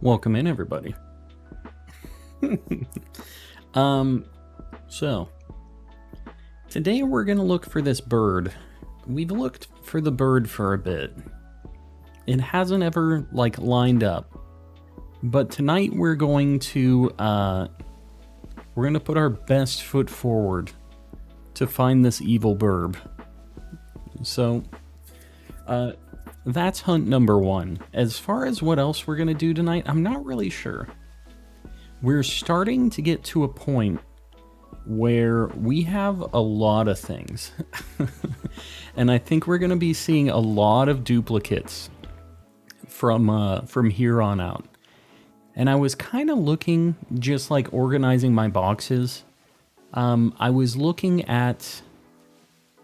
Welcome in, everybody. So today we're gonna look for this bird. We've looked for the bird for a bit. It hasn't ever lined up, but tonight we're going to put our best foot forward to find this evil burb. So that's hunt number one. As far as what else we're gonna do tonight, I'm not really sure. We're starting to get to a point where we have a lot of things. And I think we're going to be seeing a lot of duplicates from here on out. And I was kind of looking, just like organizing my boxes. I was looking at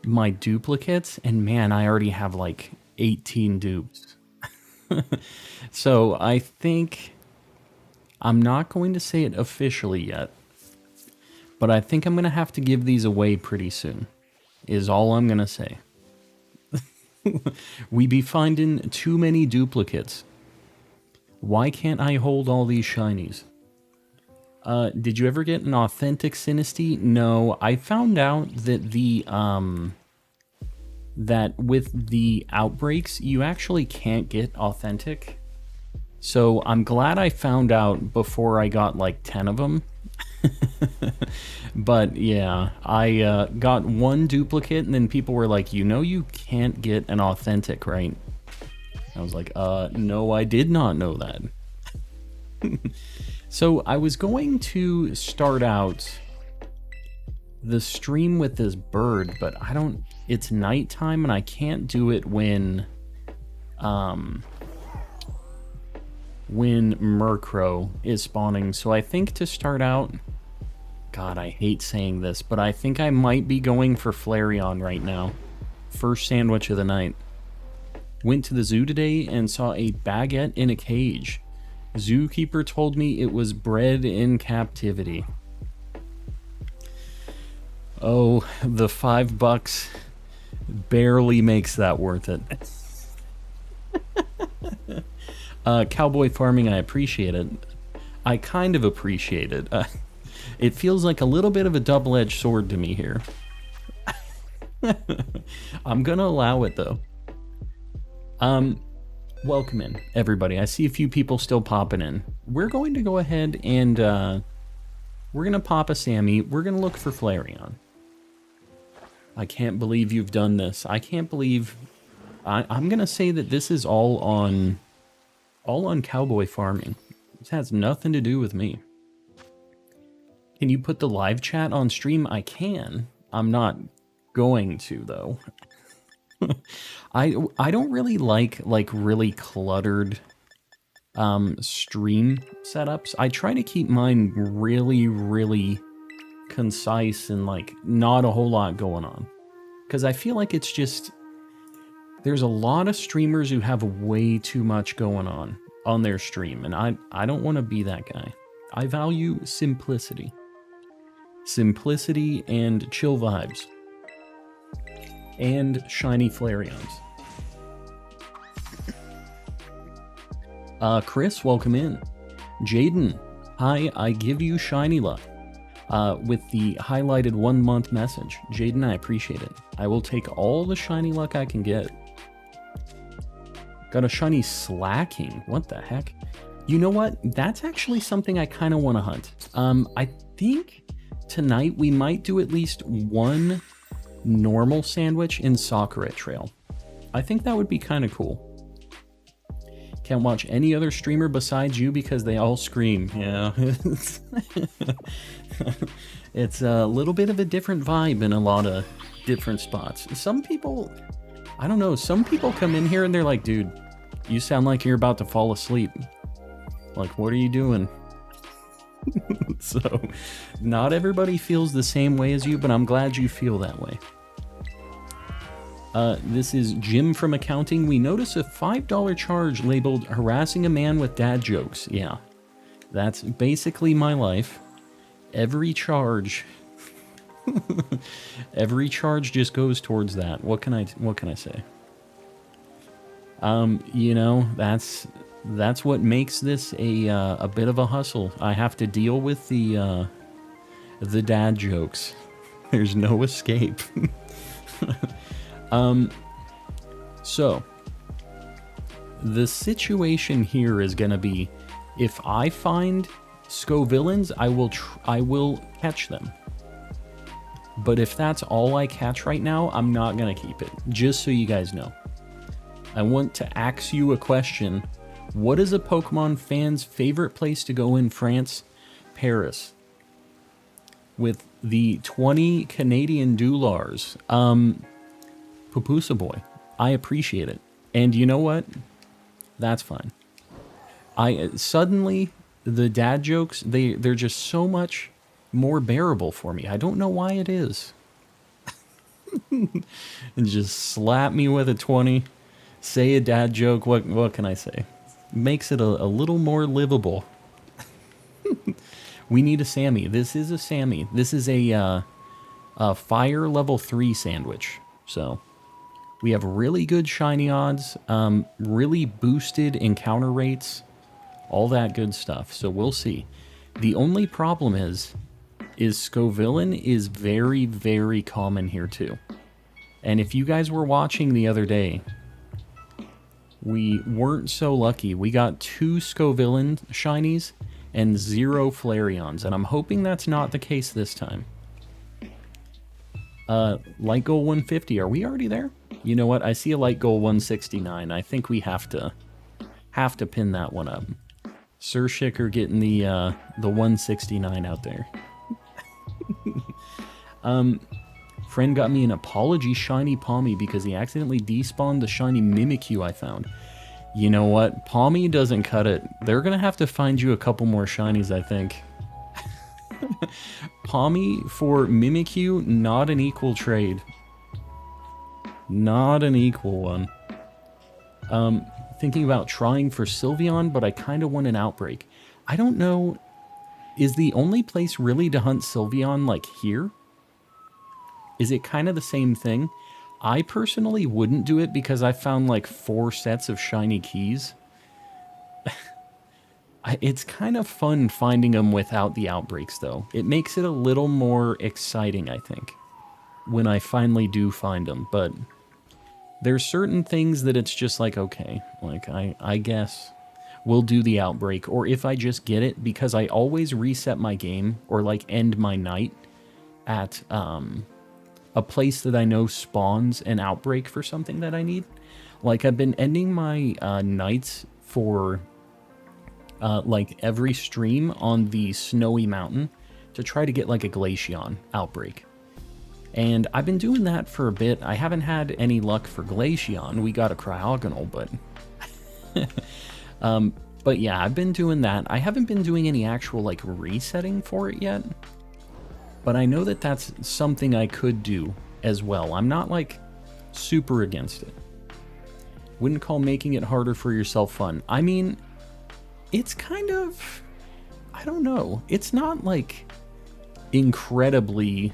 my duplicates, and man, I already have like 18 dupes. So I think I'm not going to say it officially yet, but I think I'm going to have to give these away pretty soon, is all I'm going to say. We be finding too many duplicates. Why can't I hold all these shinies? Did you ever get an authentic Sinisty? No, I found out that that with the outbreaks, you actually can't get authentic. So I'm glad I found out before I got like 10 of them. But yeah, I got one duplicate and then people were like, you can't get an authentic, right? I was like, no, I did not know that. So I was going to start out the stream with this bird, but it's nighttime and I can't do it when Murkrow is spawning. So I think to start out, God, I hate saying this, but I think I might be going for Flareon right now. First sandwich of the night. Went to the zoo today and saw a baguette in a cage. Zookeeper told me it was bred in captivity. Oh, the $5 barely makes that worth it. Cowboy farming, I appreciate it. I kind of appreciate it. It feels like a little bit of a double-edged sword to me here. I'm gonna allow it though. Welcome in, everybody. I see a few people still popping in. We're going to go ahead and we're gonna pop a Sammy. We're gonna look for Flareon. I can't believe you've done this. I can't believe... I'm gonna say that this is all on cowboy farming. This has nothing to do with me. Can you put the live chat on stream? I can. I'm not going to though. I don't really like really cluttered stream setups. I try to keep mine really concise and like not a whole lot going on, because I feel like it's just there's a lot of streamers who have way too much going on their stream, and I don't want to be that guy. I value simplicity and chill vibes and shiny Flareons. Chris, welcome in. Jaden, hi, I give you shiny luck. With the highlighted 1 month message. Jaden, I appreciate it. I will take all the shiny luck I can get. Got a shiny Slacking. What the heck? You know what? That's actually something I kind of want to hunt. I think tonight we might do at least one normal sandwich in Sakura Trail. I think that would be kind of cool. Can't watch any other streamer besides you because they all scream. Yeah. It's a little bit of a different vibe in a lot of different spots. Some people, I don't know, some people come in here and they're like, dude, you sound like you're about to fall asleep. Like, what are you doing? So, not everybody feels the same way as you, but I'm glad you feel that way. This is Jim from accounting. We notice a $5 charge labeled harassing a man with dad jokes. Yeah, that's basically my life. Every charge, every charge just goes towards that. What can I say? You know, that's That's what makes this a bit of a hustle. I have to deal with the dad jokes. There's no escape. So the situation here is gonna be, if I find Scovillains, I will catch them. But if that's all I catch right now, I'm not gonna keep it. Just so you guys know. I want to ask you a question. What is a Pokemon fan's favorite place to go in France? Paris. With the 20 Canadian dollars. Pupusa boy. I appreciate it. And you know what? That's fine. Suddenly, the dad jokes, they're just so much more bearable for me. I don't know why it is. And just slap me with a 20. Say a dad joke. What can I say? Makes it a little more livable. We need a Sammy. This is a Sammy. This is a fire level 3 sandwich. So we have really good shiny odds, really boosted encounter rates, all that good stuff. So we'll see. The only problem is Scovillain is very, very common here too. And if you guys were watching the other day, we weren't so lucky. We got 2 Scovillain shinies and 0 Flareons, and I'm hoping that's not the case this time. Light goal 150, are we already there? You know what, I see a light goal 169. I think we have to pin that one up. Sir Shicker getting the 169 out there. Friend got me an apology shiny Palmy because he accidentally despawned the shiny Mimikyu I found. You know what? Palmy doesn't cut it. They're going to have to find you a couple more shinies, I think. Palmy for Mimikyu, not an equal trade. Not an equal one. Thinking about trying for Sylveon, but I kind of want an Outbreak. I don't know. Is the only place really to hunt Sylveon like here? Is it kind of the same thing? I personally wouldn't do it because I found like 4 sets of shiny keys. It's kind of fun finding them without the outbreaks though. It makes it a little more exciting, I think, when I finally do find them. But there's certain things that it's just like, okay, like I guess we'll do the outbreak. Or if I just get it, because I always reset my game or like end my night at a place that I know spawns an outbreak for something that I need. Like I've been ending my nights for like every stream on the snowy mountain to try to get like a Glaceon outbreak. And I've been doing that for a bit. I haven't had any luck for Glaceon. We got a Cryogonal, but yeah, I've been doing that. I haven't been doing any actual like resetting for it yet. But I know that that's something I could do as well. I'm not like super against it. Wouldn't call making it harder for yourself fun. I mean, it's kind of, I don't know. It's not like incredibly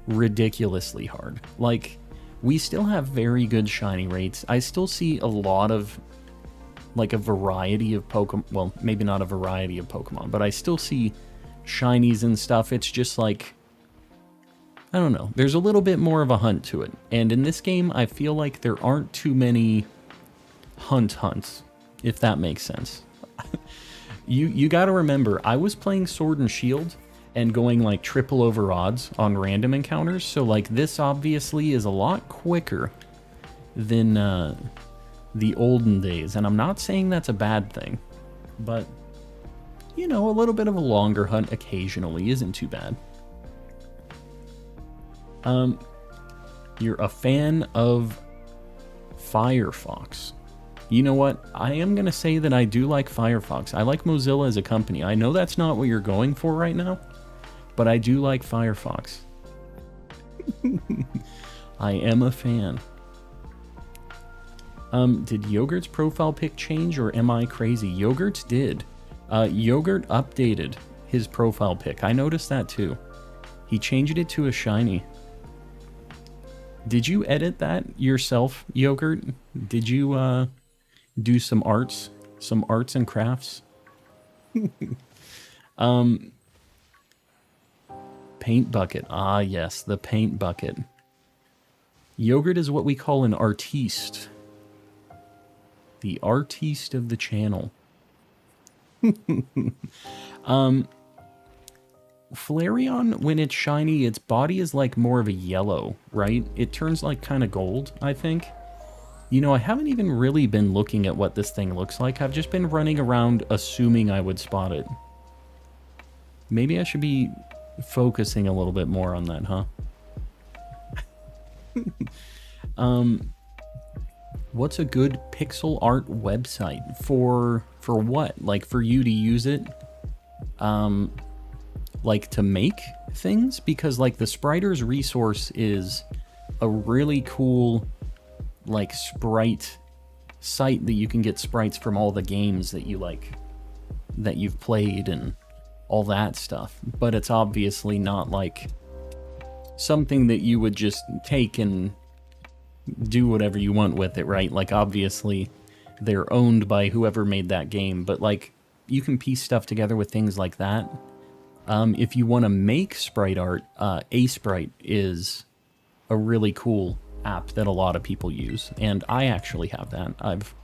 ridiculously hard. Like, we still have very good shiny rates. I still see a lot of like a variety of Pokemon. Well, maybe not a variety of Pokemon, but I still see shinies and stuff. It's just like, I don't know. There's a little bit more of a hunt to it. And in this game, I feel like there aren't too many hunts, if that makes sense. You got to remember, I was playing Sword and Shield and going like triple over odds on random encounters. So like this obviously is a lot quicker than the olden days. And I'm not saying that's a bad thing, but you know, a little bit of a longer hunt occasionally isn't too bad. You're a fan of Firefox. You know what? I am going to say that I do like Firefox. I like Mozilla as a company. I know that's not what you're going for right now, but I do like Firefox. I am a fan. Did Yogurt's profile pic change or am I crazy? Yogurt's did. Yogurt updated his profile pic. I noticed that too. He changed it to a shiny. Did you edit that yourself, Yogurt? Did you do some arts Some arts and crafts. Paint bucket. Ah, yes, the paint bucket. Yogurt is what we call an artiste. The artiste of the channel. Flareon, when it's shiny, its body is like more of a yellow, right? It turns like kind of gold, I think. You know, I haven't even really been looking at what this thing looks like. I've just been running around assuming I would spot it. Maybe I should be focusing a little bit more on that, huh? What's a good pixel art website? For what? Like for you to use it? Like to make things? Because like the Spriters resource is a really cool like sprite site that you can get sprites from all the games that you like, that you've played and all that stuff. But it's obviously not like something that you would just take and do whatever you want with it, right? Like obviously they're owned by whoever made that game, but like you can piece stuff together with things like that. If you want to make sprite art, A-Sprite is a really cool app that a lot of people use, and I actually have that. I've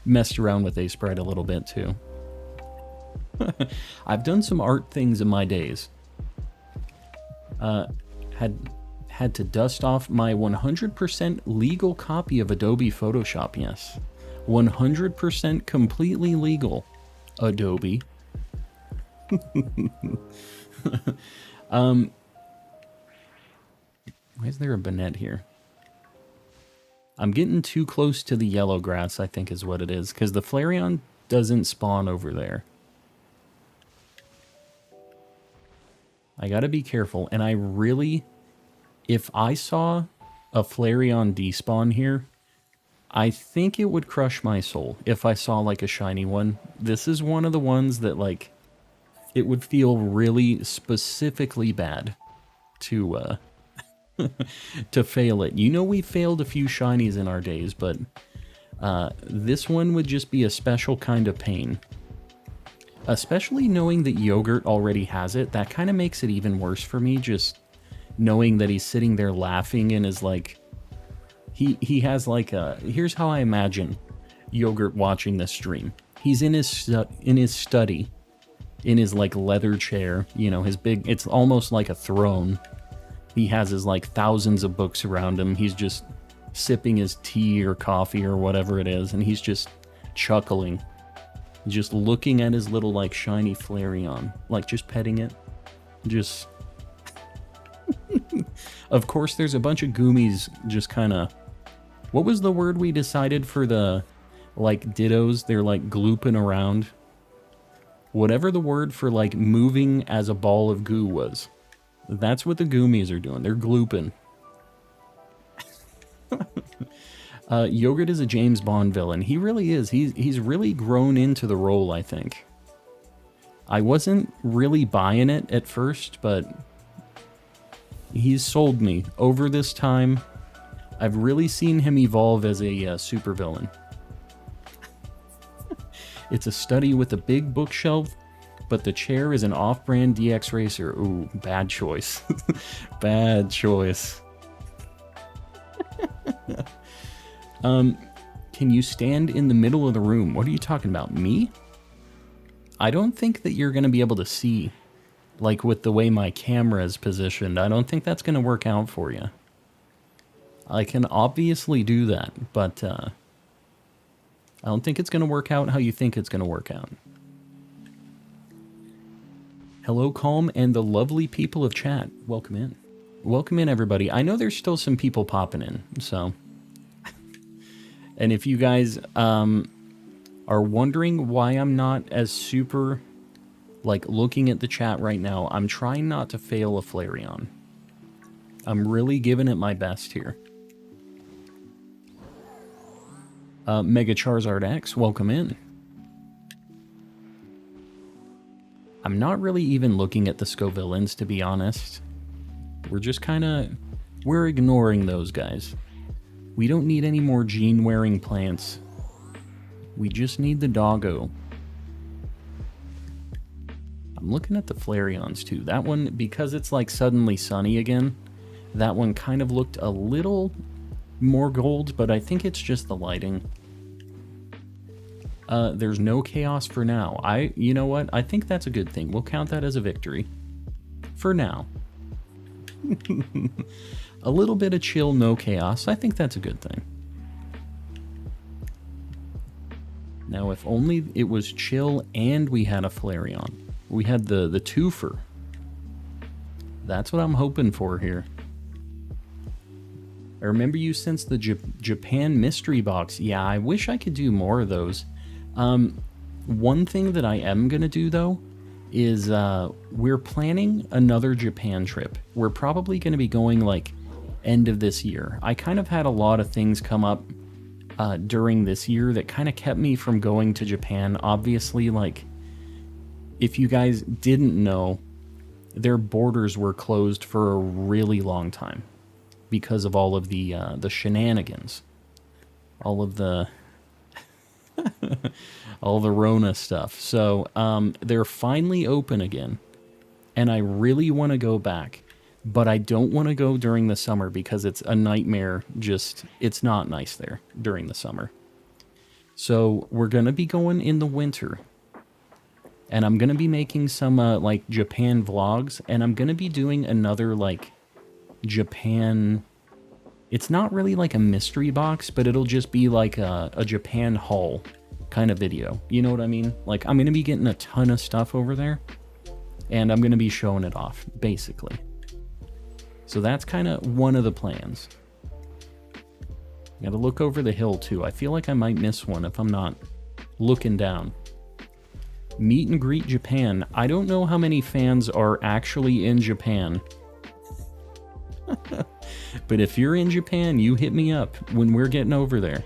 messed around with A-Sprite a little bit too. I've done some art things in my days. Had to dust off my 100% legal copy of Adobe Photoshop, yes. 100% completely legal Adobe. Why is there a Banette here? I'm getting too close to the yellow grass, I think is what it is, because the Flareon doesn't spawn over there. I gotta be careful, and I really... If I saw a Flareon despawn here, I think it would crush my soul if I saw like a shiny one. This is one of the ones that like, it would feel really specifically bad to to fail it. You know, we failed a few shinies in our days, but this one would just be a special kind of pain. Especially knowing that Yogurt already has it, that kind of makes it even worse for me, just knowing that he's sitting there laughing and is like, he has like a, here's how I imagine Yogurt watching this stream. He's in his study, in his like leather chair, you know, his big, it's almost like a throne. He has his like thousands of books around him. He's just sipping his tea or coffee or whatever it is, and he's just chuckling, just looking at his little like shiny Flareon, like just petting it, just... Of course, there's a bunch of Goomies just kind of... What was the word we decided for the, like, dittos? They're, like, glooping around. Whatever the word for, like, moving as a ball of goo was. That's what the Goomies are doing. They're glooping. Yogurt is a James Bond villain. He really is. He's really grown into the role, I think. I wasn't really buying it at first, but... he's sold me. Over this time, I've really seen him evolve as a supervillain. It's a study with a big bookshelf, but the chair is an off-brand DX Racer. Ooh, bad choice. Bad choice. Can you stand in the middle of the room? What are you talking about? Me? I don't think that you're going to be able to see. Like with the way my camera is positioned, I don't think that's going to work out for you. I can obviously do that, but I don't think it's going to work out how you think it's going to work out. Hello, Calm, and the lovely people of chat. Welcome in. Welcome in, everybody. I know there's still some people popping in, so... And if you guys are wondering why I'm not as super... like, looking at the chat right now, I'm trying not to fail a Flareon. I'm really giving it my best here. Mega Charizard X, welcome in. I'm not really even looking at the Scovillans, to be honest. We're just kind of... we're ignoring those guys. We don't need any more gene-wearing plants. We just need the doggo. I'm looking at the Flareons too. That one, because it's like suddenly sunny again, that one kind of looked a little more gold, but I think it's just the lighting. There's no chaos for now. You know what? I think that's a good thing. We'll count that as a victory. For now. A little bit of chill, no chaos. I think that's a good thing. Now, if only it was chill and we had a Flareon. We had the twofer. That's what I'm hoping for here. I remember you since the Japan mystery box. Yeah, I wish I could do more of those. One thing that I am going to do, though, is we're planning another Japan trip. We're probably going to be going, like, end of this year. I kind of had a lot of things come up during this year that kind of kept me from going to Japan. Obviously, like, if you guys didn't know, their borders were closed for a really long time because of all of the shenanigans, all of the all the Rona stuff. So they're finally open again, and I really want to go back, but I don't want to go during the summer because it's a nightmare. Just, it's not nice there during the summer. So we're going to be going in the winter, and I'm going to be making some like Japan vlogs, and I'm going to be doing another like Japan. It's not really like a mystery box, but it'll just be like a Japan haul kind of video. You know what I mean? Like, I'm going to be getting a ton of stuff over there, and I'm going to be showing it off, basically. So that's kind of one of the plans. Got to look over the hill, too. I feel like I might miss one if I'm not looking down. Meet and greet Japan. I don't know how many fans are actually in Japan. But if you're in Japan, you hit me up when we're getting over there.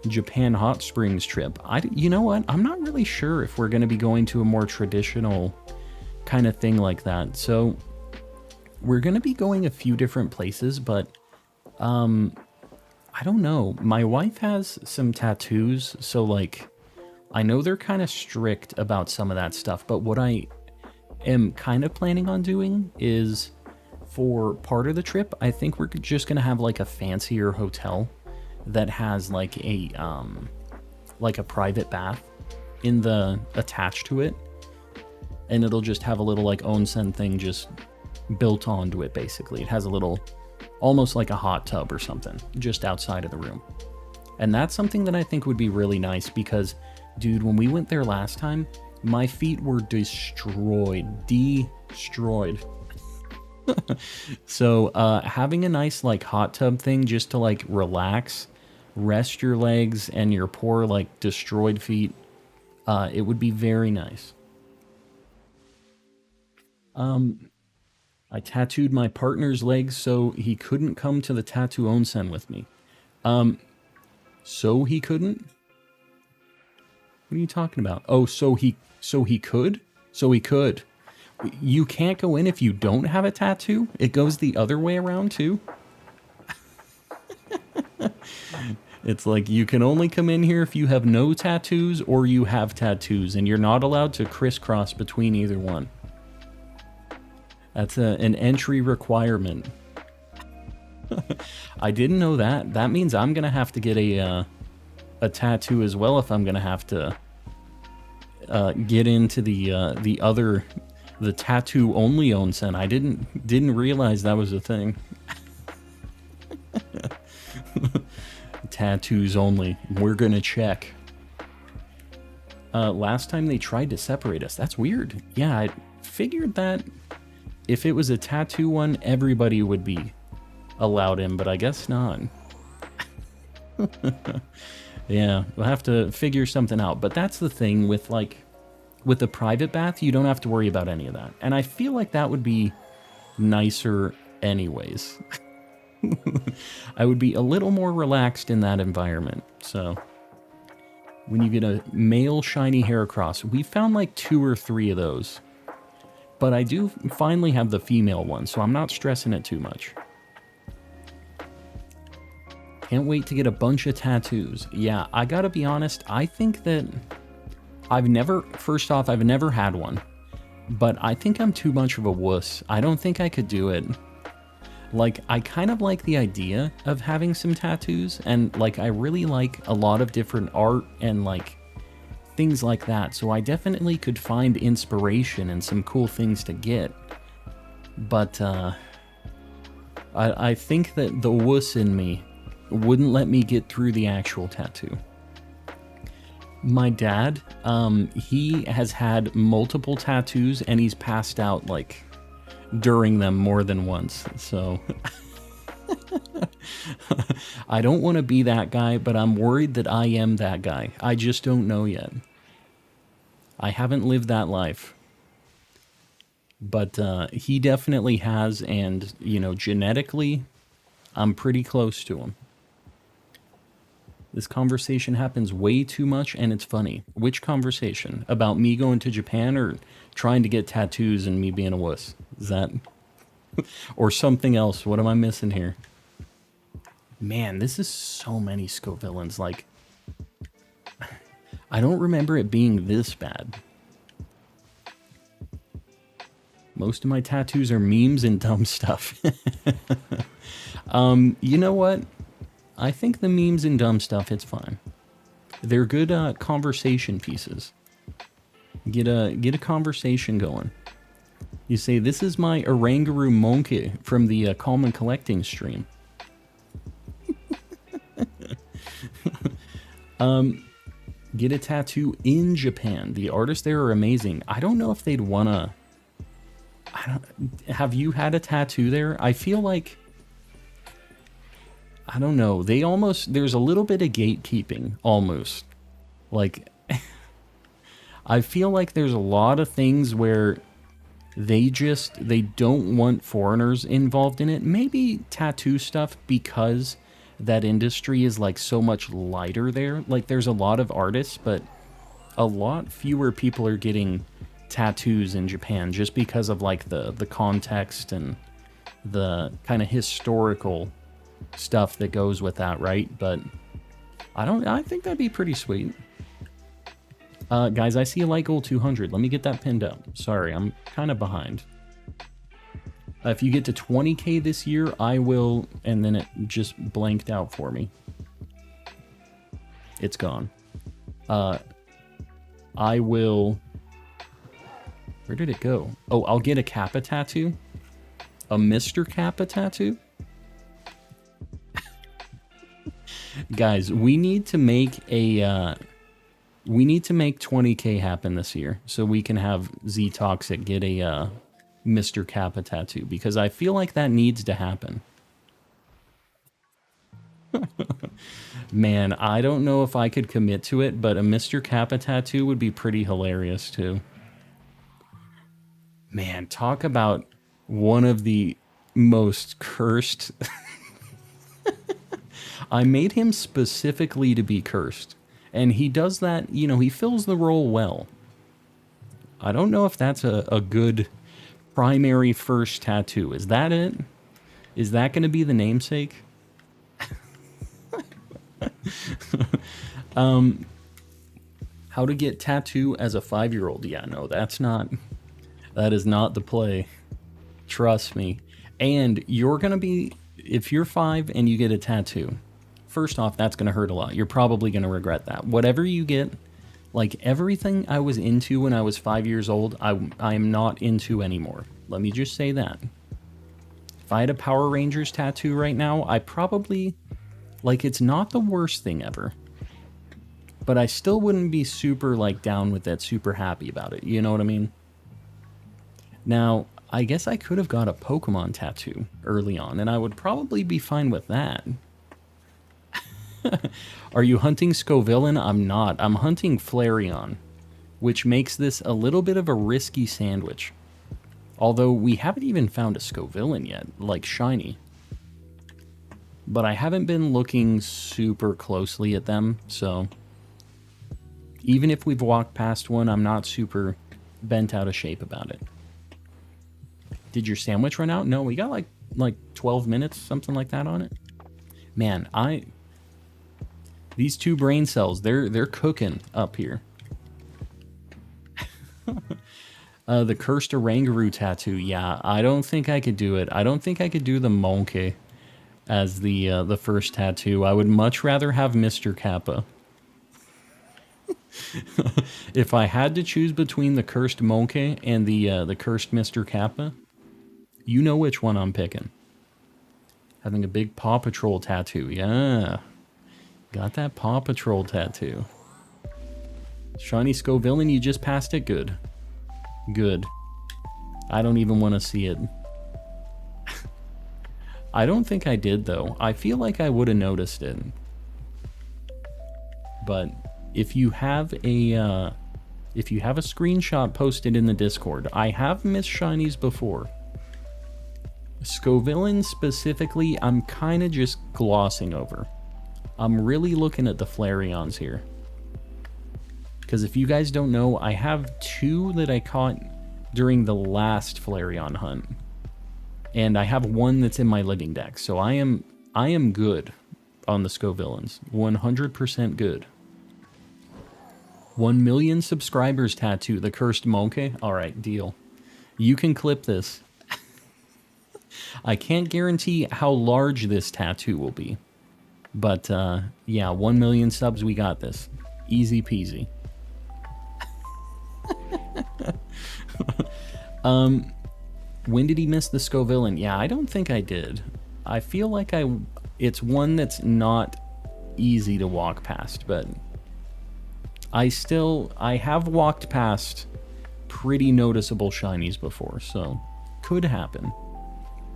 Japan hot springs trip. You know what? I'm not really sure if we're going to be going to a more traditional kind of thing like that. So we're going to be going a few different places, but I don't know. My wife has some tattoos, so like I know they're kind of strict about some of that stuff, but what I am kind of planning on doing is, for part of the trip, I think we're just gonna have like a fancier hotel that has like a private bath attached to it, and it'll just have a little like onsen thing just built onto it. Basically, it has a little, almost like a hot tub or something just outside of the room, and that's something that I think would be really nice because, dude, when we went there last time, my feet were destroyed. So having a nice like hot tub thing just to like relax, rest your legs and your poor like destroyed feet, it would be very nice. I tattooed my partner's legs so he couldn't come to the tattoo onsen with me. So he couldn't? What are you talking about? Oh, so he could? So he could. You can't go in if you don't have a tattoo? It goes the other way around too? It's like you can only come in here if you have no tattoos or you have tattoos, and you're not allowed to crisscross between either one. That's an entry requirement. I didn't know that. That means I'm going to have to get a tattoo as well if I'm going to have to get into the tattoo only onsen. I didn't realize that was a thing. Tattoos only. We're going to check. Last time they tried to separate us. That's weird. Yeah, I figured that if it was a tattoo one, everybody would be allowed in, but I guess not. Yeah, we'll have to figure something out. But that's the thing with the private bath, you don't have to worry about any of that. And I feel like that would be nicer anyways. I would be a little more relaxed in that environment. So when you get a male shiny Heracross, we found like 2 or 3 of those. But I do finally have the female one, so I'm not stressing it too much. Can't wait to get a bunch of tattoos. Yeah, I gotta be honest, I think that first off, I've never had one. But I think I'm too much of a wuss. I don't think I could do it. Like, I kind of like the idea of having some tattoos, and like, I really like a lot of different art and like things like that. So I definitely could find inspiration and some cool things to get. But I think that the wuss in me wouldn't let me get through the actual tattoo. My dad, he has had multiple tattoos and he's passed out like during them more than once. So I don't want to be that guy, but I'm worried that I am that guy. I just don't know yet. I haven't lived that life. But he definitely has, and, you know, genetically, I'm pretty close to him. This conversation happens way too much, and it's funny. Which conversation? About me going to Japan or trying to get tattoos and me being a wuss? Is that... or something else? What am I missing here? Man, this is so many Scovillains. Like, I don't remember it being this bad. Most of my tattoos are memes and dumb stuff. You know what? I think the memes and dumb stuff, it's fine. They're good conversation pieces. Get a conversation going. You say, this is my Orangaroo Monkey from the Calm and Collecting stream. Get a tattoo in Japan. The artists there are amazing. I don't know if they'd wanna... have you had a tattoo there? I feel like... I don't know. They almost... there's a little bit of gatekeeping, almost. Like... I feel like there's a lot of things where they don't want foreigners involved in it. Maybe tattoo stuff, because that industry is like so much lighter there. Like, there's a lot of artists, but a lot fewer people are getting tattoos in Japan just because of like the context and the kind of historical stuff that goes with that, right? But I think that'd be pretty sweet. Guys, I see a light goal 200. Let me get that pinned up. Sorry, I'm kind of behind. If you get to 20k this year, I will... and then it just blanked out for me. It's gone. I will... where did it go? Oh, I'll get a Kappa tattoo. A Mr. Kappa tattoo? Guys, we need to make a... we need to make 20k happen this year so we can have Z-Toxic get a Mr. Kappa tattoo, because I feel like that needs to happen. Man, I don't know if I could commit to it, but a Mr. Kappa tattoo would be pretty hilarious too. Man, talk about one of the most cursed... I made him specifically to be cursed. And he does that, you know, he fills the role well. I don't know if that's a good primary first tattoo. Is that it? Is that going to be the namesake? How to get tattoo as a 5-year-old? Yeah, no, that is not the play. Trust me. And you're going to be, if you're 5 and you get a tattoo, first off, that's going to hurt a lot. You're probably going to regret that. Whatever you get, like everything I was into when I was 5 years old, I am not into anymore. Let me just say that. If I had a Power Rangers tattoo right now, I probably, like, it's not the worst thing ever. But I still wouldn't be super, like, down with that, super happy about it. You know what I mean? Now, I guess I could have got a Pokemon tattoo early on, and I would probably be fine with that. Are you hunting Scovillain? I'm not. I'm hunting Flareon, which makes this a little bit of a risky sandwich. Although we haven't even found a Scovillain yet, like shiny. But I haven't been looking super closely at them, so... even if we've walked past one, I'm not super bent out of shape about it. Did your sandwich run out? No, we got like 12 minutes, something like that on it. Man, These two brain cells, they're cooking up here. The cursed Orangaroo tattoo. Yeah, I don't think I could do it. I don't think I could do the monkey as the first tattoo. I would much rather have Mr. Kappa. If I had to choose between the cursed monkey and the cursed Mr. Kappa, you know which one I'm picking. Having a big Paw Patrol tattoo. Yeah. Got that Paw Patrol tattoo. Shiny Scovillain, you just passed it? Good. Good. I don't even want to see it. I don't think I did, though. I feel like I would have noticed it. But if you have a screenshot posted in the Discord, I have missed shinies before. Scovillain specifically, I'm kind of just glossing over. I'm really looking at the Flareons here. Because if you guys don't know, I have two that I caught during the last Flareon hunt. And I have one that's in my Living Dex. So I am good on the Scovillains. 100% good. 1 million subscribers tattoo, the cursed monkey. Alright, deal. You can clip this. I can't guarantee how large this tattoo will be. But, yeah, 1 million subs, we got this. Easy peasy. When did he miss the Scovillain? Yeah, I don't think I did. I feel like it's one that's not easy to walk past, but I have walked past pretty noticeable shinies before, so could happen.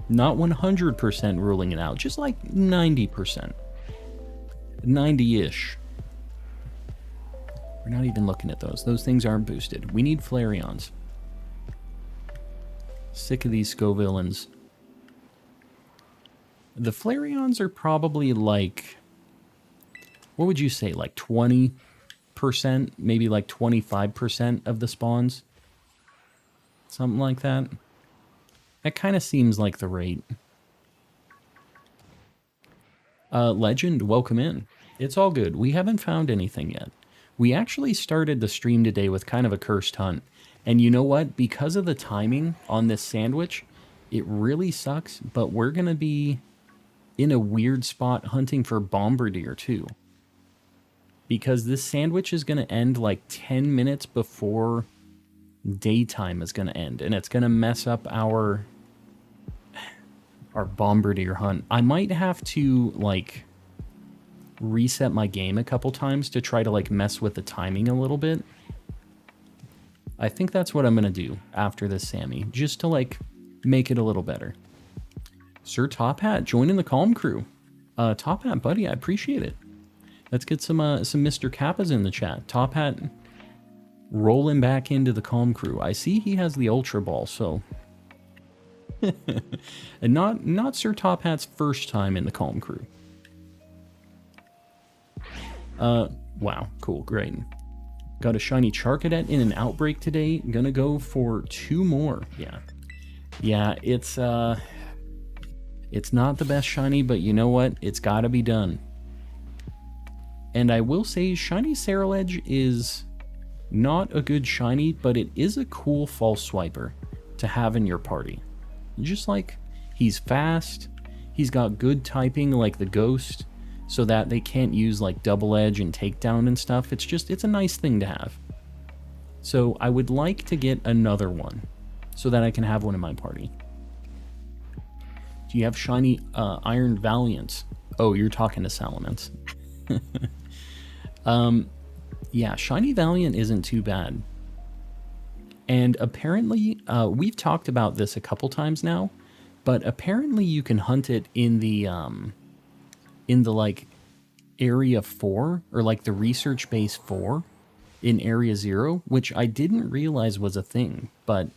Not 100% ruling it out, just like 90%. 90-ish. We're not even looking at those. Those things aren't boosted. We need Flareons. Sick of these Scovillains. The Flareons are probably like, what would you say, like 20%, maybe like 25% of the spawns? Something like that. That kind of seems like the rate. Legend, welcome in. It's all good. We haven't found anything yet. We actually started the stream today with kind of a cursed hunt. And you know what? Because of the timing on this sandwich, it really sucks, but we're going to be in a weird spot hunting for Bombardier too. Because this sandwich is going to end like 10 minutes before daytime is going to end. And it's going to mess up our Bombardier hunt. I might have to like reset my game a couple times to try to like mess with the timing a little bit. I think that's what I'm going to do after this Sammy, just to like make it a little better. Sir Top Hat, joining the Calm crew. Top Hat, buddy, I appreciate it. Let's get some Mr. Kappas in the chat. Top Hat rolling back into the Calm crew. I see he has the Ultra Ball, so... and not Sir Top Hat's first time in the Calm crew. Wow, cool, great. Got a shiny Charcadet in an outbreak today. Gonna go for 2 more. Yeah, it's not the best shiny, but you know what? It's gotta be done. And I will say, shiny Ceruledge is not a good shiny, but it is a cool false swiper to have in your party. Just like, he's fast, he's got good typing like the Ghost, so that they can't use like double edge and takedown and stuff. It's a nice thing to have. So I would like to get another one so that I can have one in my party. Do you have shiny Iron Valiant? Oh, you're talking to Salamence. Yeah, shiny Valiant isn't too bad. And apparently, we've talked about this a couple times now, but apparently you can hunt it in the like area 4 or like the research base 4 in area 0, which I didn't realize was a thing, but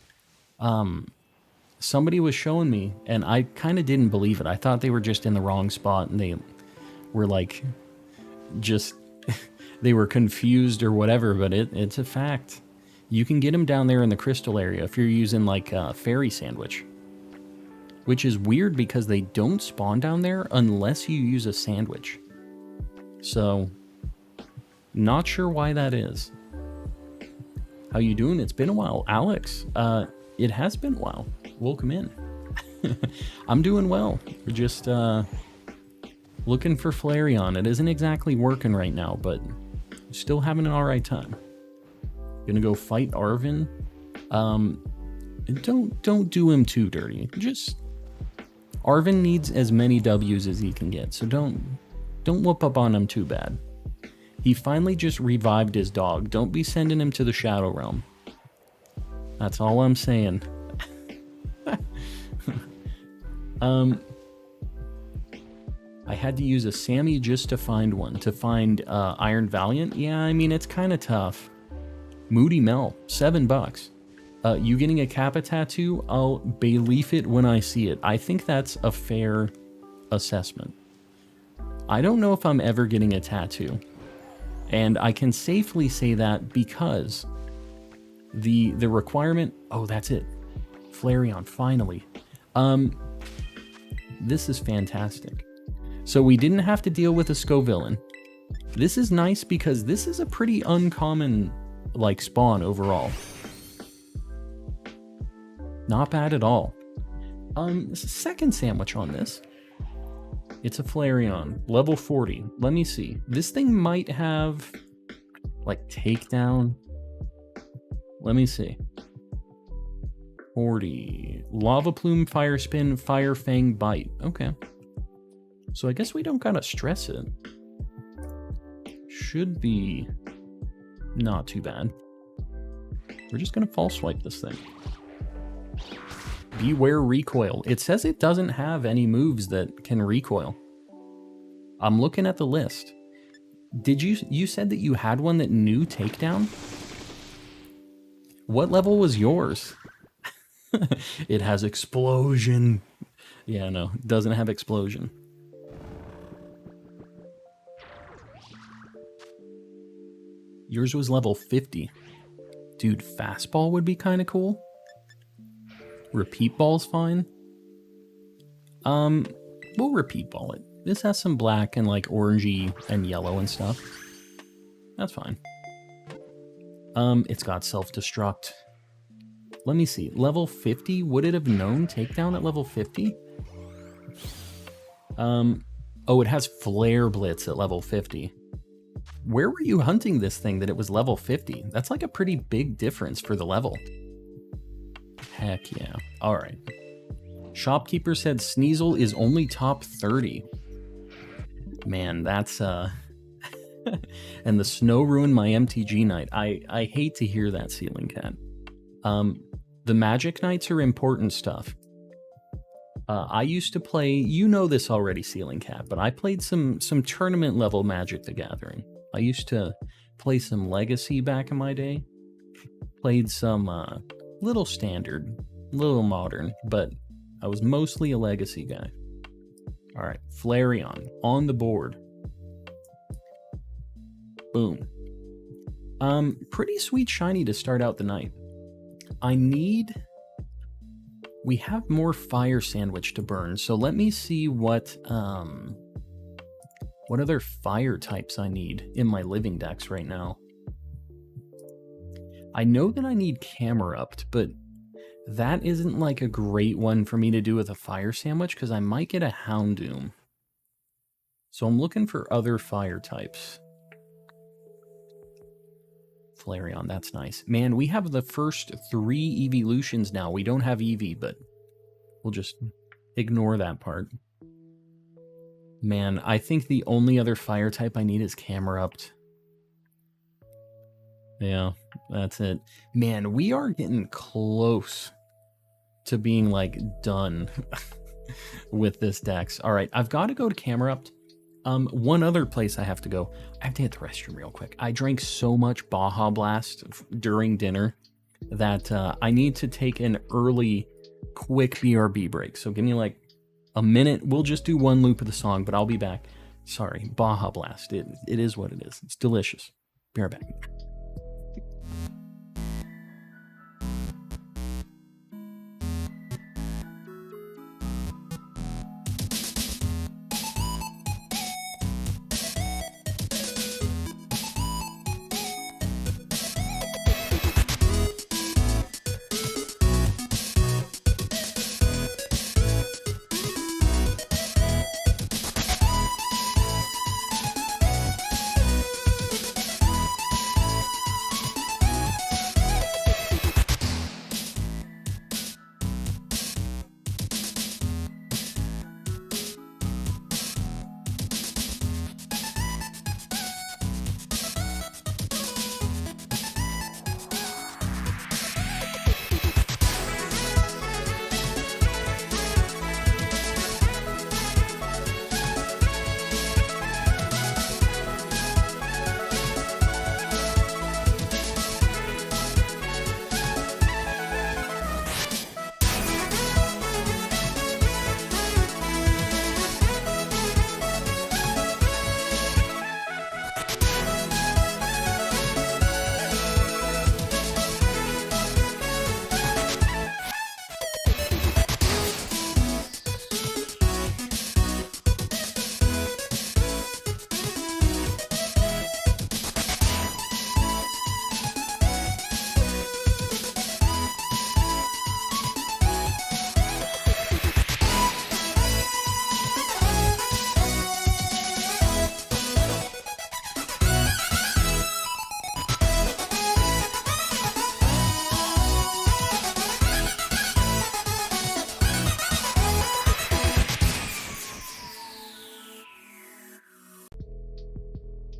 somebody was showing me and I kind of didn't believe it. I thought they were just in the wrong spot and they were like just they were confused or whatever, but it's a fact. You can get them down there in the crystal area if you're using like a fairy sandwich. Which is weird because they don't spawn down there unless you use a sandwich. So, Not sure why that is. How you doing? It's been a while. Alex, it has been a while. Welcome in. I'm doing well. We're just looking for Flareon. It isn't exactly working right now, but still having an alright time. Gonna go fight Arvin. Don't do him too dirty. Just Arvin needs as many W's as he can get, so don't whoop up on him too bad. He finally just revived his dog. Don't be sending him to the Shadow Realm. That's all I'm saying. I had to use a Sammy just to find one. To find Iron Valiant? Yeah, I mean, it's kind of tough. Moody Mel, $7. You getting a Kappa tattoo? I'll believe it when I see it. I think that's a fair assessment. I don't know if I'm ever getting a tattoo. And I can safely say that because the requirement... Oh, that's it. Flareon, finally. This is fantastic. So we didn't have to deal with a Scovillain. This is nice because this is a pretty uncommon, like, spawn overall. Not bad at all. Second sandwich on this. It's a Flareon, level 40. Let me see. This thing might have, like, takedown. Let me see. 40. Lava Plume, Fire Spin, Fire Fang, Bite. Okay. So I guess we don't gotta stress it. Should be not too bad. We're just gonna false swipe this thing. Beware recoil. It says it doesn't have any moves that can recoil. I'm looking at the list. Did you said that you had one that knew takedown? What level was yours? It has explosion. Yeah, no, it doesn't have explosion. Yours was level 50. Dude, fastball would be kind of cool. Repeat ball's fine. We'll repeat ball it. This has some black and like orangey and yellow and stuff. That's fine. It's got self-destruct. Let me see. Level 50? Would it have known takedown at level 50? Oh, it has Flare Blitz at level 50. Where were you hunting this thing that it was level 50? That's like a pretty big difference for the level. Heck yeah. Alright. Shopkeeper said Sneasel is only top 30. Man, that's and the snow ruined my MTG night. I hate to hear that, Ceiling Cat. The Magic Nights are important stuff. I used to play, you know this already, Ceiling Cat, but I played some tournament level Magic the Gathering. I used to play some Legacy back in my day. Played some little standard, little modern, but I was mostly a Legacy guy. Alright, Flareon on the board. Boom. Pretty sweet shiny to start out the night. We have more Fire Sandwich to burn, so let me see what other fire types I need in my Living Dex right now. I know that I need Camerupt, but that isn't like a great one for me to do with a Fire Sandwich because I might get a Houndoom. So I'm looking for other fire types. Flareon, that's nice. Man, we have the first 3 evolutions now. We don't have Eevee, but we'll just ignore that part. Man, I think the only other fire type I need is Camerupt. Yeah, that's it. Man, we are getting close to being, like, done with this Dex. Alright, I've got to go to Camerupt. One other place I have to go. I have to hit the restroom real quick. I drank so much Baja Blast during dinner that I need to take an early, quick BRB break. So give me like a minute. We'll just do one loop of the song, but I'll be back. Sorry, Baja Blast. It is what it is. It's delicious. Be right back.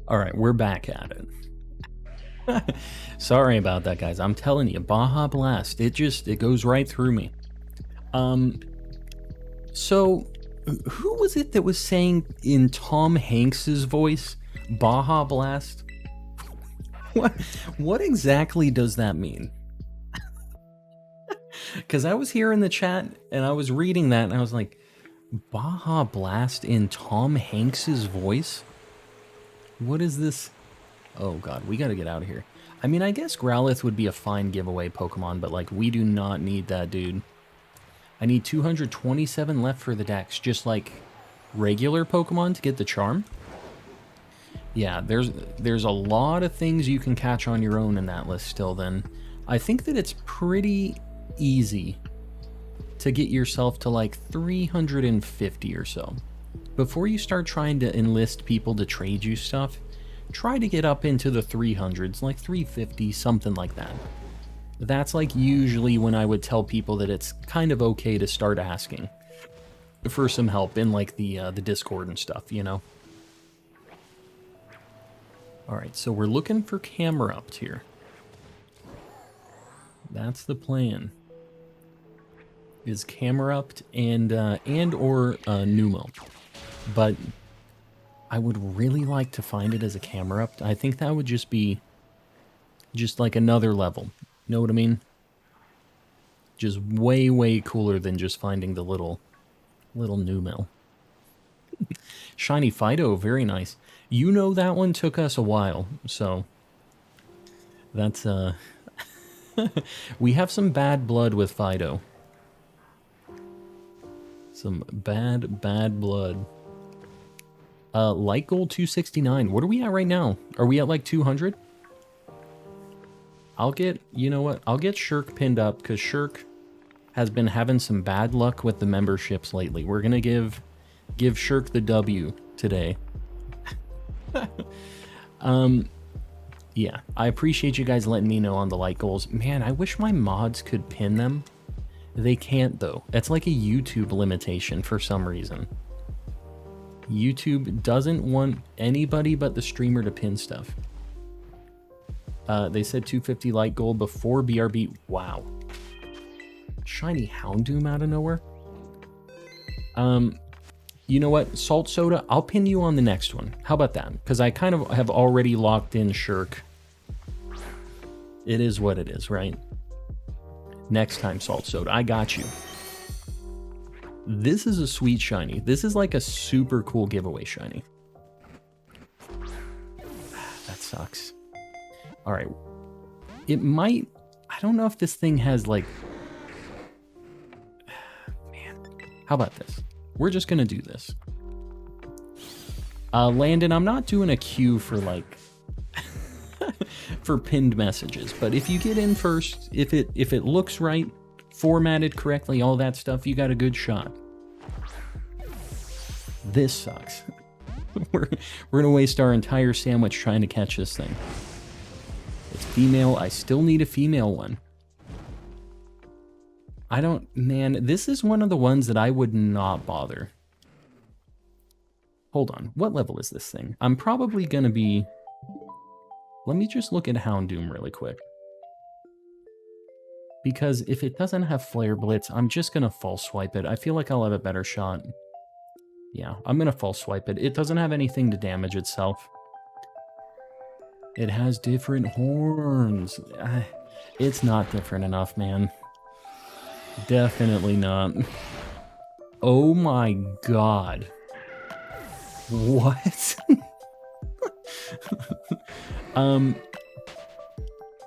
All right, we're back at it. Sorry about that, guys. I'm telling you, Baja Blast, it goes right through me. So who was it that was saying in Tom Hanks's voice, Baja Blast? What exactly does that mean? Because I was here in the chat and I was reading that and I was like, Baja Blast in Tom Hanks's voice? What is this? Oh god, we gotta get out of here. I mean, I guess Growlithe would be a fine giveaway Pokemon, but like, we do not need that, dude. I need 227 left for the Dex, just like regular Pokemon to get the charm. Yeah, there's a lot of things you can catch on your own in that list still then. I think that it's pretty easy to get yourself to like 350 or so. Before you start trying to enlist people to trade you stuff, try to get up into the 300s, like 350, something like that. That's like usually when I would tell people that it's kind of okay to start asking for some help in like the Discord and stuff, you know? Alright, so we're looking for Camerupt here. That's the plan. Is Camerupt and or Numel. But I would really like to find it as a Camerupt. I think that would just be just like another level. Know what I mean? Just way, way cooler than just finding the little Numel. Shiny Fido, very nice. You know that one took us a while, so that's we have some bad blood with Fido. Some bad blood. Light Gold 269. What are we at right now? Are we at like 200? I'll get, you know what? I'll get Shirk pinned up because Shirk has been having some bad luck with the memberships lately. We're gonna give Shirk the W today. Yeah, I appreciate you guys letting me know on the light goals. Man, I wish my mods could pin them. They can't though. It's like a YouTube limitation for some reason. YouTube doesn't want anybody but the streamer to pin stuff. They said 250 light gold before BRB. Wow. Shiny Houndoom out of nowhere. You know what? Salt Soda, I'll pin you on the next one. How about that? Because I kind of have already locked in Shirk. It is what it is, right? Next time, Salt Soda. I got you. This is a sweet shiny. This is like a super cool giveaway shiny. That sucks. All right. It might... I don't know if this thing has like... Man. How about this? We're just going to do this. Landon, I'm not doing a queue for like... for pinned messages, but if you get in first, if it looks right, formatted correctly, all that stuff, you got a good shot. This sucks. We're gonna waste our entire sandwich trying to catch this thing. It's female. I still need a female one. I don't... Man, this is one of the ones that I would not bother. Hold on. What level is this thing? I'm probably gonna be... Let me just look at Houndoom really quick. Because if it doesn't have Flare Blitz, I'm just going to false swipe it. I feel like I'll have a better shot. Yeah, I'm going to false swipe it. It doesn't have anything to damage itself. It has different horns. It's not different enough, man. Definitely not. Oh my god. What?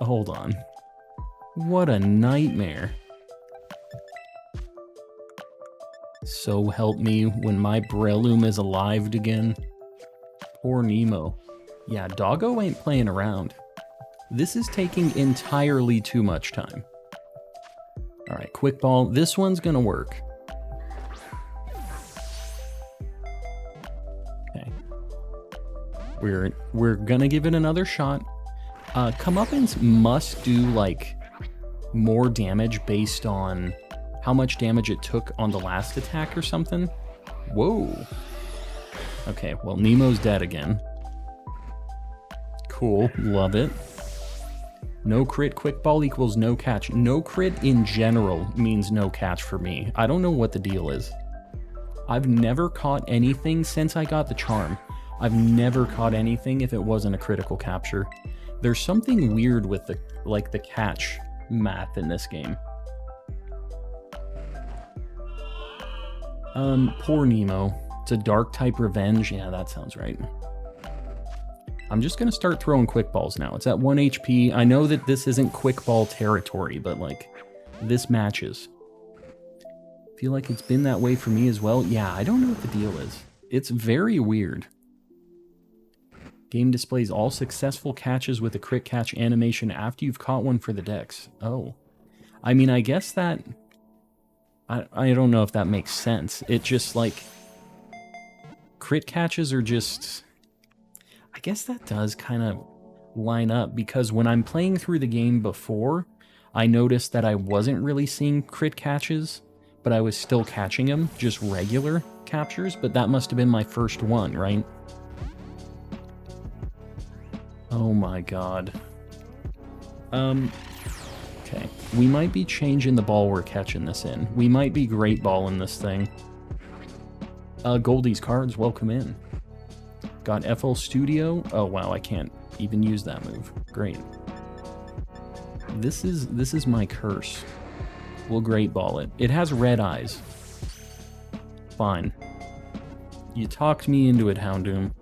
Hold on. What a nightmare. So help me when my Breloom is alive again. Poor Nemo. Yeah, Doggo ain't playing around. This is taking entirely too much time. Alright, Quick Ball. This one's gonna work. Okay. We're gonna give it another shot. Comeuppance must do, like, more damage based on how much damage it took on the last attack or something. Whoa. Okay, well, Nemo's dead again. Cool, love it. No crit quick ball equals no catch. No crit in general means no catch for me. I don't know what the deal is. I've never caught anything since I got the charm. I've never caught anything if it wasn't a critical capture. There's something weird with the catch math in this game. Poor Nemo. It's a dark type revenge. Yeah, that sounds right. I'm just gonna start throwing quick balls now. It's at 1 HP. I know that this isn't quick ball territory, but like, this matches. Feel like it's been that way for me as well. Yeah, I don't know what the deal is. It's very weird. Game displays all successful catches with a crit catch animation after you've caught one for the dex. Oh. I mean, I guess that... I don't know if that makes sense. It just, like... Crit catches are just... I guess that does kind of line up, because when I'm playing through the game before, I noticed that I wasn't really seeing crit catches, but I was still catching them, just regular captures, but that must have been my first one, right? Oh my god. Okay. We might be changing the ball we're catching this in. We might be great balling this thing. Goldie's cards, welcome in. Got FL Studio. Oh wow, I can't even use that move. Great. This is my curse. We'll great ball it. It has red eyes. Fine. You talked me into it, Houndoom.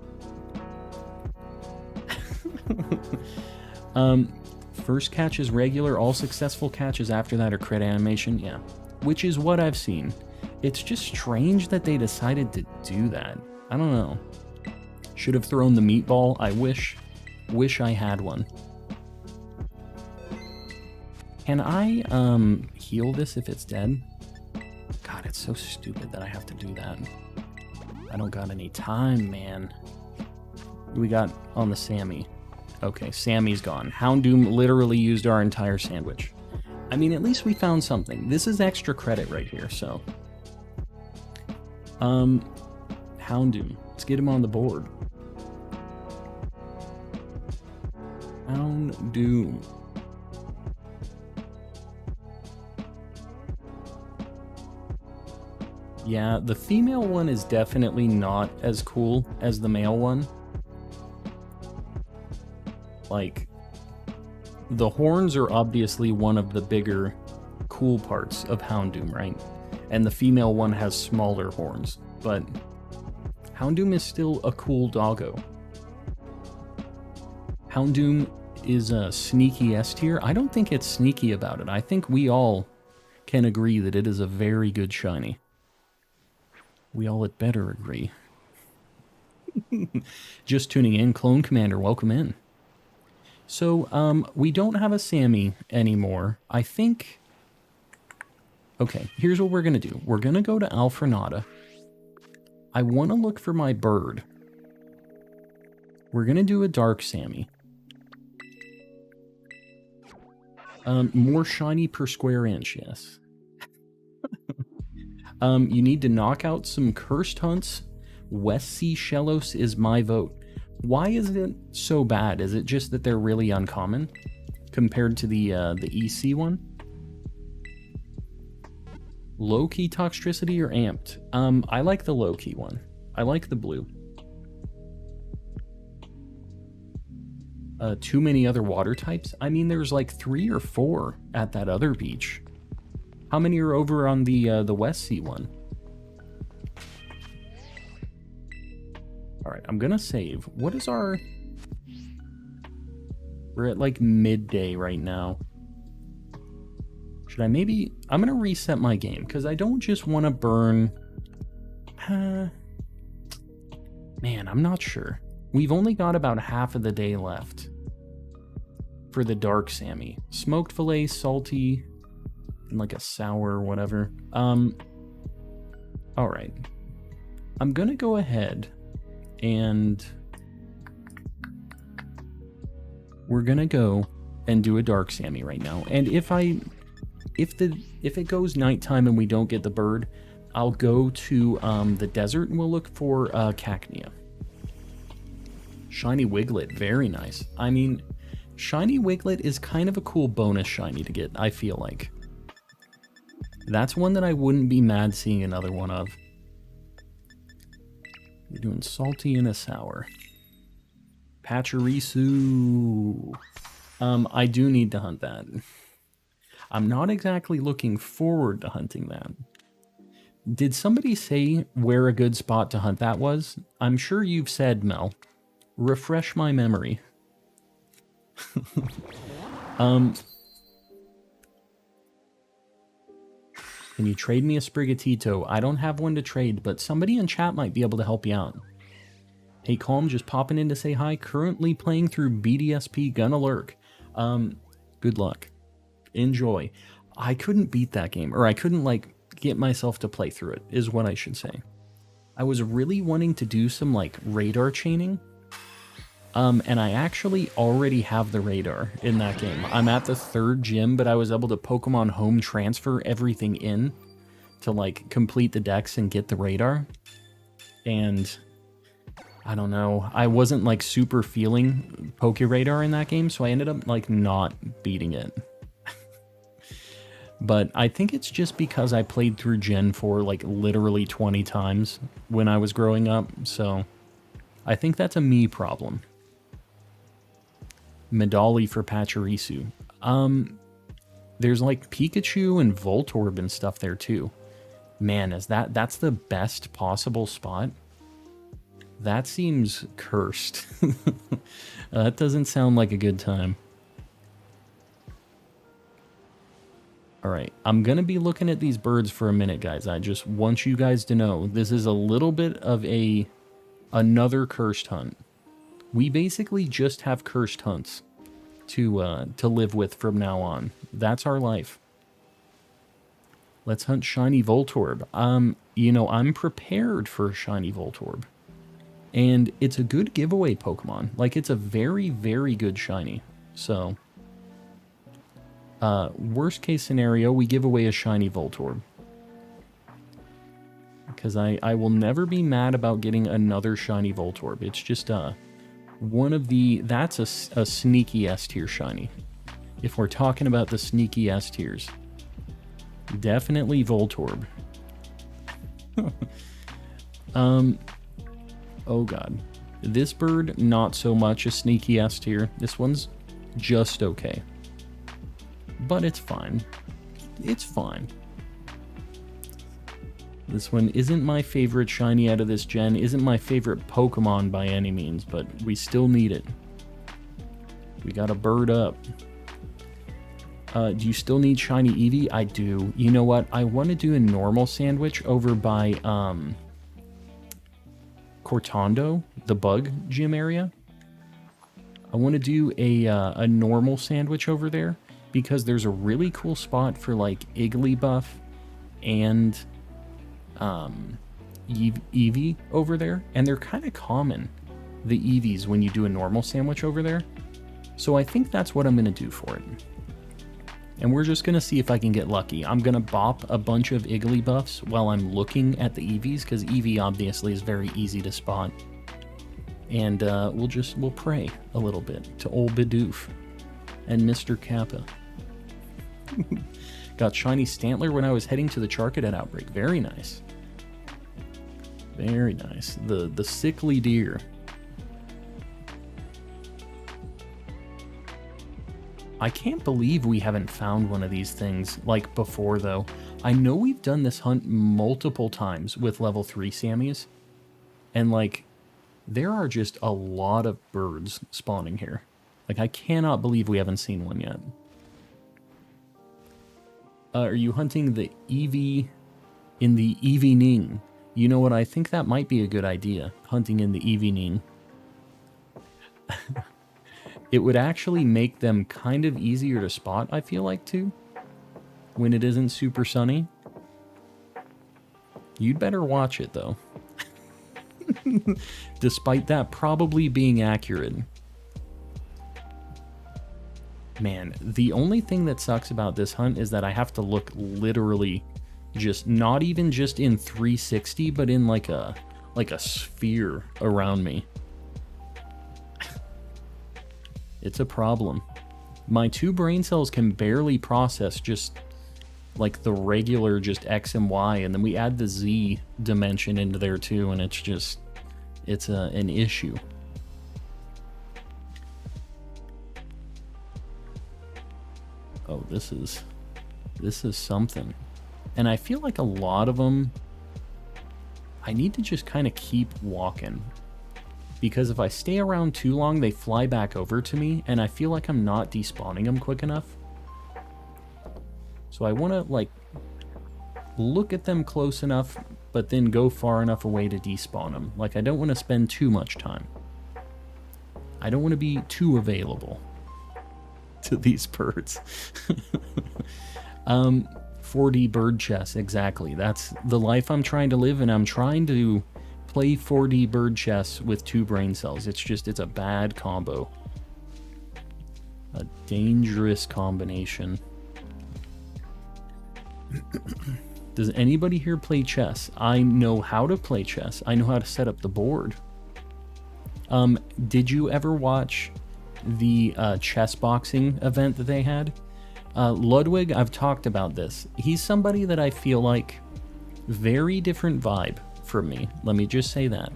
First catch is regular, all successful catches after that are crit animation, yeah. Which is what I've seen. It's just strange that they decided to do that. I don't know. Should have thrown the meatball. I wish I had one. Can I, heal this if it's dead? God, it's so stupid that I have to do that. I don't got any time, man. What do we got on the Sammy? Okay, Sammy's gone. Houndoom literally used our entire sandwich. I mean, at least we found something. This is extra credit right here, so... Houndoom. Let's get him on the board. Houndoom. Yeah, the female one is definitely not as cool as the male one. Like, the horns are obviously one of the bigger cool parts of Houndoom, right? And the female one has smaller horns, but Houndoom is still a cool doggo. Houndoom is a sneaky S tier. I don't think it's sneaky about it. I think we all can agree that it is a very good shiny. We all had better agree. Just tuning in, Clone Commander, welcome in. So, we don't have a Sammy anymore. I think... Okay, here's what we're going to do. We're going to go to Alfrenata. I want to look for my bird. We're going to do a Dark Sammy. More shiny per square inch, yes. You need to knock out some Cursed Hunts. West Sea Shellos is my vote. Why is it so bad? Is it just that they're really uncommon compared to the EC one? Low-key Toxtricity or Amped? I like the low-key one. I like the blue. Too many other water types? I mean, there's like 3 or 4 at that other beach. How many are over on the West Sea one? Alright, I'm gonna save. What is our... We're at like midday right now. Should I maybe... I'm gonna reset my game, because I don't just want to burn... Man, I'm not sure. We've only got about half of the day left for the Dark Sammy. Smoked fillet, salty, and like a sour or whatever. Alright. I'm gonna go ahead and we're gonna go and do a Dark Sammy right now. And if it goes nighttime and we don't get the bird, I'll go to the desert and we'll look for Cacnea. Shiny Wiglet, very nice. I mean, Shiny Wiglet is kind of a cool bonus shiny to get, I feel like. That's one that I wouldn't be mad seeing another one of. You're doing salty and a sour. Pachirisu. I do need to hunt that. I'm not exactly looking forward to hunting that. Did somebody say where a good spot to hunt that was? I'm sure you've said, Mel. Refresh my memory. Can you trade me a Sprigatito? I don't have one to trade, but somebody in chat might be able to help you out. Hey, Calm, just popping in to say hi. Currently playing through BDSP Gonna Lurk. Good luck. Enjoy. I couldn't beat that game, or I couldn't, like, get myself to play through it, is what I should say. I was really wanting to do some, like, radar chaining. And I actually already have the radar in that game. I'm at the 3rd gym, but I was able to Pokemon home transfer everything in to, like, complete the dex and get the radar. And I don't know, I wasn't, like, super feeling Pokeradar in that game, so I ended up, like, not beating it. But I think it's just because I played through Gen 4, like, literally 20 times when I was growing up, so I think that's a me problem. Medali for Pachirisu. There's like Pikachu and Voltorb and stuff there too. Man, that's the best possible spot? That seems cursed. That doesn't sound like a good time. Alright, I'm gonna be looking at these birds for a minute, guys. I just want you guys to know this is a little bit of another cursed hunt. We basically just have cursed hunts to live with from now on. That's our life. Let's hunt Shiny Voltorb. You know, I'm prepared for Shiny Voltorb. And it's a good giveaway Pokemon. Like, it's a very, very good shiny. So, worst case scenario, we give away a Shiny Voltorb. Because I will never be mad about getting another Shiny Voltorb. It's just, one of the... That's a sneaky S-tier shiny. If we're talking about the sneaky S-tiers. Definitely Voltorb. Oh god. This bird, not so much a sneaky S-tier. This one's just okay. But it's fine. It's fine. This one isn't my favorite shiny out of this gen, isn't my favorite Pokemon by any means, but we still need it. We got a bird up. Do you still need shiny Eevee? I do. You know what? I want to do a normal sandwich over by Cortando, the bug gym area. I want to do a normal sandwich over there because there's a really cool spot for like Igglybuff and Eevee over there, and they're kind of common, the Eevees, when you do a normal sandwich over there. So I think that's what I'm going to do for it. And we're just going to see if I can get lucky. I'm going to bop a bunch of Igglybuffs while I'm looking at the Eevees, because Eevee obviously is very easy to spot. And we'll pray a little bit to old Bidoof and Mr. Kappa. Got shiny Stantler when I was heading to the Charcadet outbreak. Very nice. Very nice. The sickly deer. I can't believe we haven't found one of these things, like, before, though. I know we've done this hunt multiple times with level 3 Sammys, and, like, there are just a lot of birds spawning here. Like, I cannot believe we haven't seen one yet. Are you hunting the Eevee in the evening? You know what, I think that might be a good idea, hunting in the evening. It would actually make them kind of easier to spot, I feel like, too, when it isn't super sunny. You'd better watch it, though. Despite that probably being accurate. Man, the only thing that sucks about this hunt is that I have to look literally just, not even just in 360, but in like a sphere around me. It's a problem. My 2 brain cells can barely process just like the regular just X and Y, and then we add the Z dimension into there too, and it's just, it's an issue. Oh, this is something. And I feel like a lot of them, I need to just kind of keep walking. Because if I stay around too long, they fly back over to me, and I feel like I'm not despawning them quick enough. So I want to, like, look at them close enough, but then go far enough away to despawn them. Like, I don't want to spend too much time. I don't want to be too available to these birds. 4D bird chess, exactly. That's the life I'm trying to live, and I'm trying to play 4D bird chess with 2 brain cells. It's just, it's a bad combo. A dangerous combination. Does anybody here play chess? I know how to play chess. I know how to set up the board. Did you ever watch the chess boxing event that they had? Ludwig, I've talked about this. He's somebody that I feel like very different vibe from me. Let me just say that.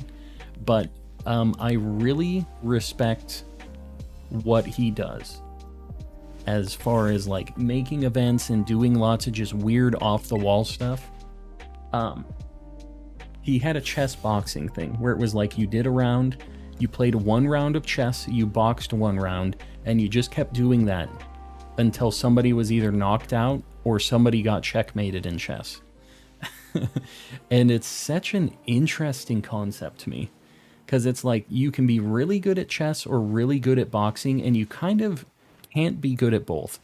But I really respect what he does as far as like making events and doing lots of just weird off the wall stuff. He had a chess boxing thing where it was like you did a round, you played 1 round of chess, you boxed 1 round, and you just kept doing that until somebody was either knocked out or somebody got checkmated in chess. And it's such an interesting concept to me, because it's like you can be really good at chess or really good at boxing, and you kind of can't be good at both.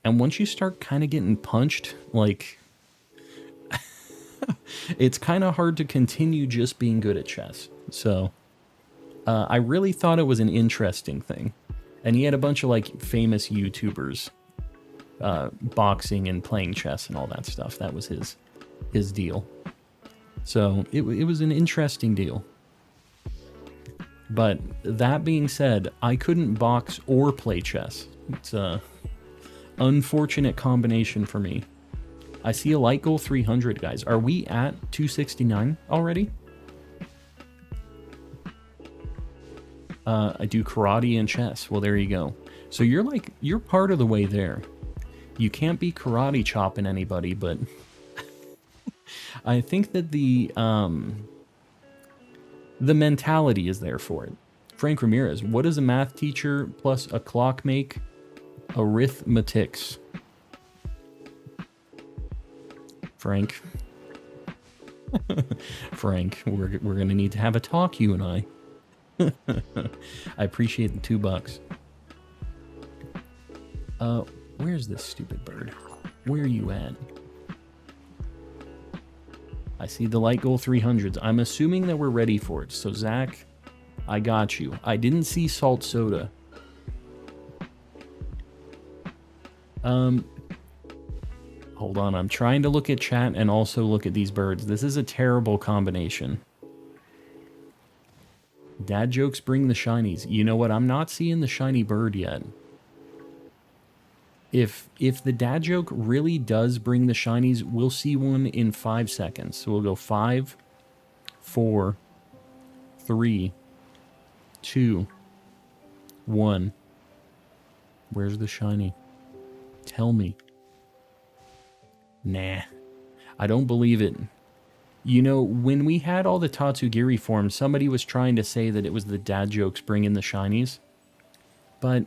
And once you start kind of getting punched, like, it's kind of hard to continue just being good at chess. So I really thought it was an interesting thing. And he had a bunch of like famous YouTubers boxing and playing chess and all that stuff. That was his deal. So it was an interesting deal. But that being said, I couldn't box or play chess. It's a unfortunate combination for me. I see a light goal 300, guys. Are we at 269 already? I do karate and chess. Well, there you go. So you're part of the way there. You can't be karate chopping anybody, but I think that the mentality is there for it. Frank Ramirez, what does a math teacher plus a clock make? Arithmetics. Frank. Frank, we're going to need to have a talk, you and I. I appreciate the $2. Where's this stupid bird? Where are you at? I see the light goal 300s. I'm assuming that we're ready for it. So, Zach, I got you. I didn't see salt soda. Hold on. I'm trying to look at chat and also look at these birds. This is a terrible combination. Dad jokes bring the shinies. You know what? I'm not seeing the shiny bird yet. If the dad joke really does bring the shinies, we'll see one in 5 seconds. So we'll go 5, 4, 3, 2, 1. Where's the shiny? Tell me. Nah. I don't believe it. You know, when we had all the Tatsugiri forms, somebody was trying to say that it was the dad jokes bringing the shinies. But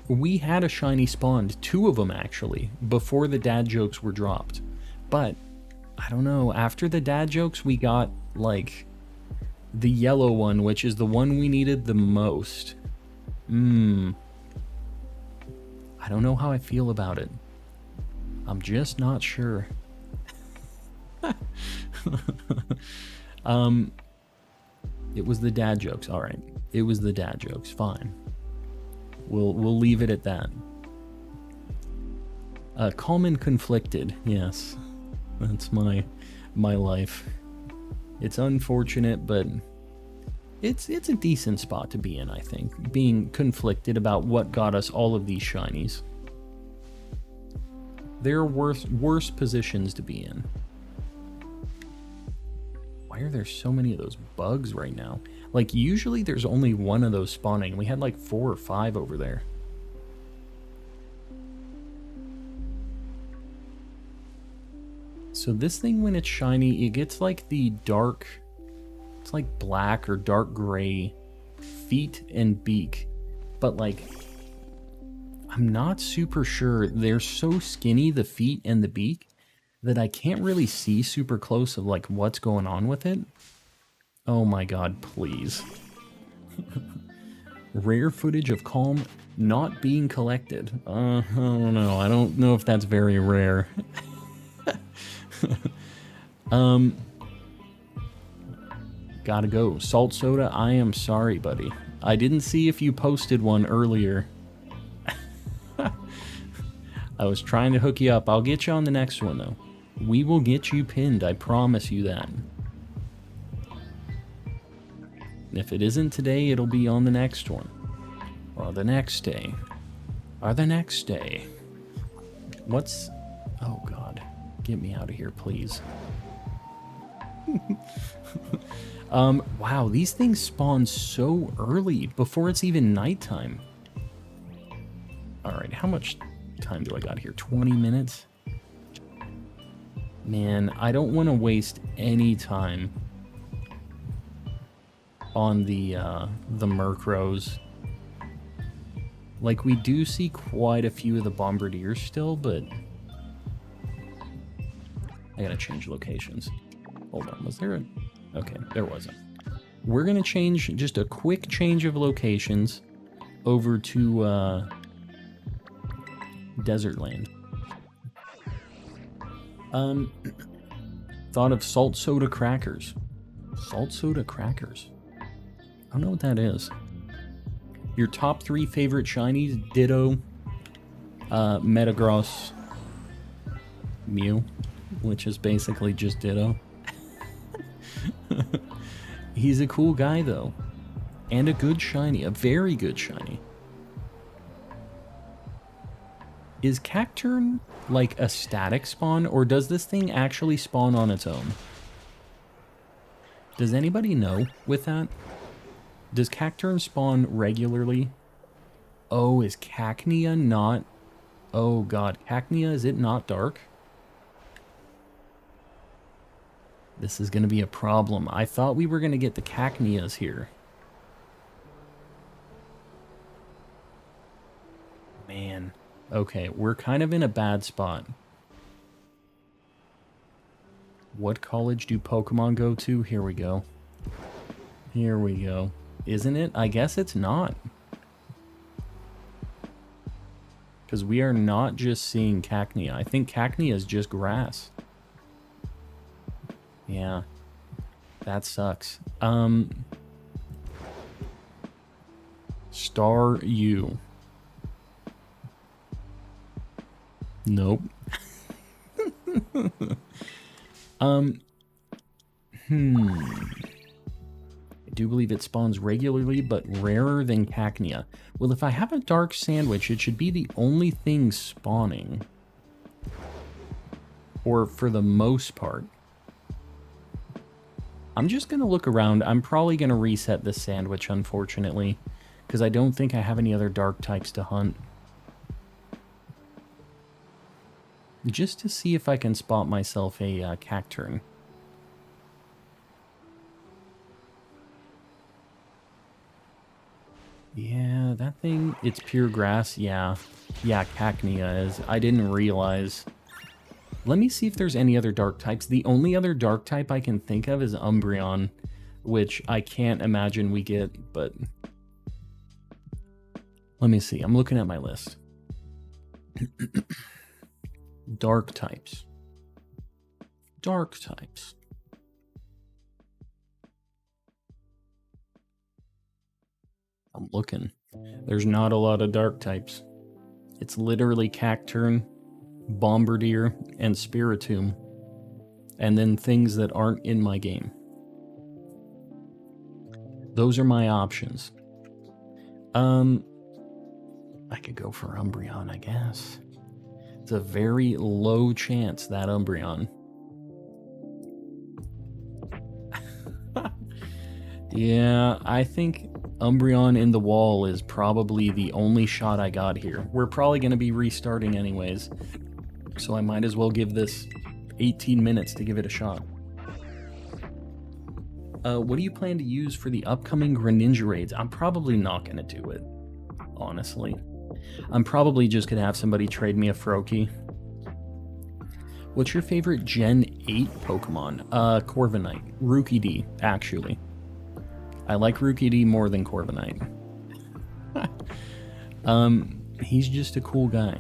we had a shiny spawned, 2 of them actually, before the dad jokes were dropped. But, I don't know, after the dad jokes we got, like, the yellow one, which is the one we needed the most. I don't know how I feel about it. I'm just not sure. It was the dad jokes. All right. It was the dad jokes. Fine. We'll leave it at that. Calm and conflicted. Yes. That's my life. It's unfortunate, but It's a decent spot to be in, I think, being conflicted about what got us all of these shinies. There are worse positions to be in. Why are there so many of those bugs right now? Like, usually there's only one of those spawning. We had like 4 or 5 over there. So this thing, when it's shiny, it gets like the dark... It's like black or dark gray feet and beak. But like, I'm not super sure. They're so skinny, the feet and the beak, that I can't really see super close of like what's going on with it. Oh my god, please. Rare footage of Calm not being collected. I don't know. I don't know if that's very rare. Gotta go. Salt Soda, I am sorry, buddy. I didn't see if you posted one earlier. I was trying to hook you up. I'll get you on the next one, though. We will get you pinned, I promise you that. If it isn't today, it'll be on the next one. Or the next day. Or the next day. What's... Oh, God. Get me out of here, please. Wow, these things spawn so early, before it's even nighttime. Alright, how much time do I got here? 20 minutes? Man, I don't want to waste any time on the Murkrows. Like, we do see quite a few of the Bombardiers still, but... I gotta change locations. Hold on, was there a... Okay, there wasn't. We're gonna change, just a quick change of locations over to Desertland. Thought of salt soda crackers. Salt soda crackers. I don't know what that is. Your top 3 favorite shinies: Ditto, Metagross, Mew, which is basically just Ditto. He's a cool guy, though. And a good shiny. A very good shiny. Is Cacturn like a static spawn, or does this thing actually spawn on its own? Does anybody know with that? Does Cacturn spawn regularly? Oh, is Cacnea not... Oh god, Cacnea, is it not dark? This is going to be a problem. I thought we were going to get the Cacneas here. Man. Okay, we're kind of in a bad spot. What college do Pokemon go to? Here we go. Here we go. Isn't it? I guess it's not. Because we are not just seeing Cacnea. I think Cacnea is just grass. Yeah. That sucks. Star U. Nope. I do believe it spawns regularly, but rarer than Cacnea. Well, if I have a dark sandwich, it should be the only thing spawning. Or for the most part. I'm just going to look around. I'm probably going to reset this sandwich, unfortunately, because I don't think I have any other dark types to hunt. Just to see if I can spot myself a Cacturn. Yeah, that thing, it's pure grass. Yeah, Cacnea is. I didn't realize. Let me see if there's any other dark types. The only other dark type I can think of is Umbreon, which I can't imagine we get, but... Let me see. I'm looking at my list. Dark types. Dark types. I'm looking. There's not a lot of dark types. It's literally Cacturn, Bombardier, and Spiritomb. And then things that aren't in my game. Those are my options. I could go for Umbreon, I guess. It's a very low chance that Umbreon. Yeah, I think Umbreon in the wall is probably the only shot I got here. We're probably going to be restarting anyways, so I might as well give this 18 minutes to give it a shot. What do you plan to use for the upcoming Greninja raids? I'm probably not going to do it, honestly. I'm probably just going to have somebody trade me a Froakie. What's your favorite Gen 8 Pokemon? Corviknight. Rookie D, actually. I like Rookie D more than Corviknight. He's just a cool guy.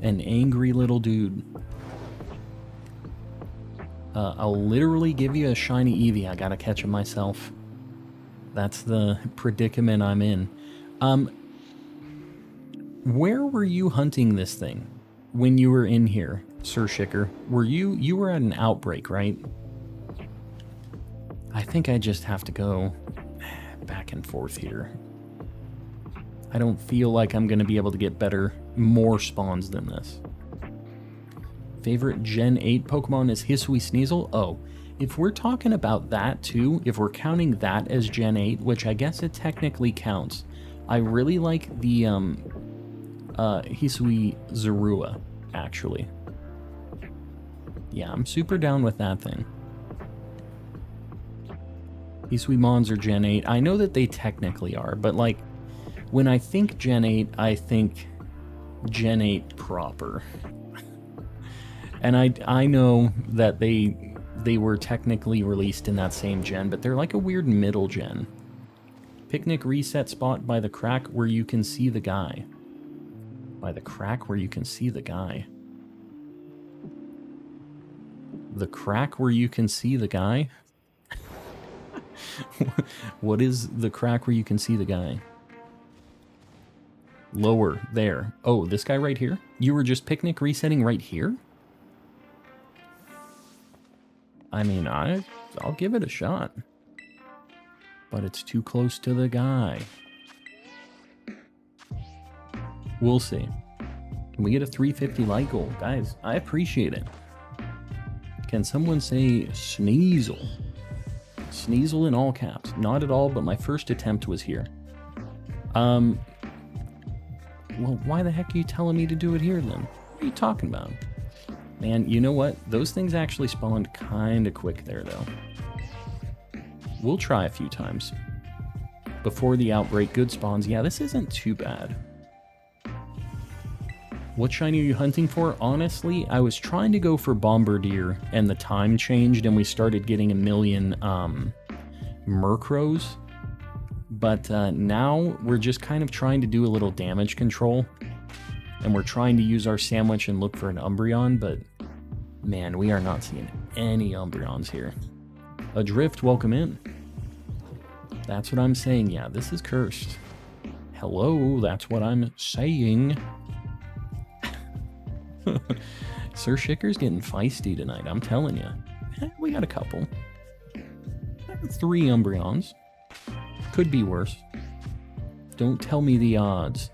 An angry little dude. I'll literally give you a shiny Eevee. I gotta catch it myself. That's the predicament I'm in. Where were you hunting this thing when you were in here, Sir Shicker? You were at an outbreak, right? I think I just have to go back and forth here. I don't feel like I'm going to be able to get more spawns than this. Favorite Gen 8 Pokemon is Hisui Sneasel? Oh, if we're talking about that too, if we're counting that as Gen 8, which I guess it technically counts, I really like the Hisui Zorua, actually. Yeah, I'm super down with that thing. Hisui Mons are Gen 8. I know that they technically are, but like, when I think Gen 8, I think Gen 8 proper. And I know that they were technically released in that same gen, but they're like a weird middle gen. Picnic reset spot by the crack where you can see the guy. By the crack where you can see the guy. The crack where you can see the guy? What is the crack where you can see the guy? Lower, there. Oh, this guy right here? You were just picnic resetting right here? I mean, I'll give it a shot. But it's too close to the guy. We'll see. Can we get a 350 light goal? Guys, I appreciate it. Can someone say Sneasel? Sneasel in all caps. Not at all, but my first attempt was here. Well, why the heck are you telling me to do it here then? What are you talking about? Man, you know what? Those things actually spawned kind of quick there, though. We'll try a few times. Before the outbreak, good spawns. Yeah, this isn't too bad. What shiny are you hunting for? Honestly, I was trying to go for Bombardier, and the time changed, and we started getting a million Murkrows. But now we're just kind of trying to do a little damage control. And we're trying to use our sandwich and look for an Umbreon, but man, we are not seeing any Umbreons here. Adrift, welcome in. That's what I'm saying. Yeah, this is cursed. Hello, that's what I'm saying. Sir Shicker's getting feisty tonight, I'm telling you. We got a couple. 3 Umbreons. Could be worse. Don't tell me the odds.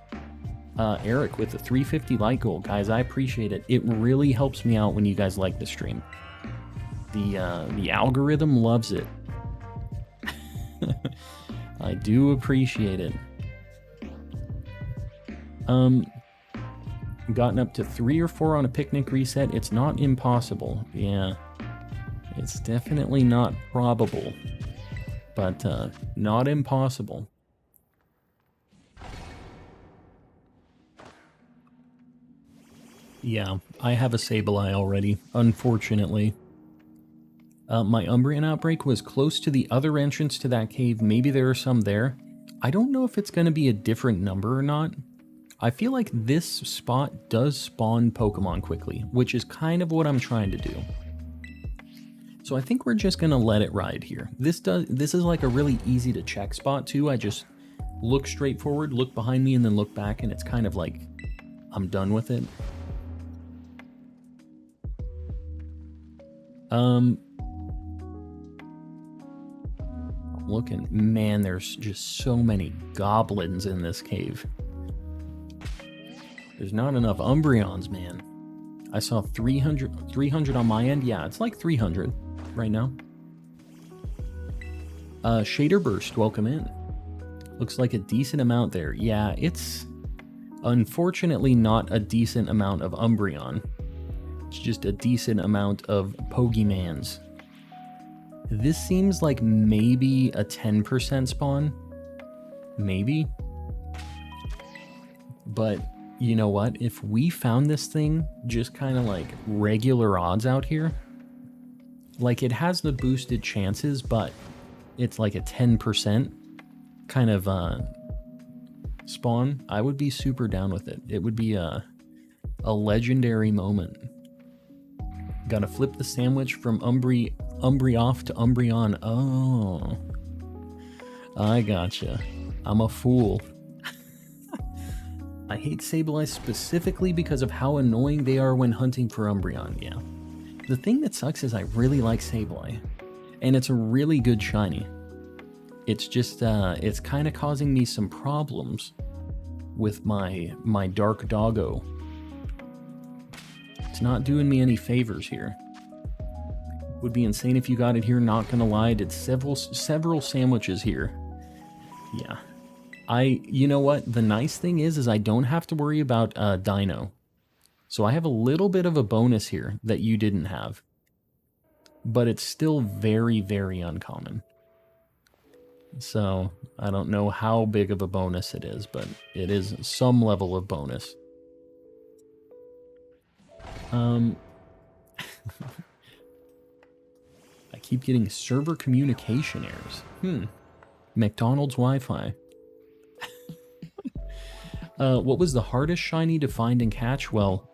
Eric with the 350 light goal. Guys, I appreciate it. It really helps me out when you guys like the stream. The algorithm loves it. I do appreciate it. Gotten up to 3 or 4 on a picnic reset. It's not impossible. Yeah. It's definitely not probable. But not impossible. Yeah, I have a Sableye already, unfortunately. My Umbreon outbreak was close to the other entrance to that cave. Maybe there are some there. I don't know if it's going to be a different number or not. I feel like this spot does spawn Pokemon quickly, which is kind of what I'm trying to do. So I think we're just going to let it ride here. This is like a really easy to check spot too. I just look straight forward, look behind me, and then look back, and it's kind of like I'm done with it. looking. Man, there's just so many goblins in this cave. There's not enough Umbreons, man. I saw 300 on my end. Yeah, it's like 300 right now. Shader Burst, welcome in. Looks like a decent amount there. Yeah, it's unfortunately not a decent amount of Umbreon. It's just a decent amount of Pokemans. This seems like maybe a 10% spawn. Maybe. But you know what? If we found this thing just kind of like regular odds out here, like it has the boosted chances, but it's like a 10% kind of spawn, I would be super down with it. It would be a legendary moment. Gotta flip the sandwich from Umbreoff to Umbreon. Oh, I gotcha. I'm a fool. I hate Sableye specifically because of how annoying they are when hunting for Umbreon, yeah. The thing that sucks is I really like Sableye, and it's a really good shiny. It's just, it's kind of causing me some problems with my Dark Doggo. It's not doing me any favors here. Would be insane if you got it here, not gonna lie. I did several sandwiches here. Yeah. You know what? The nice thing is I don't have to worry about Dino. So I have a little bit of a bonus here that you didn't have. But it's still very, very uncommon. So I don't know how big of a bonus it is, but it is some level of bonus. I keep getting server communication errors. McDonald's Wi-Fi. What was the hardest shiny to find and catch? Well,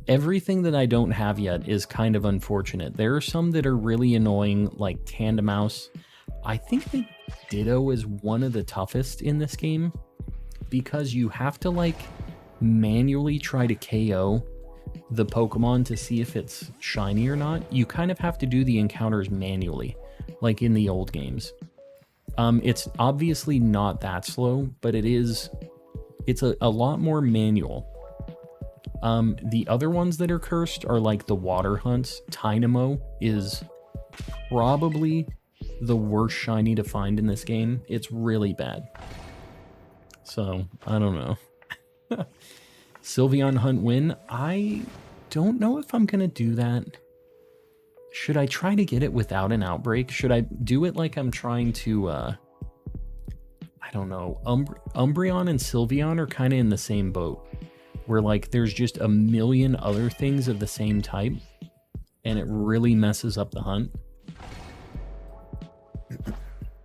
everything that I don't have yet is kind of unfortunate. There are some that are really annoying, like Tandemouse. I think that Ditto is one of the toughest in this game because you have to like manually try to KO the Pokemon to see if it's shiny or not. You kind of have to do the encounters manually, like in the old games. It's obviously not that slow, but it's a lot more manual. The other ones that are cursed are like the water hunts. Tynamo is probably the worst shiny to find in this game. It's really bad. So, I don't know. Sylveon hunt win. I don't know if I'm gonna do that. Should I try to get it without an outbreak? Should I do it like I'm trying to, I don't know. Umbreon and Sylveon are kind of in the same boat. Where like there's just a million other things of the same type. And it really messes up the hunt.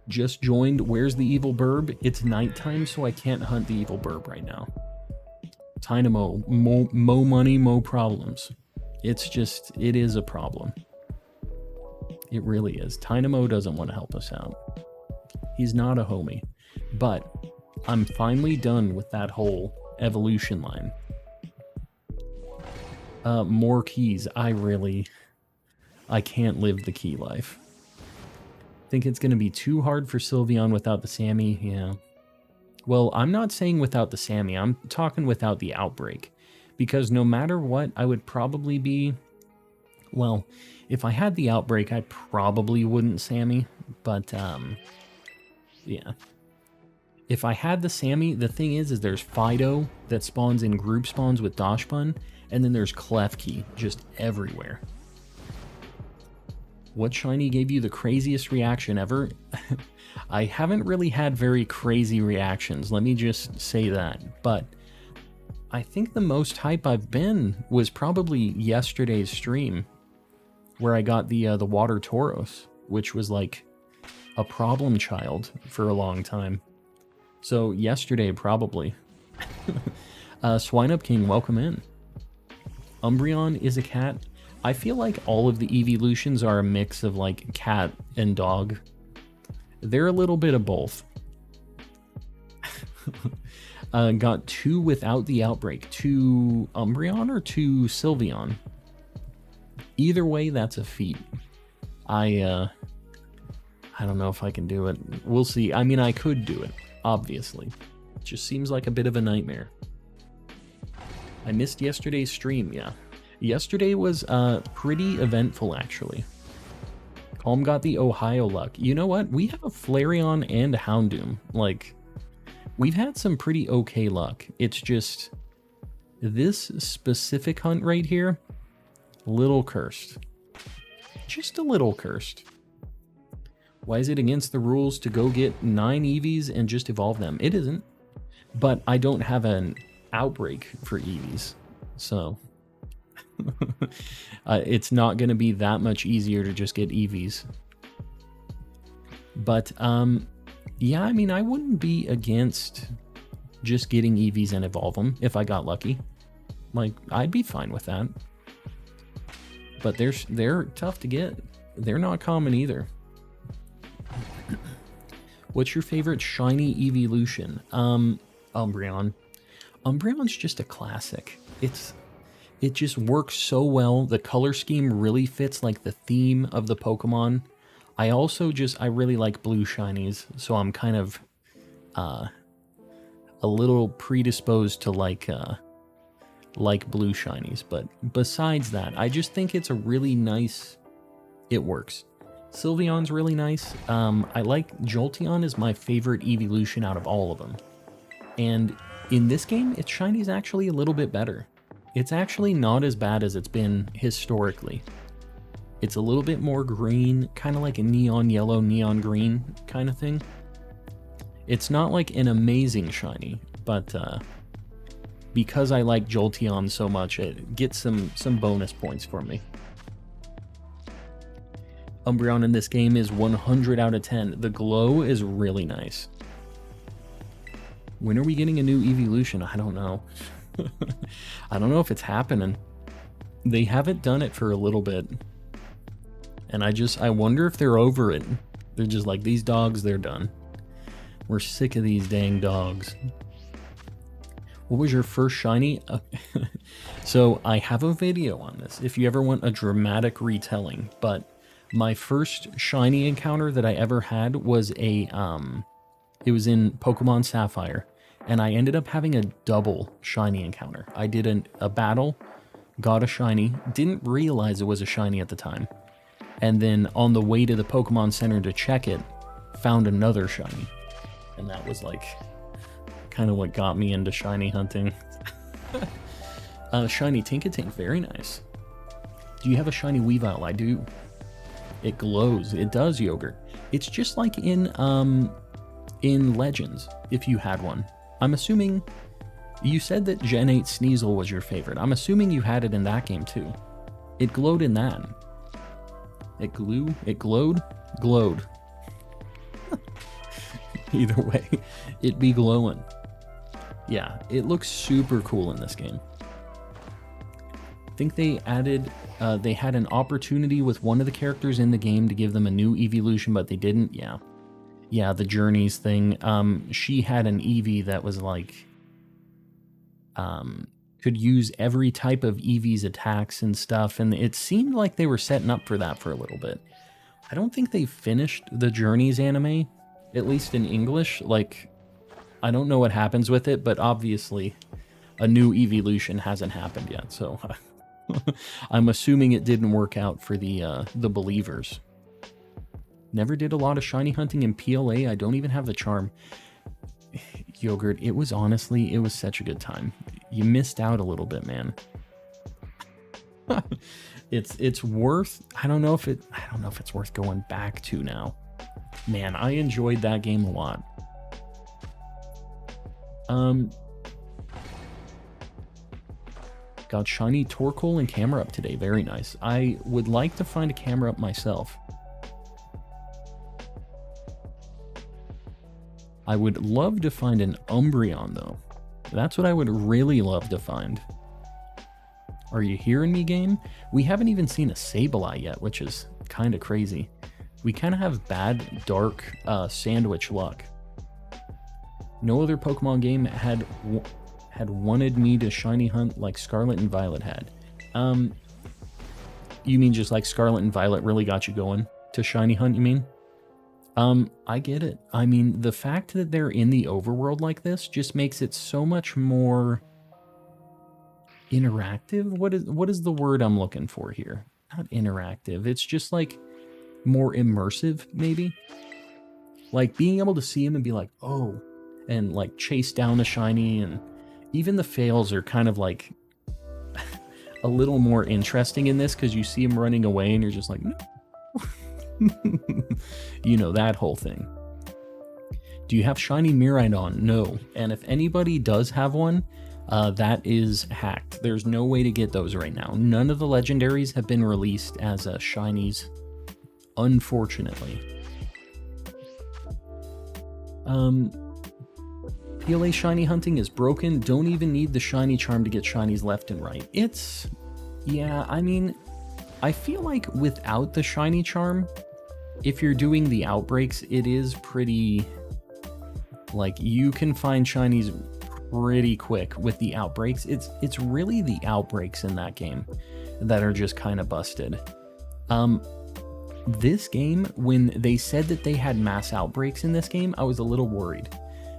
Just joined. Where's the evil burb? It's nighttime, so I can't hunt the evil burb right now. Tynamo, mo money, mo problems. It's just, it is a problem. It really is. Tynamo doesn't want to help us out. He's not a homie. But I'm finally done with that whole evolution line. More keys. I can't live the key life. Think it's going to be too hard for Sylveon without the Sammy? Yeah. Well, I'm not saying without the Sammy. I'm talking without the outbreak. Because no matter what, I would probably be... Well, if I had the outbreak, I probably wouldn't Sammy. But, yeah. If I had the Sammy, the thing is there's Fido that spawns in group spawns with Dachshund, and then there's Klefki just everywhere. What shiny gave you the craziest reaction ever? I haven't really had very crazy reactions, let me just say that. But I think the most hype I've been was probably yesterday's stream, where I got the Water Tauros, which was like a problem child for a long time. So yesterday, probably. Swine Up King, welcome in. Umbreon is a cat. I feel like all of the evolutions are a mix of like cat and dog. They're a little bit of both. Got 2 without the outbreak. 2 Umbreon or 2 Sylveon? Either way, that's a feat. I don't know if I can do it. We'll see. I mean, I could do it, obviously. It just seems like a bit of a nightmare. I missed yesterday's stream, yeah. Yesterday was pretty eventful, actually. Calm got the Ohio luck. You know what? We have a Flareon and a Houndoom. Like, we've had some pretty okay luck. It's just this specific hunt right here, little cursed. Just a little cursed. Why is it against the rules to go get 9 EVs and just evolve them? It isn't. But I don't have an outbreak for EVs, so it's not going to be that much easier to just get EVs. But yeah, I mean, I wouldn't be against just getting EVs and evolve them if I got lucky. Like, I'd be fine with that. But they're tough to get. They're not common either. What's your favorite shiny evolution? Umbreon. Umbreon's just a classic. It just works so well. The color scheme really fits like the theme of the Pokemon. I also I really like blue shinies, so I'm kind of a little predisposed to like blue shinies. But besides that, I just think it's a really nice. It works. Sylveon's really nice. I like Jolteon is my favorite evolution out of all of them. And in this game, its shiny is actually a little bit better. It's actually not as bad as it's been historically. It's a little bit more green, kind of like a neon yellow, neon green kind of thing. It's not like an amazing shiny, but because I like Jolteon so much, it gets some bonus points for me. Umbreon in this game is 100 out of 10. The glow is really nice. When are we getting a new evolution? I don't know. I don't know if it's happening. They haven't done it for a little bit. And I wonder if they're over it. They're just like, these dogs, they're done. We're sick of these dang dogs. What was your first shiny? So I have a video on this if you ever want a dramatic retelling, but my first shiny encounter that I ever had was it was in Pokemon Sapphire, and I ended up having a double shiny encounter. I did a battle, got a shiny, didn't realize it was a shiny at the time, and then on the way to the Pokemon Center to check it, found another shiny, and that was like kind of what got me into shiny hunting. Shiny Tinkatink, very nice. Do you have a shiny Weavile? I do. It glows. It does, Yogurt. It's just like in Legends, if you had one. I'm assuming you said that Gen 8 Sneasel was your favorite. I'm assuming you had it in that game too. It glowed in that. It glowed. Either way, it be glowing. Yeah, it looks super cool in this game. I think they added, they had an opportunity with one of the characters in the game to give them a new evolution, but they didn't. Yeah, the Journeys thing. She had an Eevee that was like, could use every type of Eevee's attacks and stuff, and it seemed like they were setting up for that for a little bit. I don't think they finished the Journeys anime, at least in English. Like, I don't know what happens with it, but obviously a new evolution hasn't happened yet, so I'm assuming it didn't work out for the believers. Never did a lot of shiny hunting in PLA. I don't even have the charm. Yogurt, it was such a good time. You missed out a little bit, man. It's worth, I don't know if it's worth going back to now. Man, I enjoyed that game a lot. Got shiny Torkoal and camera up today. Very nice. I would like to find a camera up myself. I would love to find an Umbreon though. That's what I would really love to find. Are you hearing me, game? We haven't even seen a Sableye yet, which is kind of crazy. We kind of have bad dark sandwich luck. No other Pokemon game had wanted me to shiny hunt like Scarlet and Violet had. You mean just like Scarlet and Violet really got you going to shiny hunt, you mean? I get it. I mean, the fact that they're in the overworld like this just makes it so much more interactive. What is the word I'm looking for here? Not interactive. It's just like more immersive, maybe. Like being able to see him and be like, oh, and like chase down a shiny, and even the fails are kind of like a little more interesting in this because you see him running away and you're just like, no. You know, that whole thing. Do you have shiny Miraidon? No. And if anybody does have one, that is hacked. There's no way to get those right now. None of the legendaries have been released as shinies, unfortunately. PLA shiny hunting is broken. Don't even need the shiny charm to get shinies left and right. Yeah, I mean, I feel like without the shiny charm, if you're doing the outbreaks, it is pretty, like, you can find shinies pretty quick with the outbreaks. It's really the outbreaks in that game that are just kind of busted. This game, when they said that they had mass outbreaks in this game, I was a little worried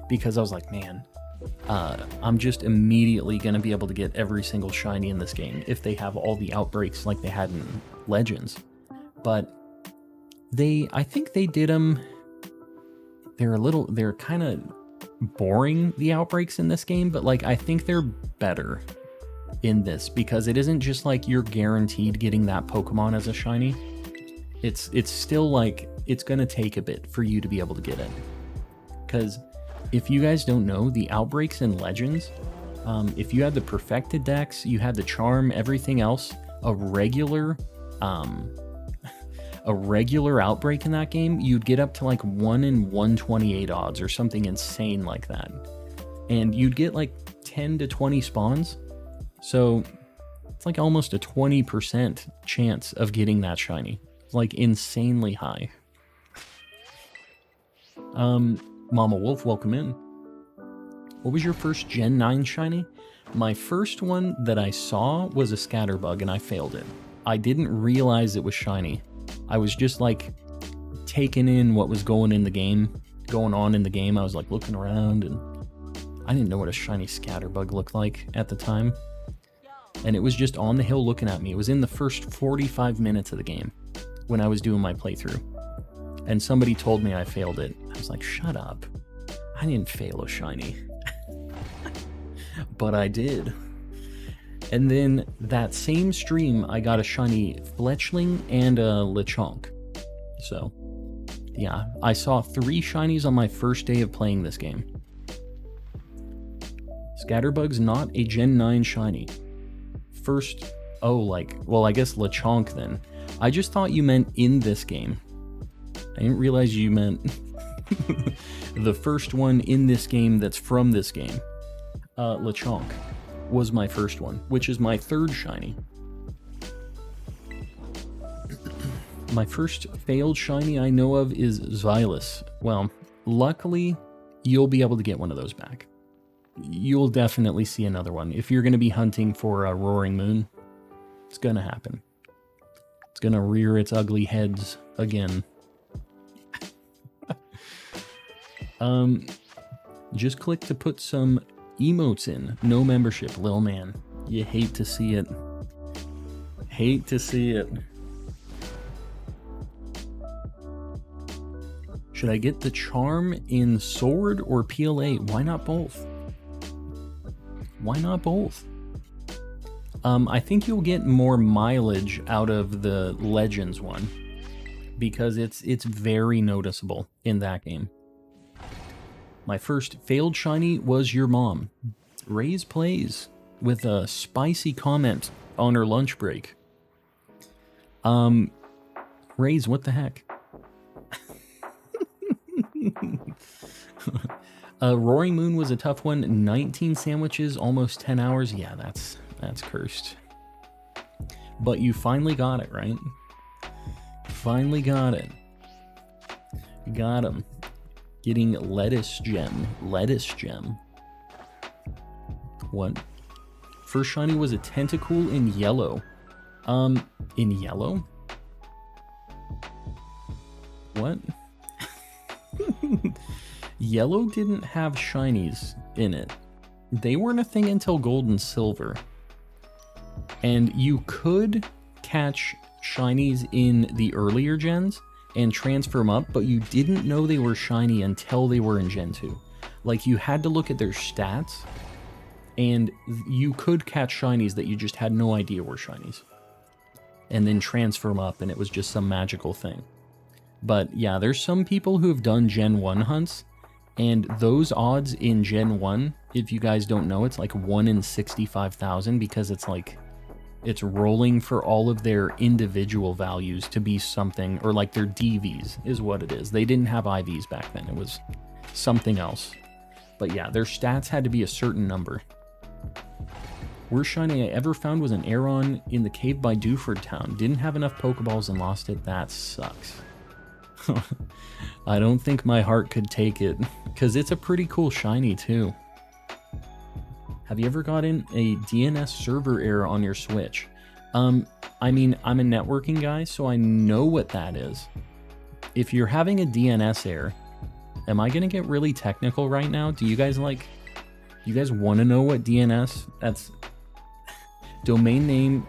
because I was like, man, I'm just immediately going to be able to get every single shiny in this game if they have all the outbreaks like they had in Legends. But I think they did them. They're kind of boring, the outbreaks in this game, but like I think they're better in this because it isn't just like you're guaranteed getting that Pokemon as a shiny. It's still like it's gonna take a bit for you to be able to get it. Because if you guys don't know, the outbreaks in Legends, if you had the perfected dex, you had the charm, everything else, a regular outbreak in that game, you'd get up to like 1 in 128 odds or something insane like that. And you'd get like 10 to 20 spawns. So it's like almost a 20% chance of getting that shiny. It's like insanely high. Mama Wolf, welcome in. What was your first Gen 9 shiny? My first one that I saw was a Scatterbug and I failed it. I didn't realize it was shiny. I was just like taking in what was going on in the game. I was like looking around and I didn't know what a shiny Scatterbug looked like at the time. And it was just on the hill looking at me. It was in the first 45 minutes of the game when I was doing my playthrough. And somebody told me I failed it. I was like, shut up. I didn't fail a shiny. But I did. And then that same stream, I got a shiny Fletchling and a Lechonk. So, yeah, I saw 3 shinies on my first day of playing this game. Scatterbug's not a Gen 9 shiny. First, well, I guess Lechonk then. I just thought you meant in this game. I didn't realize you meant the first one in this game that's from this game. Lechonk was my first one, which is my 3rd shiny. My first failed shiny I know of is Xylus. Well, luckily, you'll be able to get one of those back. You'll definitely see another one. If you're going to be hunting for a Roaring Moon, it's going to happen. It's going to rear its ugly heads again. Just click to put some emotes in. No membership, lil man. You hate to see it. Hate to see it. Should I get the charm in Sword or PLA? Why not both? Why not both? I think you'll get more mileage out of the Legends one because it's very noticeable in that game. My first failed shiny was your mom. Ray's plays with a spicy comment on her lunch break. Ray's, what the heck? Roaring Moon was a tough one. 19 sandwiches, almost 10 hours. Yeah, that's cursed. But you finally got it, right? Finally got it. Got him. Getting lettuce gem. Lettuce gem. What? First shiny was a Tentacool in yellow. In yellow? What? Yellow didn't have shinies in it. They weren't a thing until gold and silver. And you could catch shinies in the earlier gens and transfer them up, but you didn't know they were shiny until they were in Gen 2. Like, you had to look at their stats, and you could catch shinies that you just had no idea were shinies. And then transfer them up, and it was just some magical thing. But yeah, there's some people who have done Gen 1 hunts, and those odds in Gen 1, if you guys don't know, it's like 1 in 65,000, because it's like, it's rolling for all of their individual values to be something, or like their DVs is what it is. They didn't have IVs back then. It was something else. But yeah, their stats had to be a certain number. Worst shiny I ever found was an Aeron in the cave by Dewford Town. Didn't have enough Pokeballs and lost it. That sucks. I don't think my heart could take it, because it's a pretty cool shiny too. Have you ever gotten a DNS server error on your Switch? I mean, I'm a networking guy, so I know what that is. If you're having a DNS error, am I gonna get really technical right now? Do you guys want to know what DNS? That's domain name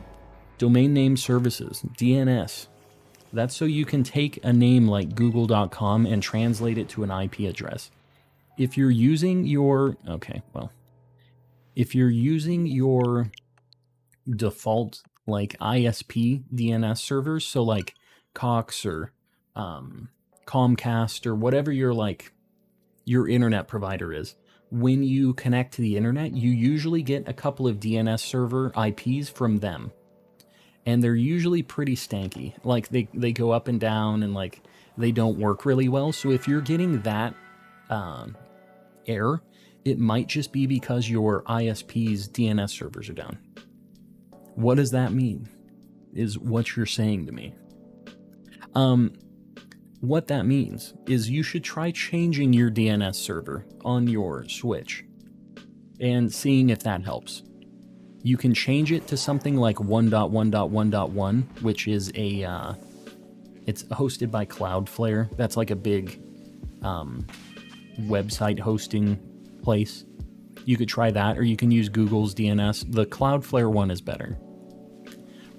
services, DNS. That's so you can take a name like google.com and translate it to an IP address. If you're using your, if you're using your default like ISP DNS servers, so like Cox or Comcast or whatever your internet provider is, when you connect to the internet, you usually get a couple of DNS server IPs from them. And they're usually pretty stanky. Like they go up and down, and like they don't work really well. So if you're getting that error, it might just be because your ISP's DNS servers are down. What does that mean? Is what you're saying to me. What that means is you should try changing your DNS server on your Switch and seeing if that helps. You can change it to something like 1.1.1.1, which is it's hosted by Cloudflare. That's like a big website hosting place. You could try that, or you can use Google's DNS. The Cloudflare one is better.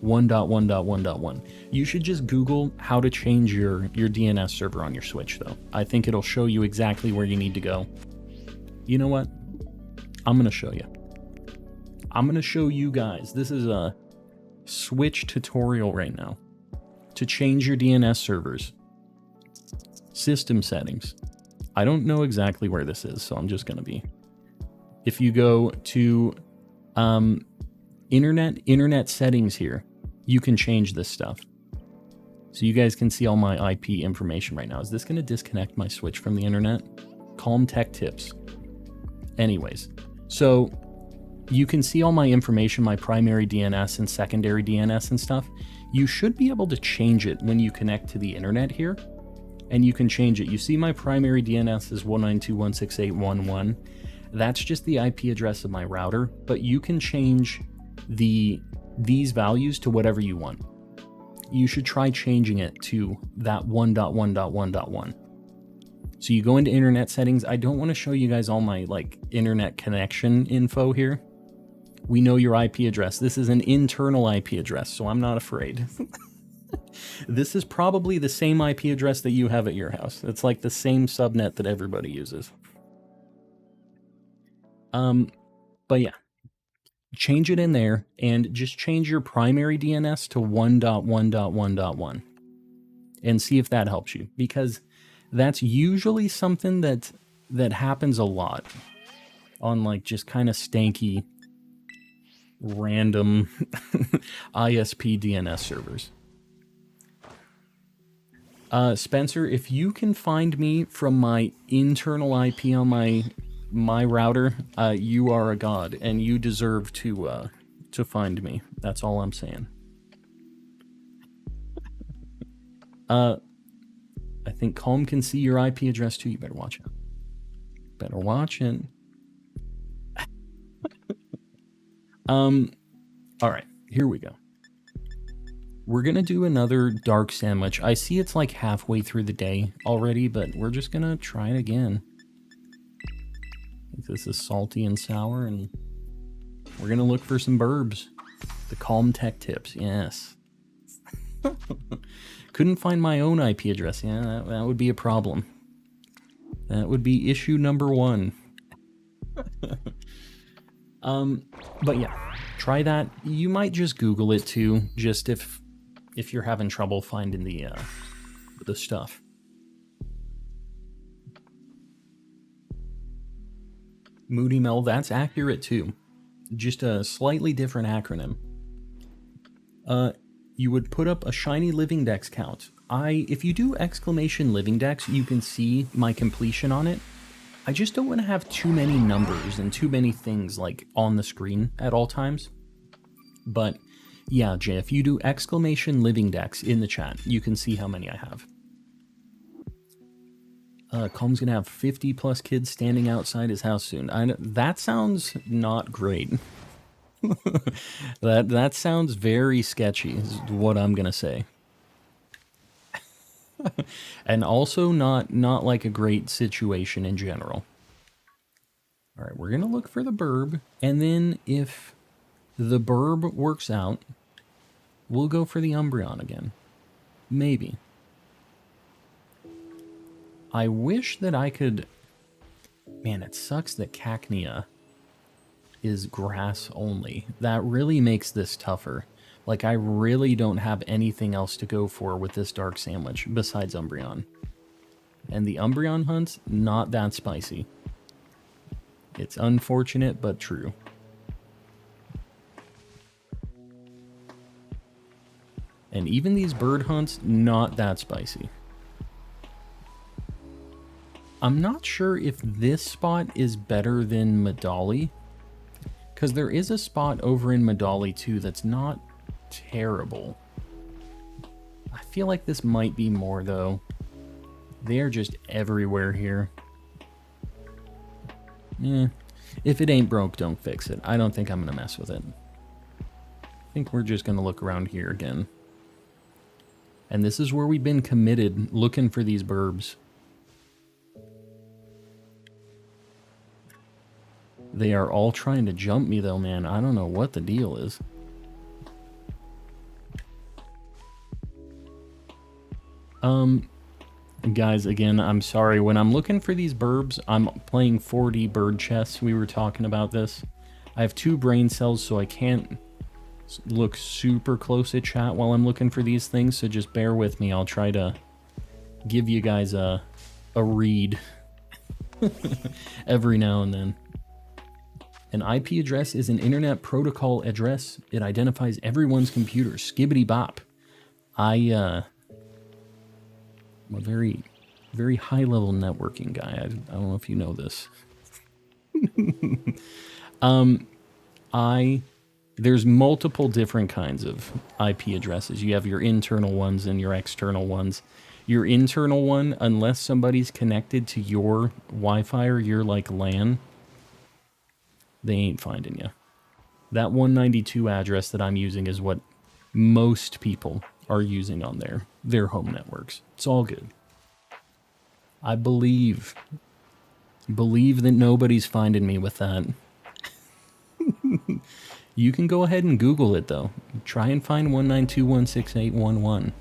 1.1.1.1. You should just Google how to change your DNS server on your Switch, though. I think it'll show you exactly where you need to go. You know what? I'm going to show you. I'm going to show you guys. This is a Switch tutorial right now to change your DNS servers. System settings. I don't know exactly where this is, so I'm just going to be. If you go to internet settings here, you can change this stuff. So you guys can see all my IP information right now. Is this going to disconnect my Switch from the internet? Calm tech tips. Anyways, so you can see all my information, my primary DNS and secondary DNS and stuff. You should be able to change it when you connect to the internet here, and you can change it. You see my primary DNS is 192.168.1.1. That's just the IP address of my router, but you can change these values to whatever you want. You should try changing it to that 1.1.1.1. So you go into internet settings. I don't want to show you guys all my like internet connection info here. We know your IP address. This is an internal IP address, so I'm not afraid. This is probably the same IP address that you have at your house. It's like the same subnet that everybody uses. But yeah, change it in there and just change your primary DNS to 1.1.1.1 and see if that helps you, because that's usually something that happens a lot on like just kind of stanky random ISP DNS servers. Spencer, if you can find me from my internal IP on my router, you are a god, and you deserve to find me. That's all I'm saying. I think Calm can see your IP address too. You better watch it. Better watch it. All right, here we go. We're gonna do another dark sandwich. I see it's like halfway through the day already, but we're just gonna try it again. This is salty and sour, and we're gonna look for some Birbs. The calm tech tips, yes. Couldn't find my own IP address. Yeah, that would be a problem. That would be issue number 1. But yeah, try that. You might just Google it too, just if you're having trouble finding the stuff. Moody Mel, that's accurate too. Just a slightly different acronym. You would put up a Shiny Living Dex count. If you do exclamation Living Dex, you can see my completion on it. I just don't want to have too many numbers and too many things like on the screen at all times. But yeah, Jay, if you do exclamation Living Dex in the chat, you can see how many I have. Calm's gonna have 50 plus kids standing outside his house soon. That sounds not great. that sounds very sketchy, is what I'm gonna say. And also not like a great situation in general. All right, we're gonna look for the Burb, and then if the Burb works out, we'll go for the Umbreon again. Maybe. I wish that I could... Man, it sucks that Cacnea is grass only. That really makes this tougher. Like, I really don't have anything else to go for with this Dark Sandwich besides Umbreon. And the Umbreon hunt's not that spicy. It's unfortunate, but true. And even these bird hunts, not that spicy. I'm not sure if this spot is better than Medali, because there is a spot over in Medali too that's not terrible. I feel like this might be more though. They're just everywhere here. If it ain't broke, don't fix it. I don't think I'm gonna mess with it. I think we're just gonna look around here again. And this is where we've been committed, looking for these Birbs. They are all trying to jump me though, man. I don't know what the deal is. Guys, again, I'm sorry. When I'm looking for these Birbs, I'm playing 4D bird chess. We were talking about this. I have 2 brain cells, so I can't look super close at chat while I'm looking for these things, so just bear with me. I'll try to give you guys a read every now and then. An IP address is an internet protocol address. It identifies everyone's computer. Skibbity bop. I'm a very, very high-level networking guy. I don't know if you know this. There's multiple different kinds of IP addresses. You have your internal ones and your external ones. Your internal one, unless somebody's connected to your Wi-Fi or your like LAN, they ain't finding you. That 192 address that I'm using is what most people are using on their home networks. It's all good. I believe that nobody's finding me with that. You can go ahead and Google it though. Try and find 192.168.1.1.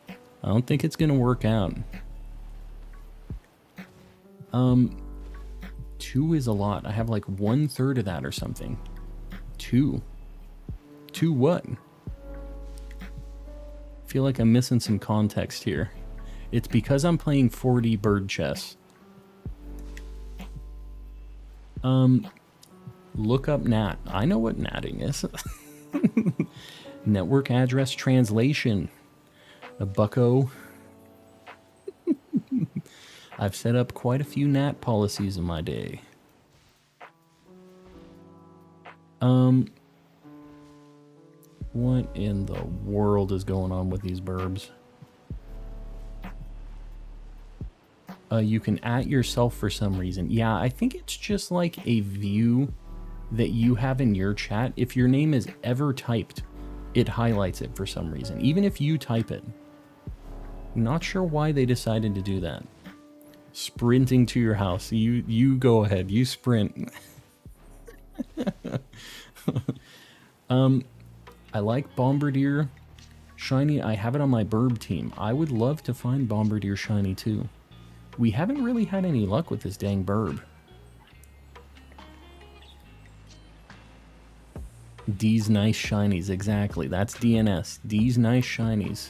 I don't think it's gonna work out. 2 is a lot. I have like 1/3 of that or something. 2 what? I feel like I'm missing some context here. It's because I'm playing 4D bird chess. Look up NAT. I know what natting is. Network address translation. A bucko. I've set up quite a few NAT policies in my day. What in the world is going on with these Birbs? You can @ yourself for some reason. Yeah, I think it's just like a view that you have in your chat. If your name is ever typed, it highlights it for some reason, even if you type it. I'm not sure why they decided to do that. Sprinting to your house. You go ahead. You sprint. I like Bombardier Shiny. I have it on my Burb team. I would love to find Bombardier Shiny too. We haven't really had any luck with this dang Burb. D's nice shinies, exactly. That's DNS. D's nice shinies.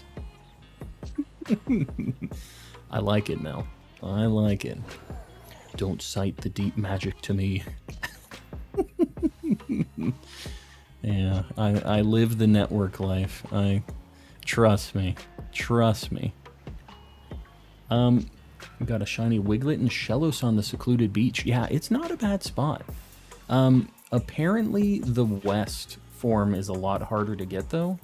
I like it now. I like it. Don't cite the deep magic to me. Yeah, I live the network life. Trust me. Trust me. We got a shiny Wiglet and Shellos on the secluded beach. Yeah, it's not a bad spot. Apparently the west form is a lot harder to get though.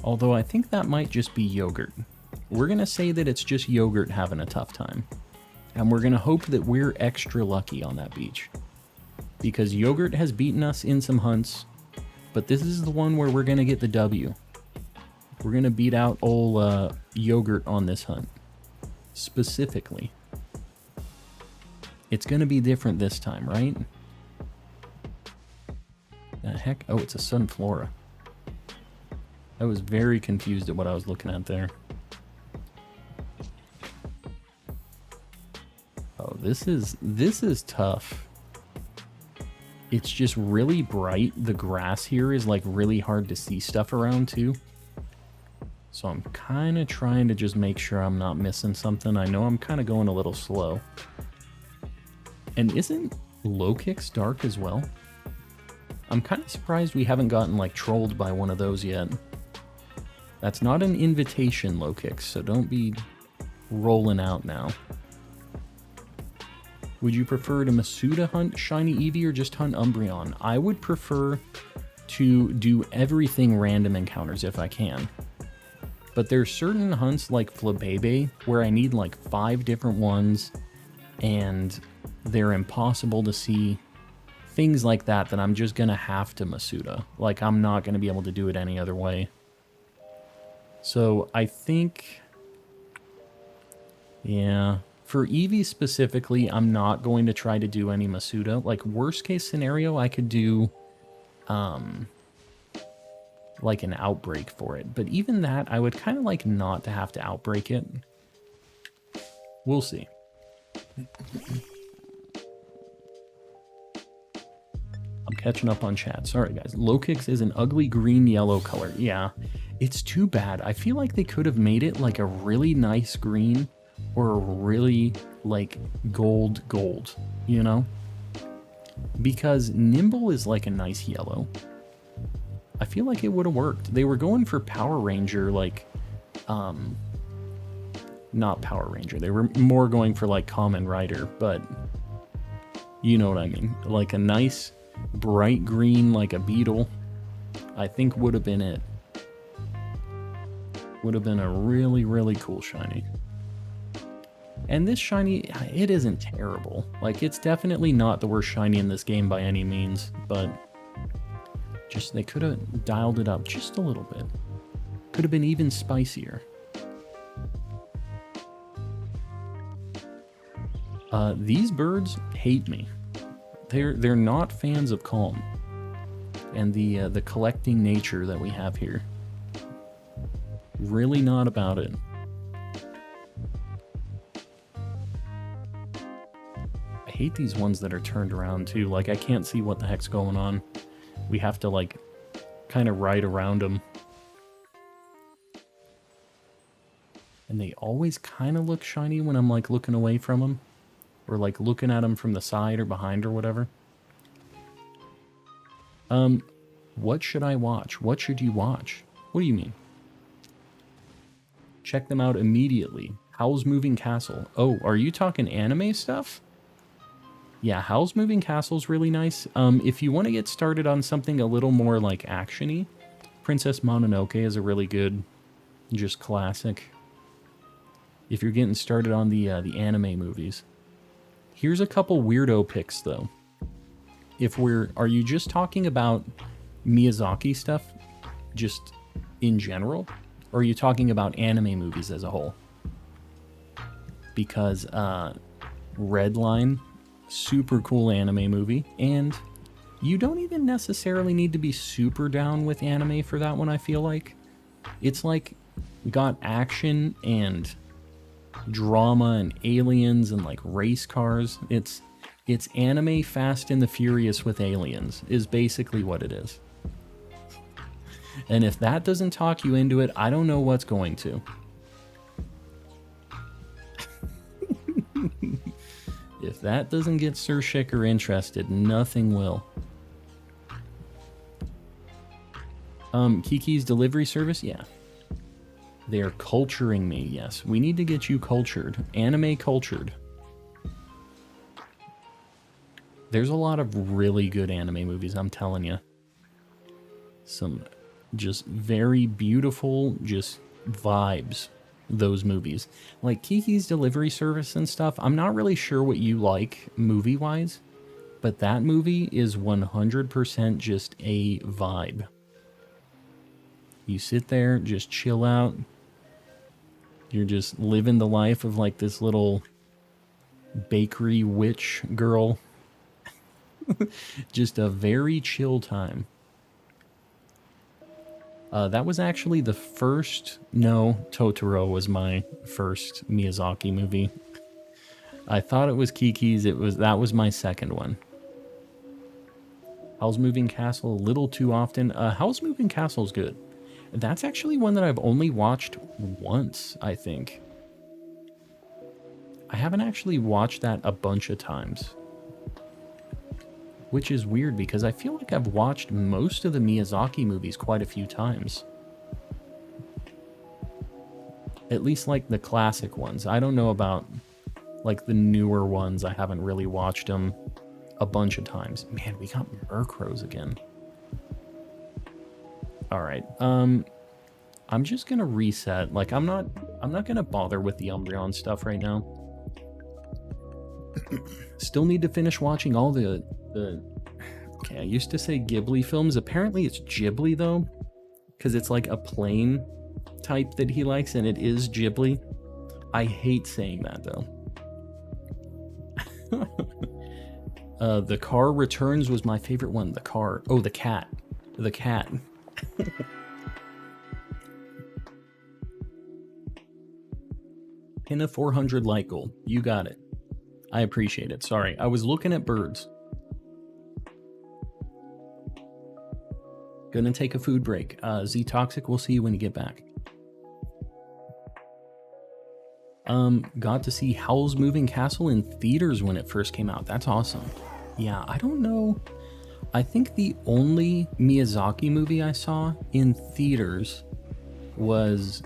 Although I think that might just be Yogurt. We're gonna say that it's just Yogurt having a tough time. And we're gonna hope that we're extra lucky on that beach. Because Yogurt has beaten us in some hunts, but this is the one where we're gonna get the W. We're gonna beat out old Yogurt on this hunt. Specifically. It's gonna be different this time, right? The heck? Oh, it's a Sunflora. I was very confused at what I was looking at there. Oh, this is tough. It's just really bright. The grass here is like really hard to see stuff around too. So I'm kind of trying to just make sure I'm not missing something. I know I'm kind of going a little slow. And isn't Low Kicks dark as well? I'm kind of surprised we haven't gotten like trolled by one of those yet. That's not an invitation, Low Kicks, so don't be rolling out now. Would you prefer to Masuda hunt Shiny Eevee or just hunt Umbreon? I would prefer to do everything random encounters if I can. But there's certain hunts like Flabebe where I need like 5 different ones and they're impossible to see. Things like that I'm just gonna have to Masuda. Like I'm not gonna be able to do it any other way. So I think, yeah, for Eevee specifically, I'm not going to try to do any Masuda. Like worst case scenario, I could do like an Outbreak for it. But even that, I would kind of like not to have to Outbreak it. We'll see. I'm catching up on chat. Sorry, guys. Low Kicks is an ugly green-yellow color. Yeah, it's too bad. I feel like they could have made it like a really nice green or a really like gold, you know? Because Nimble is like a nice yellow. I feel like it would have worked. They were going for Power Ranger, like, not Power Ranger. They were more going for like Kamen Rider, but you know what I mean. Like a nice bright green like a beetle, I think would have been it. Would have been a really, really cool shiny. And this shiny, it isn't terrible. Like, it's definitely not the worst shiny in this game by any means, but just, they could have dialed it up just a little bit. Could have been even spicier. These birds hate me. They're not fans of Calm and the collecting nature that we have here. Really not about it. I hate these ones that are turned around too. Like I can't see what the heck's going on. We have to like kind of ride around them. And they always kind of look shiny when I'm like looking away from them. Or like looking at them from the side or behind or whatever. What should I watch? What should you watch? What do you mean? Check them out immediately. Howl's Moving Castle. Oh, are you talking anime stuff? Yeah, Howl's Moving Castle's really nice. If you want to get started on something a little more like action-y, Princess Mononoke is a really good, just classic. If you're getting started on the anime movies. Here's a couple weirdo picks, though. Are you just talking about Miyazaki stuff, just in general? Or are you talking about anime movies as a whole? because Redline, super cool anime movie, and you don't even necessarily need to be super down with anime for that one, I feel like. It's like got action and drama and aliens and like race cars. It's anime Fast and the Furious with aliens is basically what it is. And if that doesn't talk you into it, I don't know what's going to. If that doesn't get Sir Shicker interested, nothing will. Kiki's delivery service? Yeah. They're culturing me, yes. We need to get you cultured. Anime cultured. There's a lot of really good anime movies, I'm telling you. Some just very beautiful, just vibes, those movies. Like Kiki's delivery service and stuff, I'm not really sure what you like movie-wise, but that movie is 100% just a vibe. You sit there, just chill out. You're just living the life of like this little bakery witch girl. Just a very chill time. That was actually the first... No, Totoro was my first Miyazaki movie. I thought it was Kiki's. That was my second one. Howl's Moving Castle, a little too often. Howl's Moving Castle is good. That's actually one that I've only watched once, I think. I haven't actually watched that a bunch of times. Which is weird because I feel like I've watched most of the Miyazaki movies quite a few times. At least like the classic ones. I don't know about like the newer ones. I haven't really watched them a bunch of times. Man, we got Murkrows again. Alright, I'm just gonna reset. Like I'm not gonna bother with the Umbreon stuff right now. Still need to finish watching all the okay, I used to say Ghibli films. Apparently it's Ghibli though, because it's like a plane type that he likes, and it is Ghibli. I hate saying that though. The Car Returns was my favorite one. The car. Oh, the cat. The cat. Pin a 400 light goal. You got it. I appreciate it. Sorry, I was looking at birds. Gonna take a food break. Z-Toxic, we'll see you when you get back. Got to see Howl's Moving Castle in theaters when it first came out. That's awesome. Yeah, I don't know. I think the only Miyazaki movie I saw in theaters was...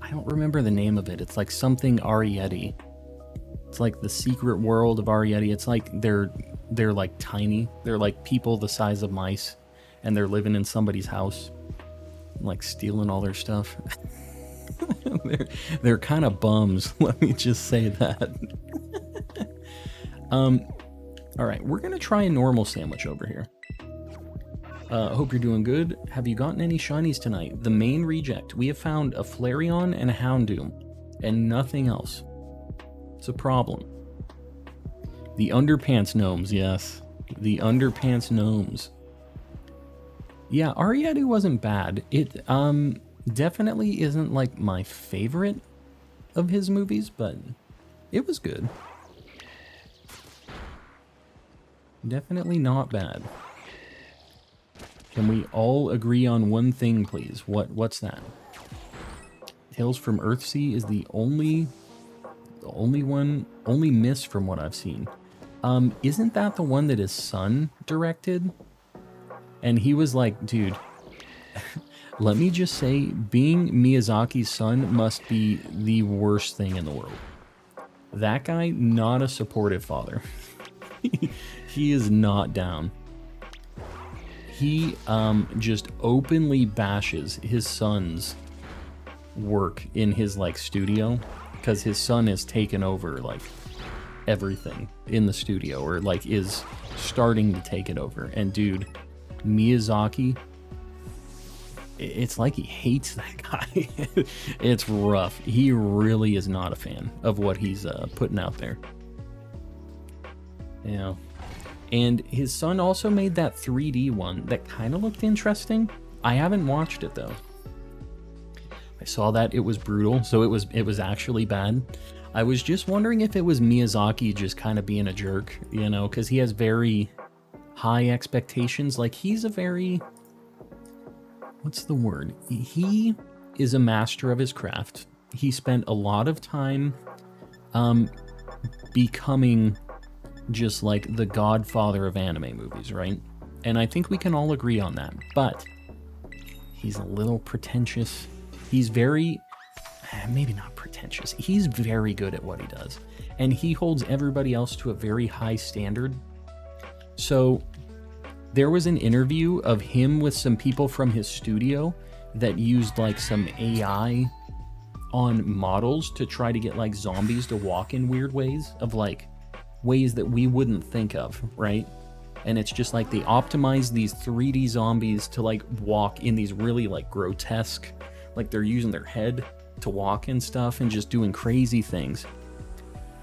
I don't remember the name of it. It's like something Arrietty. It's like the secret world of Arrietty. It's like they're like tiny. They're like people the size of mice, and they're living in somebody's house, like stealing all their stuff. they're kind of bums. Let me just say that. All right, we're gonna try a normal sandwich over here. Hope you're doing good. Have you gotten any shinies tonight? The main reject. We have found a Flareon and a Houndoom, and nothing else. It's a problem. The underpants gnomes, yes. The underpants gnomes. Yeah, Arrietty wasn't bad. It definitely isn't like my favorite of his movies, but it was good. Definitely not bad. Can we all agree on one thing, please? What's that? Tales from Earthsea is the only miss from what I've seen. Isn't that the one that his son directed? And he was like, dude, let me just say, being Miyazaki's son must be the worst thing in the world. That guy, not a supportive father. He is not down. He just openly bashes his son's work in his like studio because his son has taken over like everything in the studio, or like is starting to take it over. And dude, Miyazaki, it's like he hates that guy. It's rough. He really is not a fan of what he's putting out there. Yeah. And his son also made that 3D one that kind of looked interesting. I haven't watched it though. I saw that it was brutal, so it was actually bad. I was just wondering if it was Miyazaki just kind of being a jerk, you know, because he has very high expectations. Like, he's a very... what's the word? He is a master of his craft. He spent a lot of time becoming just like the godfather of anime movies, right? And I think we can all agree on that. But he's a little pretentious. He's very, maybe not pretentious. He's very good at what he does. And he holds everybody else to a very high standard. So there was an interview of him with some people from his studio that used like some AI on models to try to get like zombies to walk in weird ways, of like ways that we wouldn't think of, right? And it's just like they optimize these 3D zombies to like walk in these really like grotesque, like they're using their head to walk and stuff and just doing crazy things.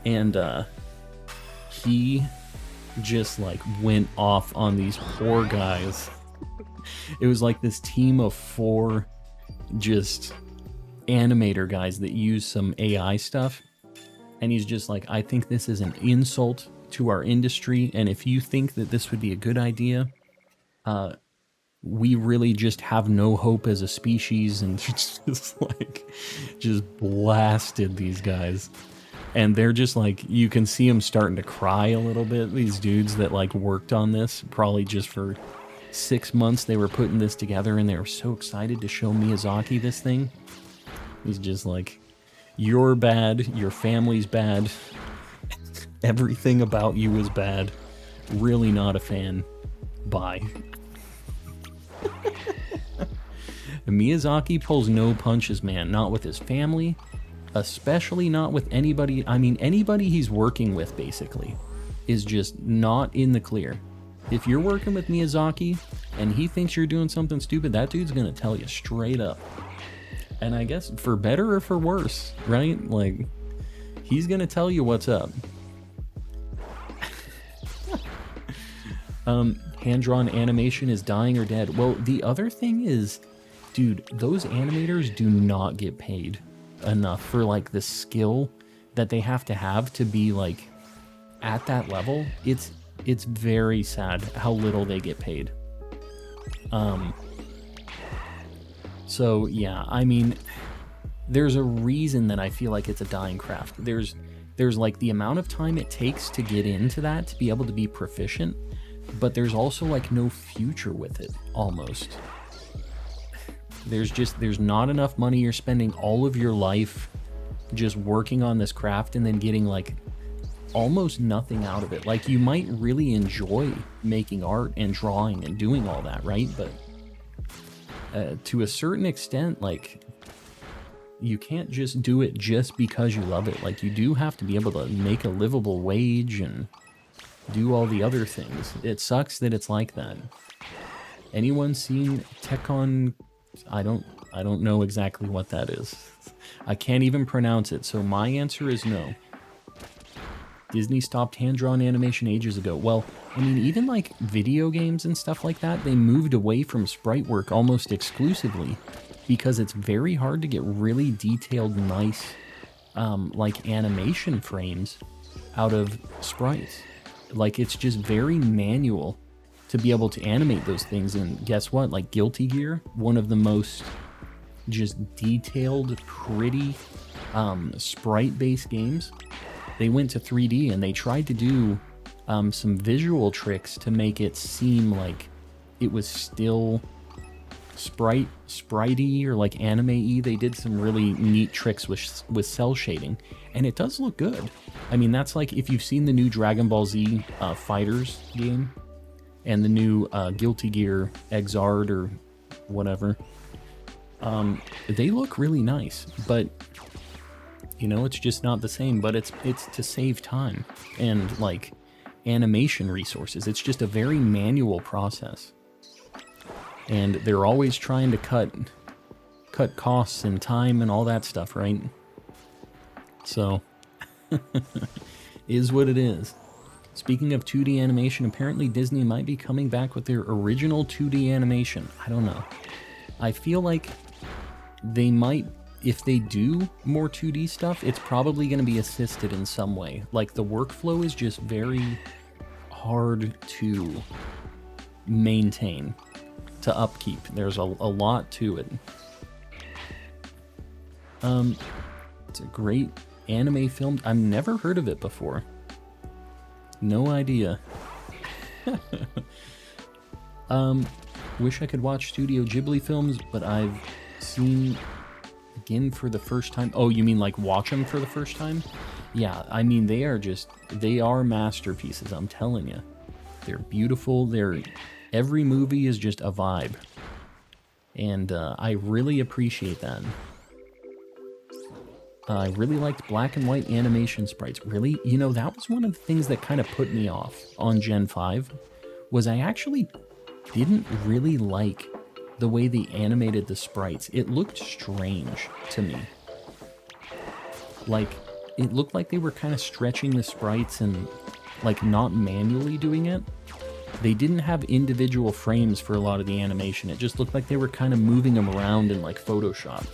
And he just like went off on these poor guys. It was like this team of 4 just animator guys that use some AI stuff. And he's just like, I think this is an insult to our industry, and if you think that this would be a good idea, we really just have no hope as a species, and just blasted these guys. And they're just like, you can see them starting to cry a little bit, these dudes that like worked on this, probably just for 6 months they were putting this together, and they were so excited to show Miyazaki this thing. He's just like, you're bad, your family's bad, everything about you is bad, really not a fan, bye. Miyazaki pulls no punches, man, not with his family, especially not with anybody. I mean, anybody he's working with basically is just not in the clear. If you're working with Miyazaki and he thinks you're doing something stupid, that dude's gonna tell you straight up. And I guess for better or for worse, right? Like, he's gonna tell you what's up. Hand-drawn animation is dying or dead. Well, the other thing is, dude, those animators do not get paid enough for like the skill that they have to be like at that level. It's very sad how little they get paid. So yeah, I mean, there's a reason that I feel like it's a dying craft. There's like the amount of time it takes to get into that, to be able to be proficient, but there's also like no future with it, almost. There's not enough money. You're spending all of your life just working on this craft and then getting like almost nothing out of it. Like, you might really enjoy making art and drawing and doing all that, right? But to a certain extent, like, you can't just do it just because you love it. Like, you do have to be able to make a livable wage and do all the other things. It sucks that it's like that. Anyone seen Tekon? I don't know exactly what that is. I can't even pronounce it, so my answer is no. Disney stopped hand-drawn animation ages ago. Well, I mean, even like video games and stuff like that, they moved away from sprite work almost exclusively because it's very hard to get really detailed, nice, like animation frames out of sprites. Like, it's just very manual to be able to animate those things. And guess what? Like Guilty Gear, one of the most just detailed, pretty, sprite-based games, they went to 3D and they tried to do some visual tricks to make it seem like it was still spritey or like anime-y. They did some really neat tricks with cell shading, and it does look good. I mean, that's like if you've seen the new Dragon Ball Z Fighters game and the new Guilty Gear Exard or whatever. They look really nice, but you know, it's just not the same. But it's to save time and like animation resources. It's just a very manual process. And they're always trying to cut costs and time and all that stuff, right? So, is what it is. Speaking of 2D animation, apparently Disney might be coming back with their original 2D animation. I don't know. I feel like they might, if they do more 2D stuff, it's probably going to be assisted in some way. Like, the workflow is just very hard to maintain, to upkeep. There's a lot to it. It's a great anime film. I've never heard of it before. No idea. Wish I could watch Studio Ghibli films, but I've seen again for the first time. Oh, you mean like watch them for the first time? Yeah, I mean they are masterpieces, I'm telling you. They're beautiful. Every movie is just a vibe. And I really appreciate that. I really liked black and white animation sprites. Really? You know, that was one of the things that kind of put me off on Gen 5, was I actually didn't really like the way they animated the sprites. It looked strange to me. Like, it looked like they were kind of stretching the sprites and, like, not manually doing it. They didn't have individual frames for a lot of the animation. It just looked like they were kind of moving them around in, like, Photoshop.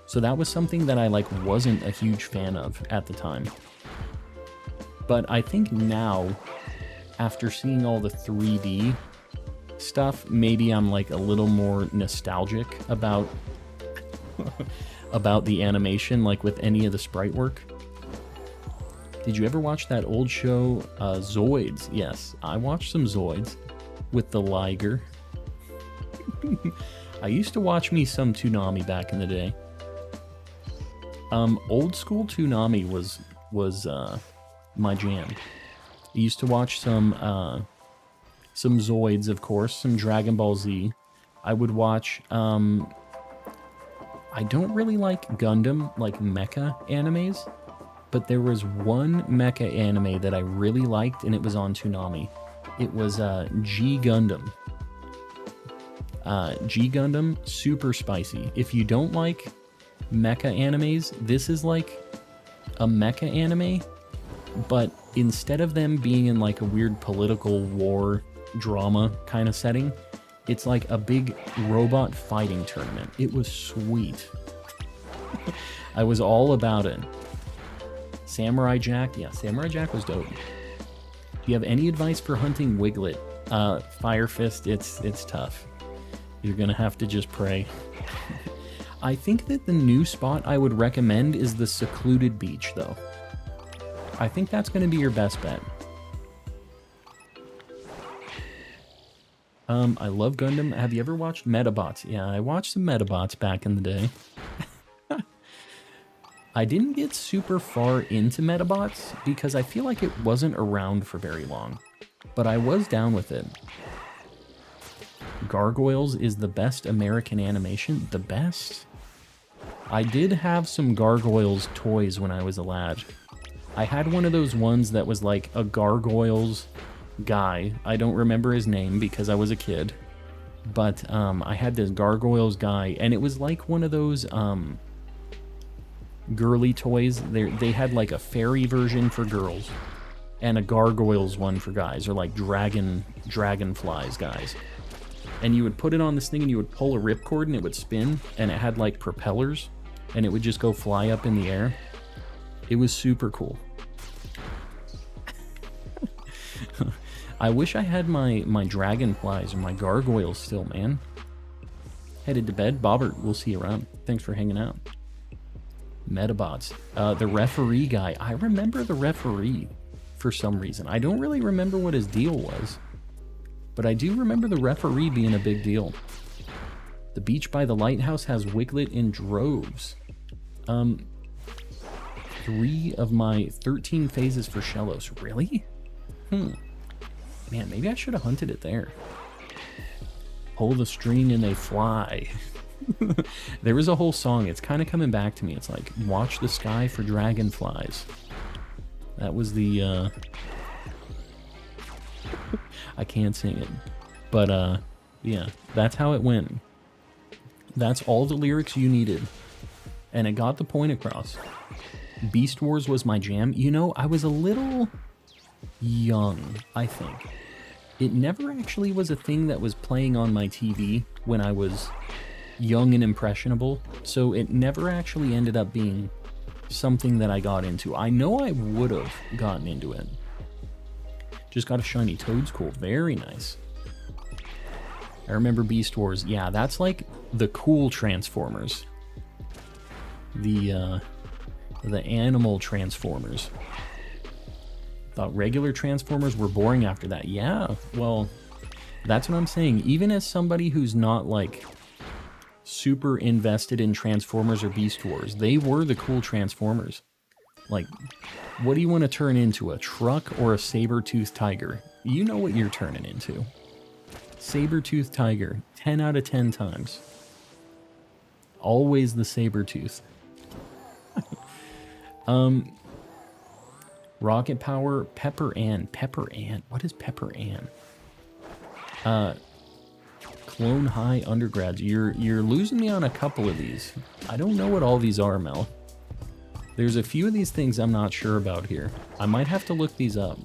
So that was something that I wasn't a huge fan of at the time. But I think now, after seeing all the 3D stuff, maybe I'm a little more nostalgic about about the animation, with any of the sprite work. Did you ever watch that old show, Zoids? Yes, I watched some Zoids with the Liger. I used to watch me some Toonami back in the day. Old school Toonami was my jam. I used to watch some Zoids, of course, some Dragon Ball Z. I would watch, I don't really like Gundam, mecha animes, but there was one mecha anime that I really liked, and it was on Toonami. It was G Gundam. G Gundam, super spicy. If you don't like mecha animes, this is like a mecha anime, but instead of them being in a weird political war drama kind of setting, it's like a big robot fighting tournament. It was sweet. I was all about it. Samurai Jack, yeah, Samurai Jack was dope. Do you have any advice for hunting Wiglet? Fire Fist, it's tough. You're gonna have to just pray. I think that the new spot I would recommend is the secluded beach, though. I think that's going to be your best bet. I love Gundam. Have you ever watched Metabots? Yeah, I watched some Metabots back in the day. I didn't get super far into Metabots because I feel like it wasn't around for very long, but I was down with it. Gargoyles is the best American animation. The best? I did have some Gargoyles toys when I was a lad. I had one of those ones that was like a Gargoyles guy. I don't remember his name because I was a kid. But I had this Gargoyles guy, and it was like one of those girly toys. They had like a fairy version for girls and a Gargoyles one for guys, or like dragonflies guys. And you would put it on this thing and you would pull a ripcord and it would spin, and it had like propellers and it would just go fly up in the air. It was super cool. I wish I had my dragonflies or my gargoyles still, man. Headed to bed. Bobbert, we'll see you around. Thanks for hanging out. Metabots. The referee guy. I remember the referee for some reason. I don't really remember what his deal was, but I do remember the referee being a big deal. The beach by the lighthouse has Wiglet in droves. 3 of my 13 phases for Shellos. Really? Man, maybe I should have hunted it there. Pull the string and they fly. There was a whole song. It's kind of coming back to me. It's like, watch the sky for dragonflies. That was the, I can't sing it. But, Yeah, that's how it went. That's all the lyrics you needed. And it got the point across. Beast Wars was my jam. You know, I was a little young, I think. It never actually was a thing that was playing on my TV when I was young and impressionable, so it never actually ended up being something that I got into. I know I would have gotten into it. Just got a shiny Toadstool. Very nice. I remember Beast Wars. Yeah, that's like the cool Transformers. The animal Transformers. Thought regular Transformers were boring after that. Yeah, well, that's what I'm saying. Even as somebody who's not like super invested in Transformers or Beast Wars, they were the cool Transformers. Like, what do you want to turn into, a truck or a saber-toothed tiger? You know what you're turning into. Saber-toothed tiger, 10 out of 10 times. Always the saber-tooth. Rocket Power, Pepper Ann. Pepper Ann. What is Pepper Ann? Clone High undergrads. You're losing me on a couple of these. I don't know what all these are, Mel. There's a few of these things I'm not sure about here. I might have to look these up.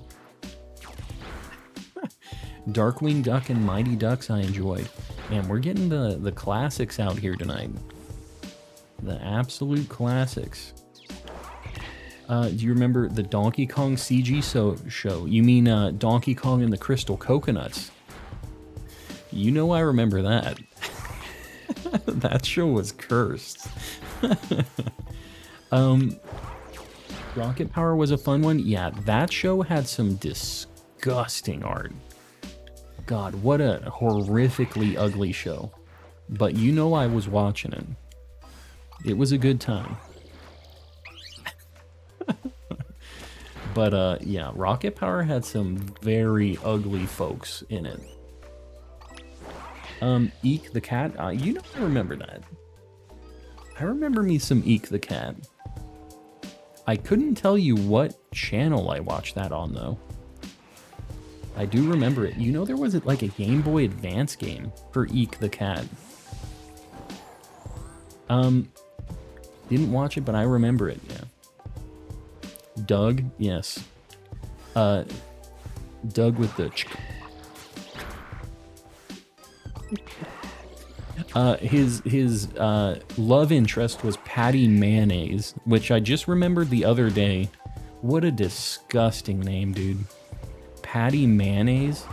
Darkwing Duck and Mighty Ducks I enjoyed. Man, we're getting the classics out here tonight. The absolute classics. Do you remember the Donkey Kong CG show? You mean Donkey Kong and the Crystal Coconuts? You know I remember that. That show was cursed. Rocket Power was a fun one. Yeah, that show had some disgusting art. God, what a horrifically ugly show. But you know I was watching it. It was a good time. But yeah, Rocket Power had some very ugly folks in it. Eek the Cat. You know, I remember that. I remember me some Eek the Cat. I couldn't tell you what channel I watched that on, though. I do remember it. You know, there was like a Game Boy Advance game for Eek the Cat. Didn't watch it, but I remember it, yeah. Doug, yes. Doug with the... his love interest was Patty Mayonnaise, which I just remembered the other day. What a disgusting name, dude. Patty Mayonnaise?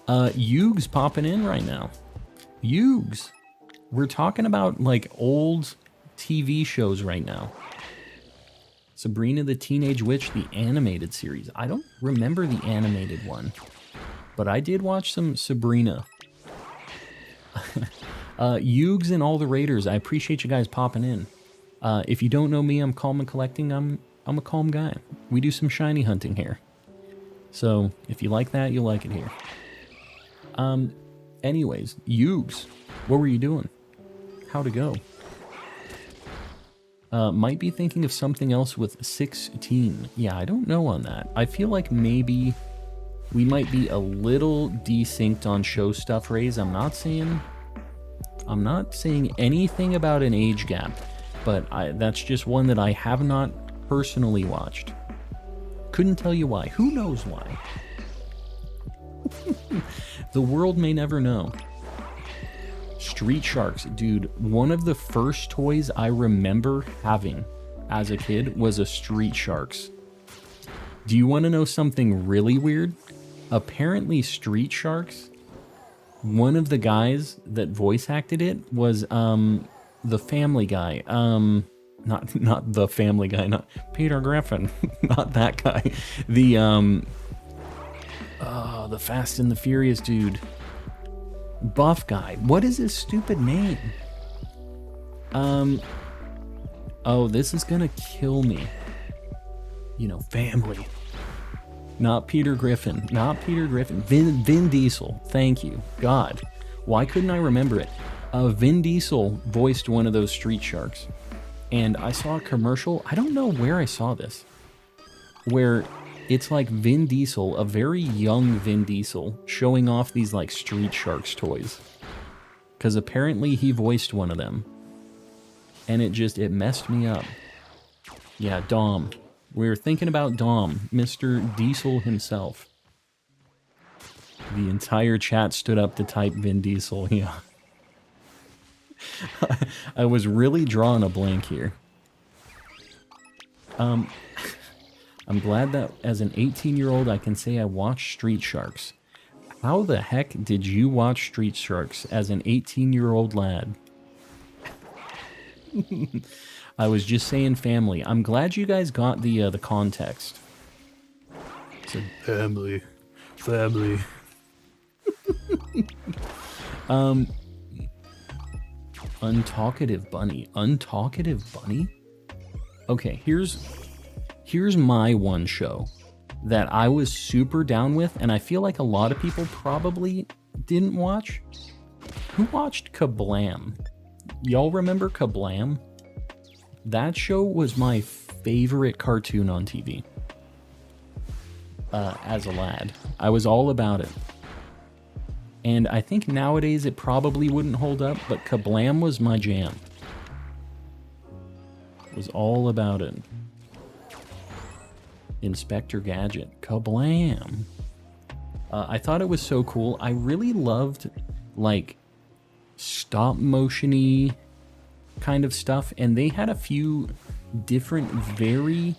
Yugs popping in right now. Yugs. We're talking about like old TV shows right now. Sabrina the Teenage Witch, the animated series. I don't remember the animated one, but I did watch some Sabrina. Yugs and all the Raiders, I appreciate you guys popping in. If you don't know me, I'm Calm and Collecting. I'm a calm guy. We do some shiny hunting here. So if you like that, you'll like it here. Anyways, Yugs, what were you doing? How'd it go? Might be thinking of something else with 16. Yeah, I don't know on that. I feel like maybe we might be a little desynced on show stuff, Rays. I'm not saying anything about an age gap, but that's just one that I have not personally watched. Couldn't tell you why. Who knows why? The world may never know. Street Sharks, dude, one of the first toys I remember having as a kid was a Street Sharks. Do you want to know something really weird? Apparently Street Sharks, one of the guys that voice acted it was the Family Guy. Not the Family Guy, not Peter Griffin, not that guy. The Fast and the Furious dude. Buff guy. What is his stupid name? Oh, this is gonna kill me. You know, family. Not Peter Griffin. Not Peter Griffin. Vin Diesel. Thank you. God. Why couldn't I remember it? Vin Diesel voiced one of those Street Sharks. And I saw a commercial. I don't know where I saw this. Where It's like Vin Diesel, a very young Vin Diesel, showing off these like Street Sharks toys. Because apparently he voiced one of them. And it messed me up. Yeah, Dom. We're thinking about Dom, Mr. Diesel himself. The entire chat stood up to type Vin Diesel, yeah. I was really drawing a blank here. I'm glad that as an 18-year-old I can say I watched Street Sharks. How the heck did you watch Street Sharks as an 18-year-old lad? I was just saying family. I'm glad you guys got the context. Said family. Untalkative bunny. Untalkative bunny? Okay, here's my one show that I was super down with, and I feel like a lot of people probably didn't watch. Who watched Kablam? Y'all remember Kablam? That show was my favorite cartoon on TV. As a lad. I was all about it. And I think nowadays it probably wouldn't hold up, but Kablam was my jam. It was all about it. Inspector Gadget. Kablam. I thought it was so cool. I really loved, like, stop-motion-y kind of stuff, and they had a few different, very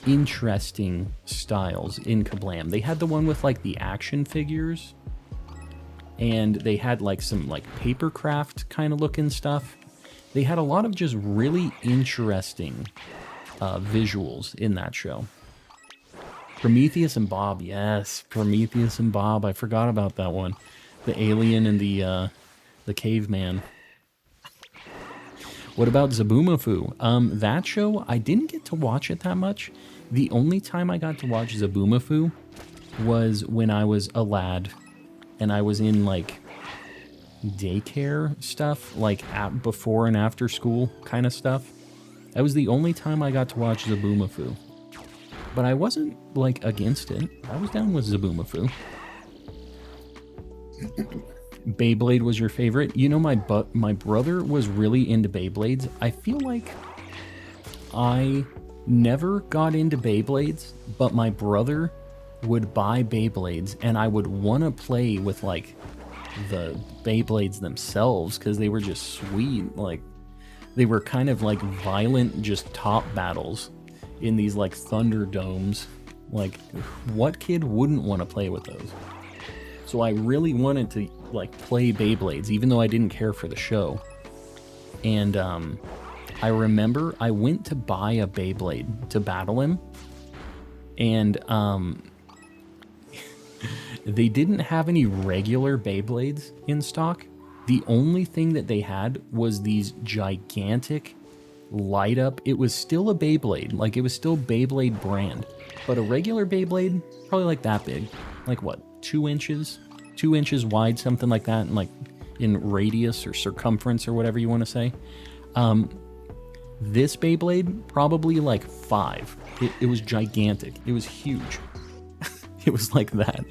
interesting styles in Kablam. They had the one with, like, the action figures, and they had, like, some, like, papercraft kind of looking stuff. They had a lot of just really interesting visuals in that show. Prometheus and Bob, yes, Prometheus and Bob. I forgot about that one. The alien and the caveman. What about Zaboomafoo? That show, I didn't get to watch it that much. The only time I got to watch Zaboomafoo was when I was a lad and I was in, like, daycare stuff, like before and after school kind of stuff. That was the only time I got to watch Zaboomafoo. But I wasn't, like, against it. I was down with Zaboomafoo. Beyblade was your favorite? You know, my brother was really into Beyblades. I feel like I never got into Beyblades, but my brother would buy Beyblades, and I would want to play with, like, the Beyblades themselves, because they were just sweet. Like, they were kind of like violent, just top battles in these, like, Thunderdomes. Like, what kid wouldn't want to play with those? So I really wanted to, like, play Beyblades, even though I didn't care for the show. And I remember I went to buy a Beyblade to battle him, and they didn't have any regular Beyblades in stock. The only thing that they had was these gigantic light up. It was still a Beyblade, like, it was still Beyblade brand, but a regular Beyblade, probably like that big, like what, 2 inches? 2 inches wide, something like that, and like in radius or circumference or whatever you want to say. This Beyblade, probably like 5. It was gigantic. It was huge. It was like that.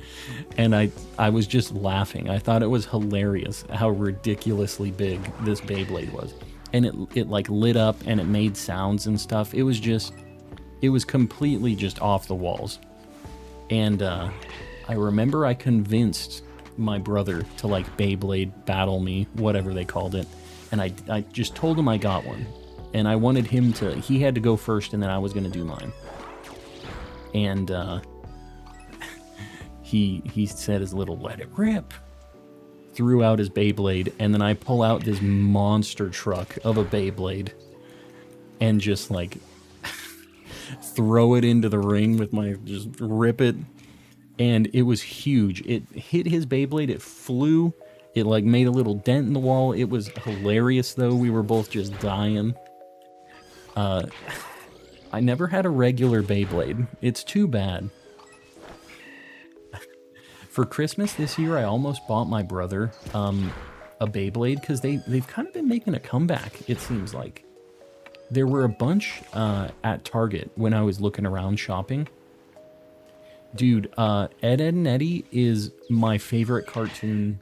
And I was just laughing. I thought it was hilarious how ridiculously big this Beyblade was. And it like lit up and it made sounds and stuff. It was completely just off the walls. And I remember I convinced my brother to, like, Beyblade battle me, whatever they called it. And I just told him I got one. And I wanted him to, he had to go first and then I was going to do mine. And he said his little "let it rip," threw out his Beyblade, and then I pull out this monster truck of a Beyblade and just, like, throw it into the ring with my, just rip it. And it was huge. It hit his Beyblade, it flew, it, like, made a little dent in the wall. It was hilarious, though. We were both just dying. I never had a regular Beyblade. It's too bad. For Christmas this year, I almost bought my brother a Beyblade, because they've kind of been making a comeback, it seems like. There were a bunch at Target when I was looking around shopping, Dude, Ed, Edd and Eddy is my favorite cartoon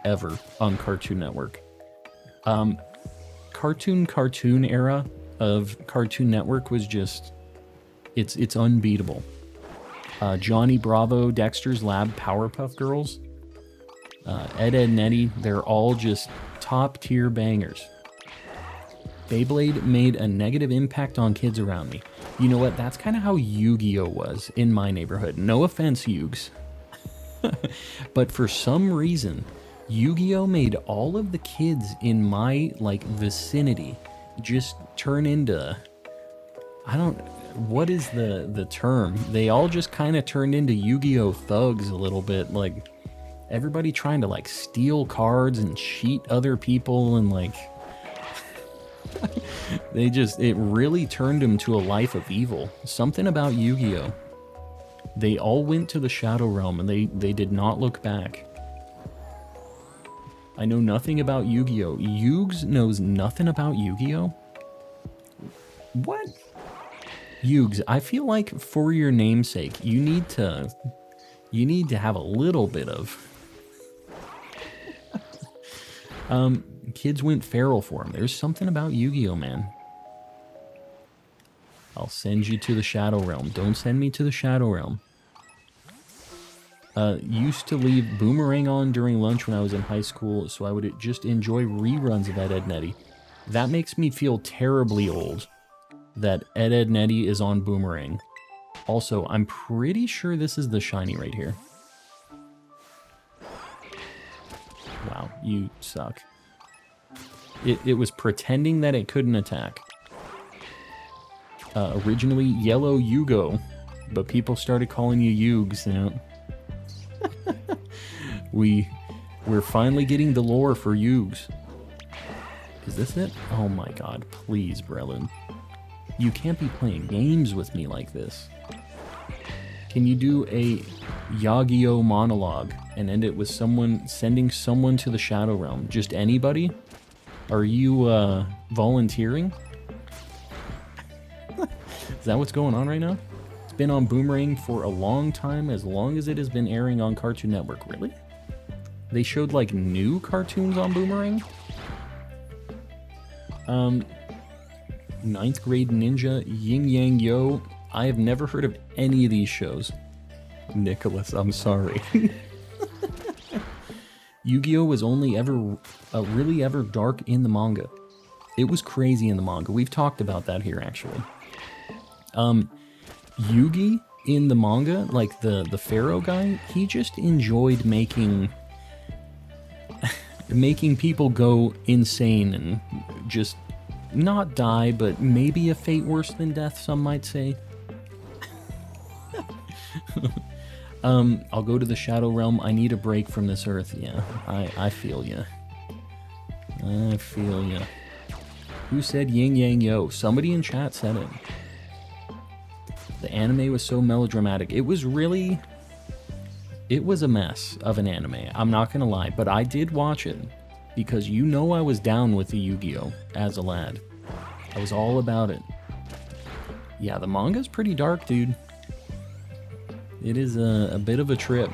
ever on Cartoon Network. Cartoon era of Cartoon Network was just, it's unbeatable. Johnny Bravo, Dexter's Lab, Powerpuff Girls, Ed, Edd and Eddy, they're all just top tier bangers. Beyblade made a negative impact on kids around me. You know what? That's kind of how Yu-Gi-Oh was in my neighborhood. No offense, Yugs. But for some reason, Yu-Gi-Oh made all of the kids in my, like, vicinity just turn into... what is the term? They all just kind of turned into Yu-Gi-Oh thugs a little bit. Like, everybody trying to, like, steal cards and cheat other people and, like... it really turned him to a life of evil. Something about Yu-Gi-Oh. They all went to the Shadow Realm and they did not look back. I know nothing about Yu-Gi-Oh. Yugs knows nothing about Yu-Gi-Oh? What? Yugs, I feel like for your namesake, you need to have a little bit of... Kids went feral for him. There's something about Yu-Gi-Oh, man. I'll send you to the Shadow Realm. Don't send me to the Shadow Realm. Used to leave Boomerang on during lunch when I was in high school, so I would just enjoy reruns of Ed, Edd and Eddy. That makes me feel terribly old, that Ed, Edd and Eddy is on Boomerang. Also, I'm pretty sure this is the shiny right here. Wow, you suck. It was pretending that it couldn't attack. Originally Yellow Yugo, but people started calling you Yugs, you know. We're finally getting the lore for Yugs. Is this it? Oh my god, please, Brelin. You can't be playing games with me like this. Can you do a Yagio monologue and end it with someone sending someone to the Shadow Realm? Just anybody? Are you volunteering? Is that what's going on right now? It's been on Boomerang for a long time, as long as it has been airing on Cartoon Network. Really? They showed, like, new cartoons on Boomerang? 9th Grade Ninja, Yin Yang Yo. I have never heard of any of these shows. Nicholas, I'm sorry. Yu-Gi-Oh! Was only ever, really ever dark in the manga. It was crazy in the manga. We've talked about that here, actually. Yugi in the manga, like the Pharaoh guy, he just enjoyed making people go insane and just not die, but maybe a fate worse than death, some might say. I'll go to the Shadow Realm. I need a break from this earth. Yeah, I feel ya. I feel ya. Who said yin yang yo? Somebody in chat said it. The anime was so melodramatic. It was a mess of an anime. I'm not gonna lie, but I did watch it because you know I was down with the Yu-Gi-Oh! As a lad. I was all about it. Yeah, the manga's pretty dark, dude. It is a bit of a trip.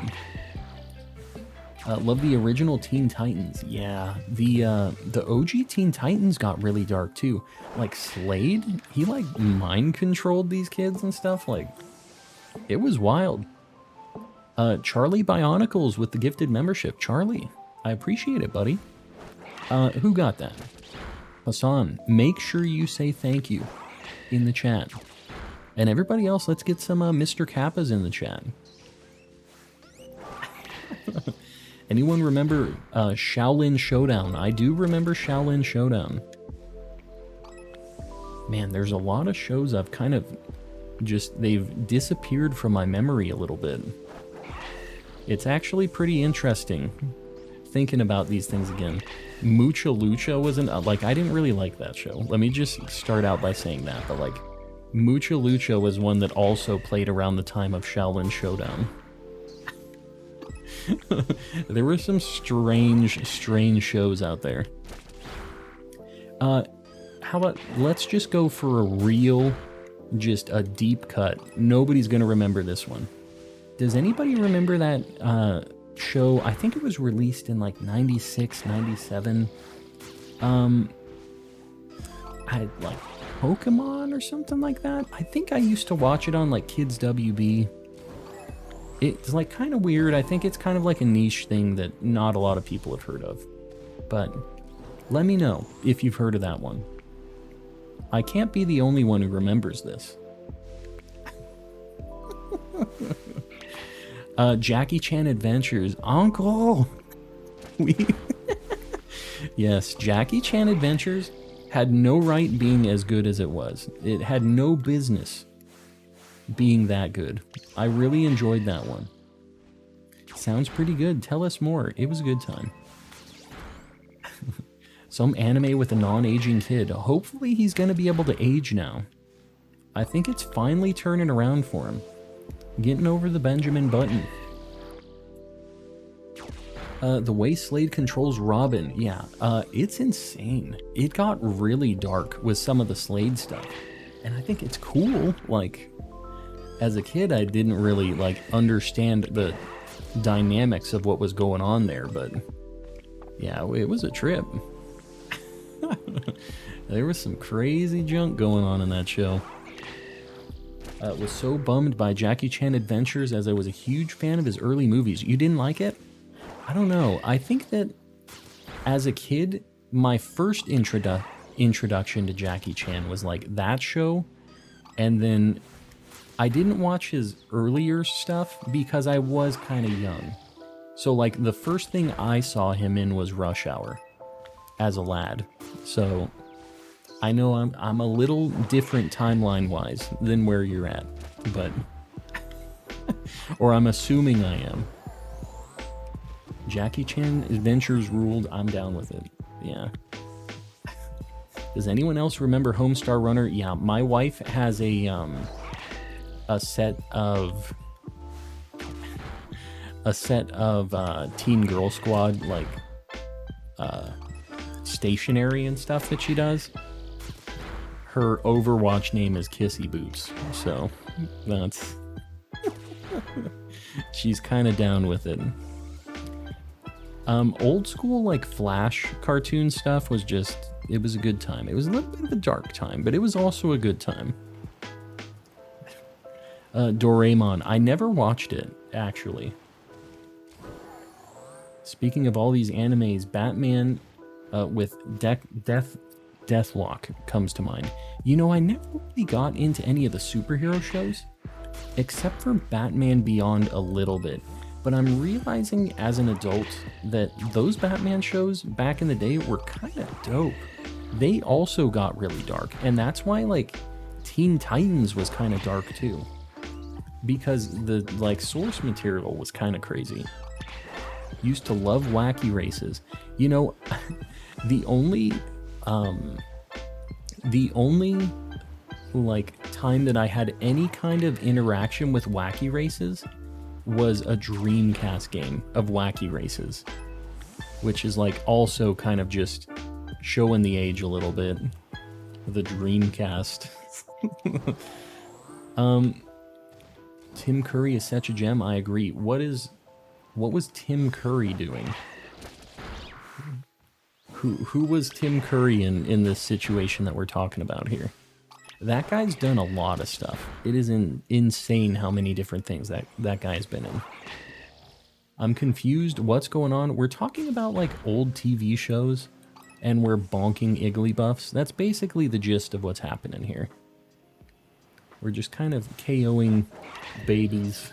Love the original Teen Titans. Yeah, the OG Teen Titans got really dark too. Like Slade, he like mind controlled these kids and stuff. Like, it was wild. Charlie Bionicles with the gifted membership. Charlie, I appreciate it, buddy. Who got that? Hassan, make sure you say thank you in the chat. And everybody else, let's get some Mr. Kappas in the chat. Anyone remember Shaolin Showdown? I do remember Shaolin Showdown. Man, there's a lot of shows I've kind of just, they've disappeared from my memory a little bit. It's actually pretty interesting thinking about these things again. Mucha Lucha wasn't, like, I didn't really like that show. Let me just start out by saying that, but like, Mucha Lucha was one that also played around the time of Shaolin Showdown. There were some strange shows out there. How about, let's just go for a real, just a deep cut. Nobody's gonna remember this one. Does anybody remember that show? I think it was released in like 96, 97. I like Pokemon or something like that. I think I used to watch it on like Kids WB. It's like kind of weird. I think it's kind of like a niche thing that not a lot of people have heard of. But let me know if you've heard of that one. I can't be the only one who remembers this. Jackie Chan Adventures. Uncle! Yes, Jackie Chan Adventures had no right being as good as it was. It had no business being that good. I really enjoyed that one. Sounds pretty good. Tell us more. It was a good time. Some anime with a non-aging kid. Hopefully he's going to be able to age now. I think it's finally turning around for him. Getting over the Benjamin Button. The way Slade controls Robin. Yeah, it's insane. It got really dark with some of the Slade stuff. And I think it's cool. Like, as a kid, I didn't really, like, understand the dynamics of what was going on there. But, yeah, it was a trip. There was some crazy junk going on in that show. Was so bummed by Jackie Chan Adventures as I was a huge fan of his early movies. You didn't like it? I don't know. I think that as a kid, my first introduction to Jackie Chan was like that show. And then I didn't watch his earlier stuff because I was kind of young. So like the first thing I saw him in was Rush Hour as a lad. So I know I'm a little different timeline-wise than where you're at, but... or I'm assuming I am. Jackie Chan Adventures ruled. I'm down with it. Yeah. Does anyone else remember Homestar Runner? Yeah, my wife has a set of Teen Girl Squad, like, stationery and stuff that she does. Her Overwatch name is Kissy Boots, so that's... she's kind of down with it. Old school, like, Flash cartoon stuff was just... it was a good time. It was a little bit of a dark time, but it was also a good time. Doraemon. I never watched it, actually. Speaking of all these animes, Batman with Deathlock comes to mind. You know, I never really got into any of the superhero shows, except for Batman Beyond a little bit. But I'm realizing as an adult that those Batman shows back in the day were kind of dope. They also got really dark, and that's why, like, Teen Titans was kind of dark too. Because the, like, source material was kind of crazy. Used to love wacky races. You know, the only like time that I had any kind of interaction with wacky races was a Dreamcast game of wacky races, which is like also kind of just showing the age a little bit. The Dreamcast. Tim Curry is such a gem. I agree. What was Tim Curry doing? Who was Tim Curry in this situation that we're talking about here? That guy's done a lot of stuff. It is insane how many different things that guy's been in. I'm confused. What's going on? We're talking about, like, old TV shows, and we're bonking Igglybuffs. That's basically the gist of what's happening here. We're just kind of KOing babies.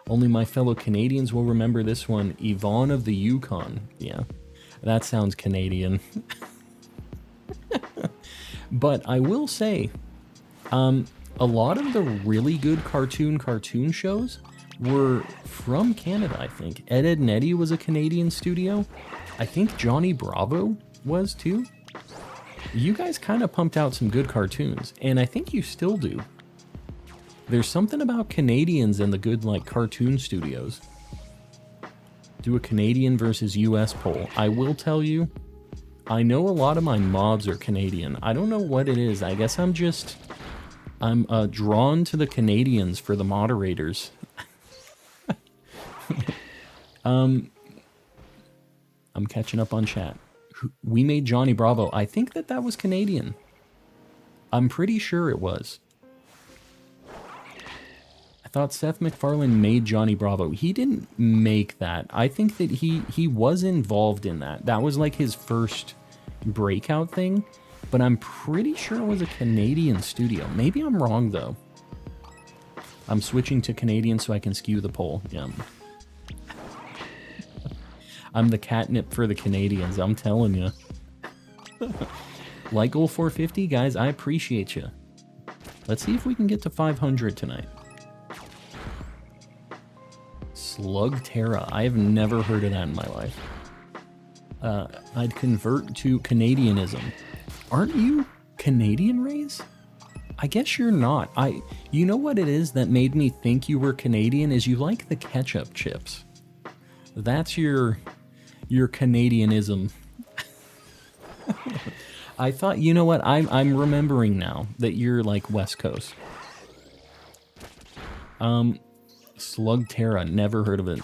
Only my fellow Canadians will remember this one. Yvonne of the Yukon. Yeah, that sounds Canadian. But I will say, a lot of the really good cartoon shows were from Canada, I think. Ed, Edd n Eddy was a Canadian studio. I think Johnny Bravo was too. You guys kind of pumped out some good cartoons, and I think you still do. There's something about Canadians and the good, like, cartoon studios. Do a Canadian versus US poll. I will tell you, I know a lot of my mods are Canadian. I don't know what it is. I guess I'm just I'm drawn to the Canadians for the moderators. I'm catching up on chat. We made Johnny Bravo. I think that was Canadian. I'm pretty sure it was. I thought Seth MacFarlane made Johnny Bravo. He didn't make that. I think that he was involved in that. That was like his first breakout thing, but I'm pretty sure it was a Canadian studio. Maybe I'm wrong though. I'm switching to Canadian so I can skew the poll. Yeah. I'm the catnip for the Canadians, I'm telling you. Like goal 450, guys, I appreciate you. Let's see if we can get to 500 tonight. Slug Tera. I have never heard of that in my life. I'd convert to Canadianism. Aren't you Canadian, Rays? I guess you're not. You know what it is that made me think you were Canadian is you like the ketchup chips. That's your Canadianism. I thought, you know what? I'm remembering now that you're like West Coast. Slug Tera, never heard of it.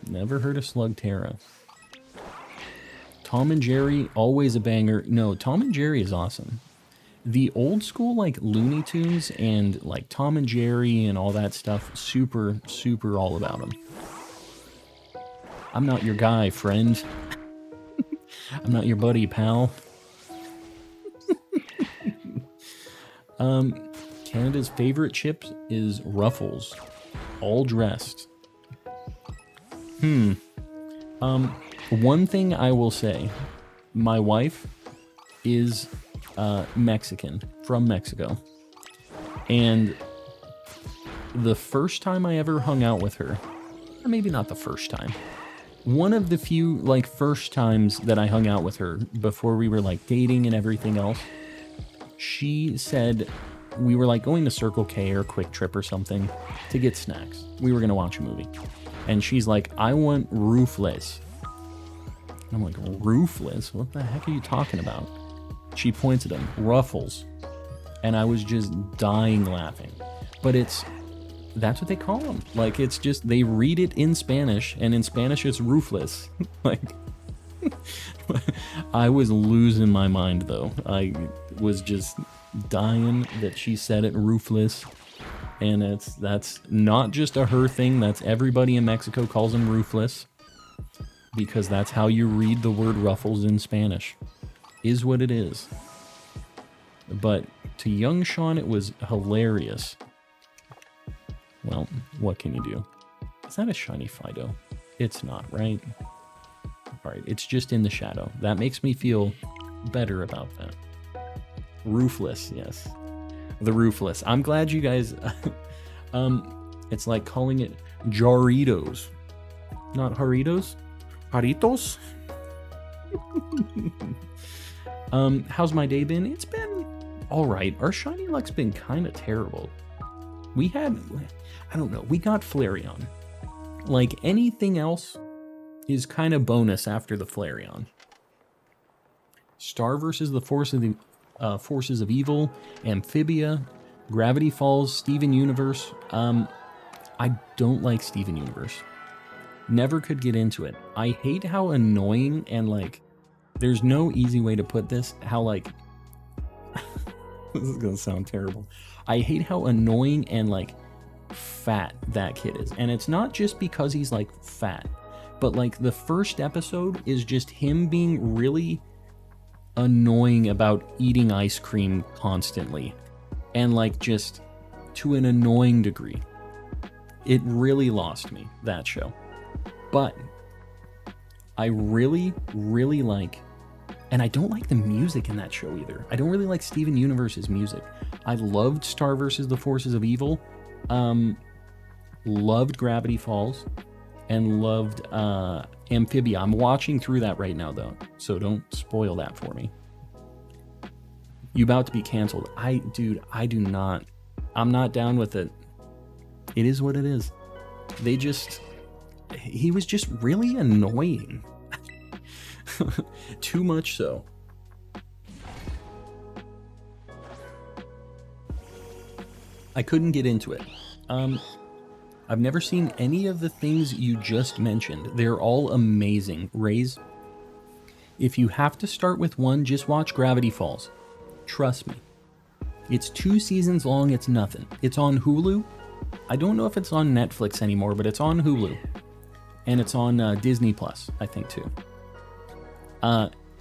Never heard of Slug Tera. Tom and Jerry, always a banger. No, Tom and Jerry is awesome. The old school like Looney Tunes and like Tom and Jerry and all that stuff, super, super all about them. I'm not your guy, friend. I'm not your buddy, pal. Canada's favorite chips is Ruffles. All dressed. One thing I will say, my wife is Mexican, from Mexico. And the first time I ever hung out with her, or maybe not the first time, one of the few like first times that I hung out with her before we were like dating and everything else, she said we were like going to Circle K or Quick Trip or something to get snacks. We were going to watch a movie. And she's like, I want roofless. I'm like, roofless? What the heck are you talking about? She points at them, Ruffles. And I was just dying laughing. But that's what they call them. Like, it's just, they read it in Spanish, and in Spanish it's roofless. Like, I was losing my mind though. I was just dying that she said it, roofless. And that's not just a her thing, that's everybody in Mexico calls them roofless. Because that's how you read the word Ruffles in Spanish. Is what it is. But to young Sean, it was hilarious. Well, what can you do? Is that a shiny Fido? It's not, right? Alright, it's just in the shadow. That makes me feel better about that. Roofless, yes. The roofless. I'm glad you guys... it's like calling it Jarritos. Not Jarritos? Jarritos? How's my day been? It's been alright. Our shiny luck's been kind of terrible. We had... I don't know. We got Flareon. Like, anything else is kind of bonus after the Flareon. Star versus the Forces of Evil, Amphibia, Gravity Falls, Steven Universe. I don't like Steven Universe. Never could get into it. I hate how annoying and like, there's no easy way to put this, how like, this is gonna sound terrible. I hate how annoying and like fat that kid is. And it's not just because he's like fat, but like the first episode is just him being really annoying about eating ice cream constantly. And like just to an annoying degree. It really lost me, that show. But I really, really like, and I don't like the music in that show either. I don't really like Steven Universe's music. I loved Star vs. the Forces of Evil, loved Gravity Falls, and loved Amphibia. I'm watching through that right now though, so don't spoil that for me. You about to be canceled. Dude, I do not. I'm not down with it. It is what it is. He was just really annoying. Too much so. I couldn't get into it. I've never seen any of the things you just mentioned. They're all amazing. Raise, if you have to start with one, just watch Gravity Falls. Trust me. It's 2 seasons long, it's nothing. It's on Hulu. I don't know if it's on Netflix anymore, but it's on Hulu. And it's on Disney Plus, I think, too.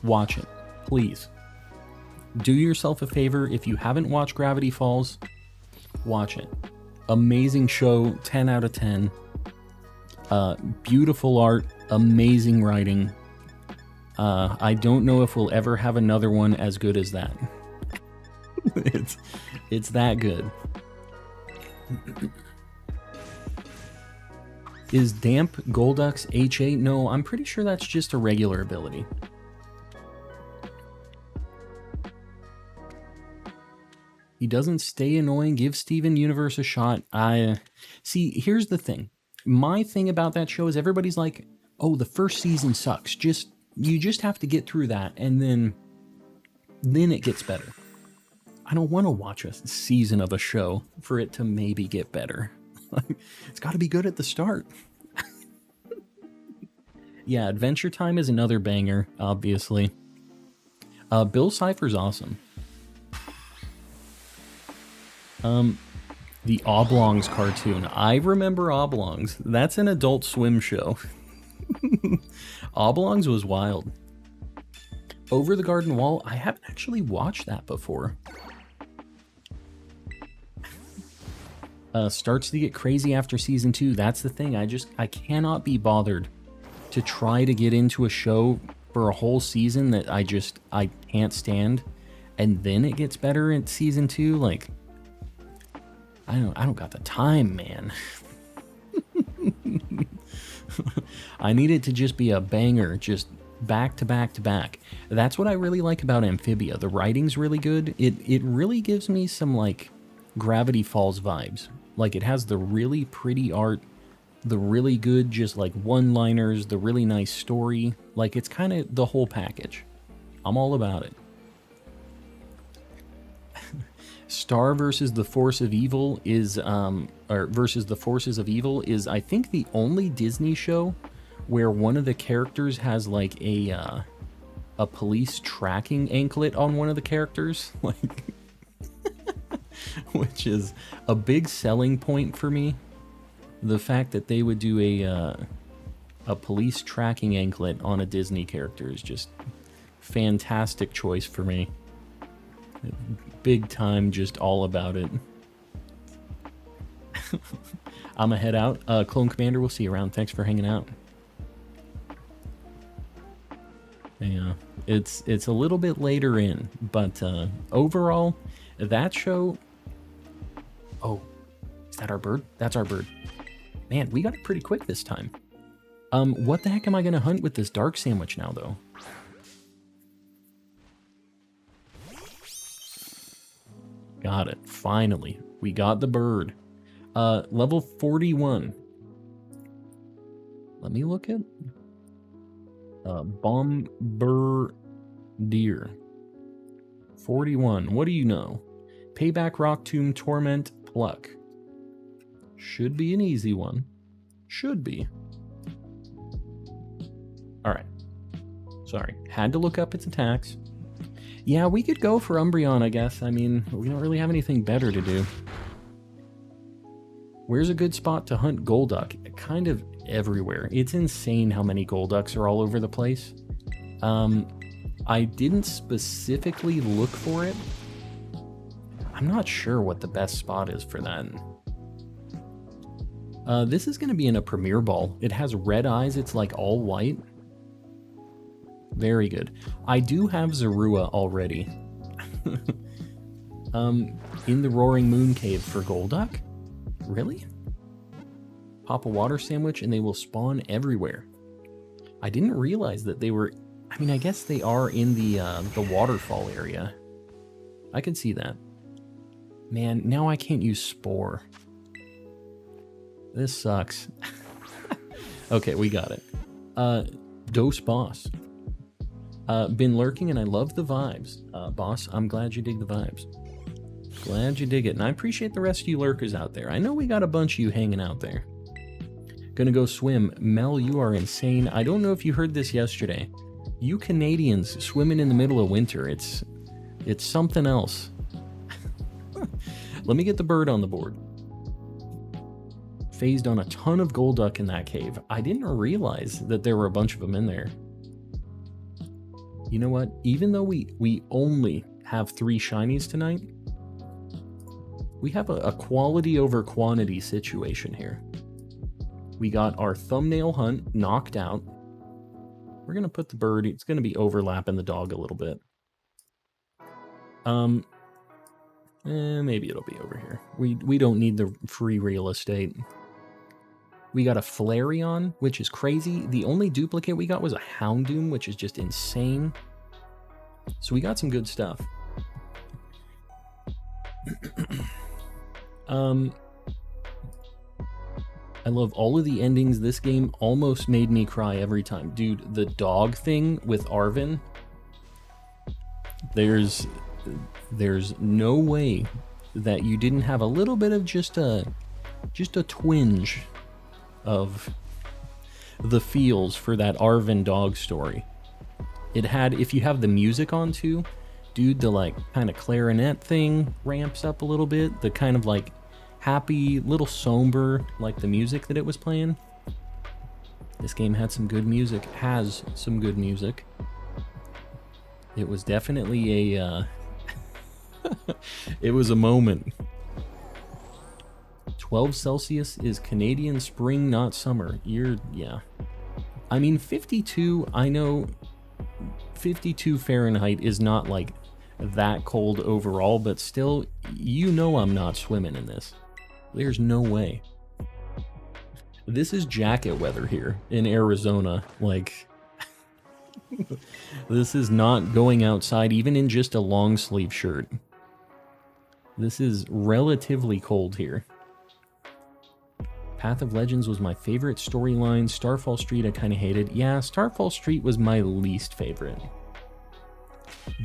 Watch it, please. Do yourself a favor, if you haven't watched Gravity Falls, watch it. Amazing show, 10 out of 10. Beautiful art, amazing writing. I don't know if we'll ever have another one as good as that. It's that good. Is Damp Golduck's HA? No, I'm pretty sure that's just a regular ability. He doesn't stay annoying. Give Steven Universe a shot. See, here's the thing. My thing about that show is everybody's like, oh, the first season sucks. You just have to get through that, and then it gets better. I don't want to watch a season of a show for it to maybe get better. It's got to be good at the start. Yeah, Adventure Time is another banger, obviously. Bill Cipher's awesome. The Oblongs cartoon. I remember Oblongs. That's an Adult Swim show. Oblongs was wild. Over the Garden Wall, I haven't actually watched that before. Starts to get crazy after season 2. That's the thing. I cannot be bothered to try to get into a show for a whole season that I can't stand, and then it gets better in season 2. Like, I don't got the time, man. I need it to just be a banger, just back to back to back. That's what I really like about Amphibia. The writing's really good. It really gives me some, like, Gravity Falls vibes. Like, it has the really pretty art, the really good just, like, one-liners, the really nice story. Like, it's kind of the whole package. I'm all about it. Star versus the Force of Evil is, versus the Forces of Evil is, I think, the only Disney show where one of the characters has, like, a police tracking anklet on one of the characters. Like, which is a big selling point for me. The fact that they would do a police tracking anklet on a Disney character is just fantastic choice for me. Big time, just all about it. I'ma head out. Clone Commander, we'll see you around. Thanks for hanging out. Yeah, it's a little bit later in, but overall, that show... Oh, is that our bird? That's our bird. Man, we got it pretty quick this time. What the heck am I gonna hunt with this dark sandwich now, though? Got it. Finally. We got the bird. Level 41. Let me look at... Bombardier. 41. What do you know? Payback, Rock Tomb, Torment, Pluck. Should be an easy one. Should be. Alright. Sorry. Had to look up its attacks. Yeah, we could go for Umbreon, I guess. I mean, we don't really have anything better to do. Where's a good spot to hunt Golduck? Kind of everywhere. It's insane how many Golducks are all over the place. I didn't specifically look for it. I'm not sure what the best spot is for that. This is going to be in a Premier Ball. It has red eyes. It's like all white. Very good. I do have Zorua already. In the Roaring Moon Cave for Golduck? Really? Pop a water sandwich and they will spawn everywhere. I didn't realize that they were... I mean, I guess they are in the waterfall area. I can see that. Man, now I can't use Spore. This sucks. Okay, we got it. Dose Boss. Been lurking and I love the vibes. Boss, I'm glad you dig the vibes. Glad you dig it. And I appreciate the rest of you lurkers out there. I know we got a bunch of you hanging out there. Gonna go swim. Mel, you are insane. I don't know if you heard this yesterday. You Canadians swimming in the middle of winter. It's something else. Let me get the bird on the board. Phased on a ton of Golduck in that cave. I didn't realize that there were a bunch of them in there. You know what? Even though we only have 3 shinies tonight, we have a quality over quantity situation here. We got our thumbnail hunt knocked out. We're going to put the bird, it's going to be overlapping the dog a little bit. Maybe it'll be over here. We don't need the free real estate. We got a Flareon, which is crazy. The only duplicate we got was a Houndoom, which is just insane. So we got some good stuff. I love all of the endings. This game almost made me cry every time. Dude, the dog thing with Arven, there's no way that you didn't have a little bit of just a twinge of the feels for that Arven dog story. It had, if you have the music on too, dude, the like kind of clarinet thing ramps up a little bit. The kind of like happy, little somber, like the music that it was playing. This game had some good music, has some good music. It was definitely a, it was a moment. 12 Celsius is Canadian spring, not summer. Yeah. I mean, 52, I know 52 Fahrenheit is not like that cold overall, but still, you know I'm not swimming in this. There's no way. This is jacket weather here in Arizona. Like, this is not going outside even in just a long sleeve shirt. This is relatively cold here. Path of Legends was my favorite storyline. Starfall Street I kind of hated. Yeah, Starfall Street was my least favorite.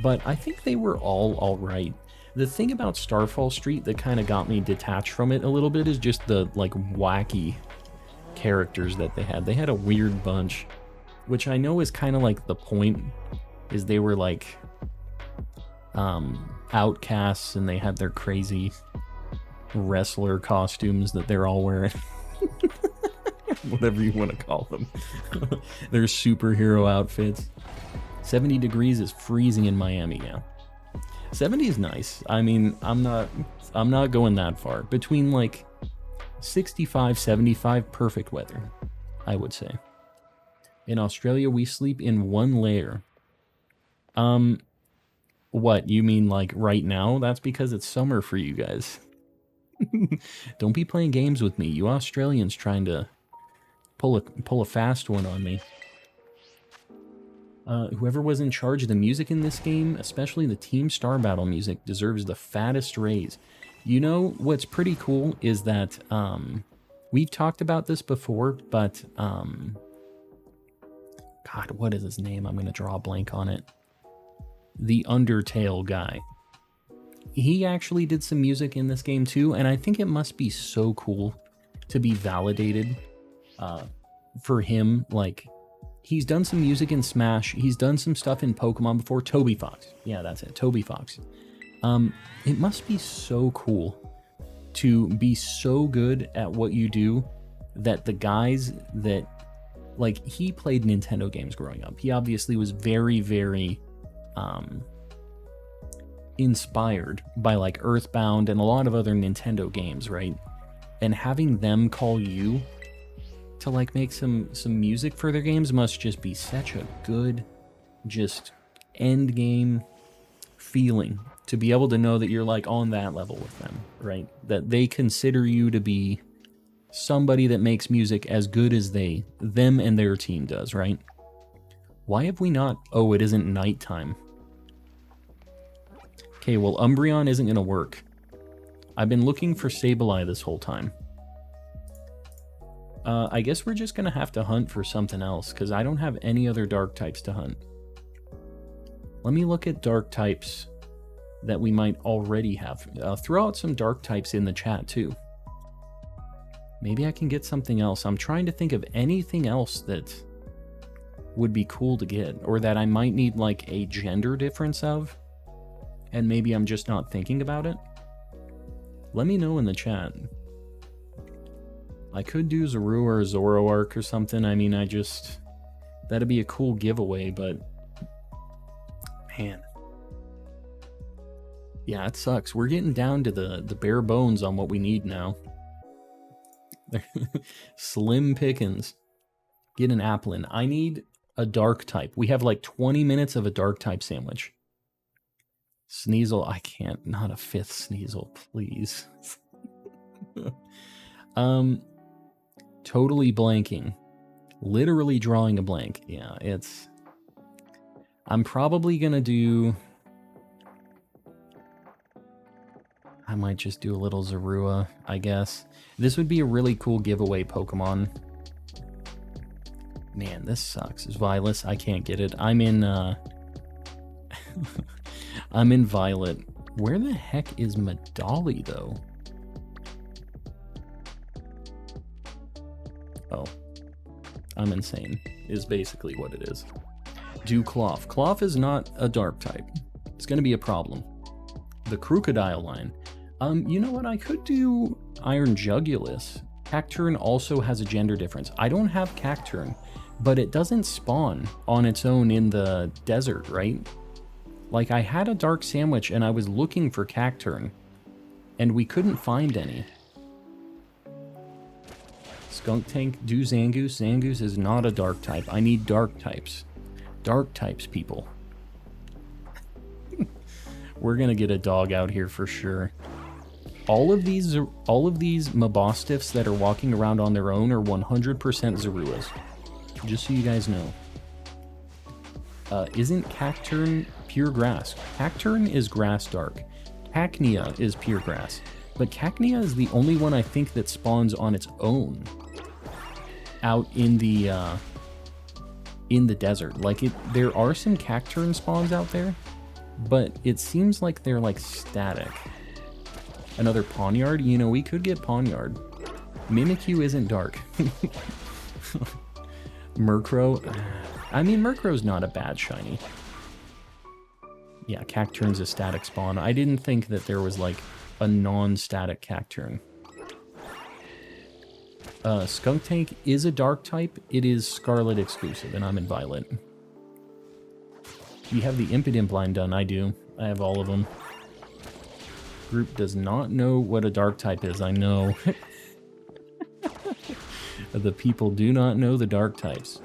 But I think they were all right. The thing about Starfall Street that kind of got me detached from it a little bit is just the, like, wacky characters that they had. They had a weird bunch, which I know is kind of like the point, is they were, like, outcasts, and they had their crazy wrestler costumes that they're all wearing. Whatever you want to call them. Their superhero outfits. 70 degrees is freezing in Miami now. 70 is nice. I mean, I'm not going that far. Between like 65, 75, perfect weather, I would say. In Australia, we sleep in one layer. What, you mean like right now? That's because it's summer for you guys. Don't be playing games with me. You Australians trying to pull a fast one on me. Whoever was in charge of the music in this game, especially the Team Star Battle music, deserves the fattest raise. You know, what's pretty cool is that, we've talked about this before, but, God, what is his name? I'm going to draw a blank on it. The Undertale guy. He actually did some music in this game too, and I think it must be so cool to be validated, for him, like... He's done some music in Smash. He's done some stuff in Pokemon before. Toby Fox. Yeah, that's it. Toby Fox. It must be so cool to be so good at what you do that the guys that... Like, he played Nintendo games growing up. He obviously was very, very inspired by, like, Earthbound and a lot of other Nintendo games, right? And having them call you to like make some music for their games must just be such a good, just end game feeling to be able to know that you're like on that level with them, right? That they consider you to be somebody that makes music as good as them and their team does, right? Why have we not? Oh, it isn't nighttime. Okay, well, Umbreon isn't gonna work. I've been looking for Sableye this whole time. I guess we're just going to have to hunt for something else, because I don't have any other dark types to hunt. Let me look at dark types that we might already have. Throw out some dark types in the chat too. Maybe I can get something else. I'm trying to think of anything else that would be cool to get, or that I might need like a gender difference of, and maybe I'm just not thinking about it. Let me know in the chat. I could do Zaru or Zoroark or something. I mean, that'd be a cool giveaway, but man. Yeah, it sucks. We're getting down to the bare bones on what we need now. Slim pickings. Get an Applin. I need a dark type. We have like 20 minutes of a dark type sandwich. Sneasel. I can't. Not a 5th Sneasel, please. Totally blanking. Literally drawing a blank. Yeah, it's... I'm probably gonna do... I might just do a little Zorua, I guess. This would be a really cool giveaway Pokemon. Man, this sucks. It's Violet. I can't get it. I'm in, I'm in Violet. Where the heck is Medali, though? Oh. I'm insane, is basically what it is. Do Cloth. Cloth is not a dark type. It's going to be a problem. The Crocodile line. You know what? I could do Iron Jugulus. Cacturne also has a gender difference. I don't have Cacturne, but it doesn't spawn on its own in the desert, right? Like, I had a dark sandwich and I was looking for Cacturne, and we couldn't find any. Skunk Tank, do Zangoose. Zangoose is not a dark type. I need dark types. Dark types, people. We're gonna get a dog out here for sure. All of these Mabostiffs that are walking around on their own are 100% Zoruas. Just so you guys know. Isn't Cacturne pure grass? Cacturne is grass dark. Cacnea is pure grass. But Cacnea is the only one I think that spawns on its own. Out in the desert. Like, there are some Cacturne spawns out there, but it seems like they're like static. Another Pawniard? You know, we could get Pawniard. Mimikyu isn't dark. Murkrow? I mean, Murkrow's not a bad shiny. Yeah, Cacturne's a static spawn. I didn't think that there was like a non-static Cacturne. Skunk Tank is a dark type. It is Scarlet exclusive, and I'm in Violet. You have the Impidimp line done. I do. I have all of them. Group does not know what a dark type is. I know. The people do not know the dark types.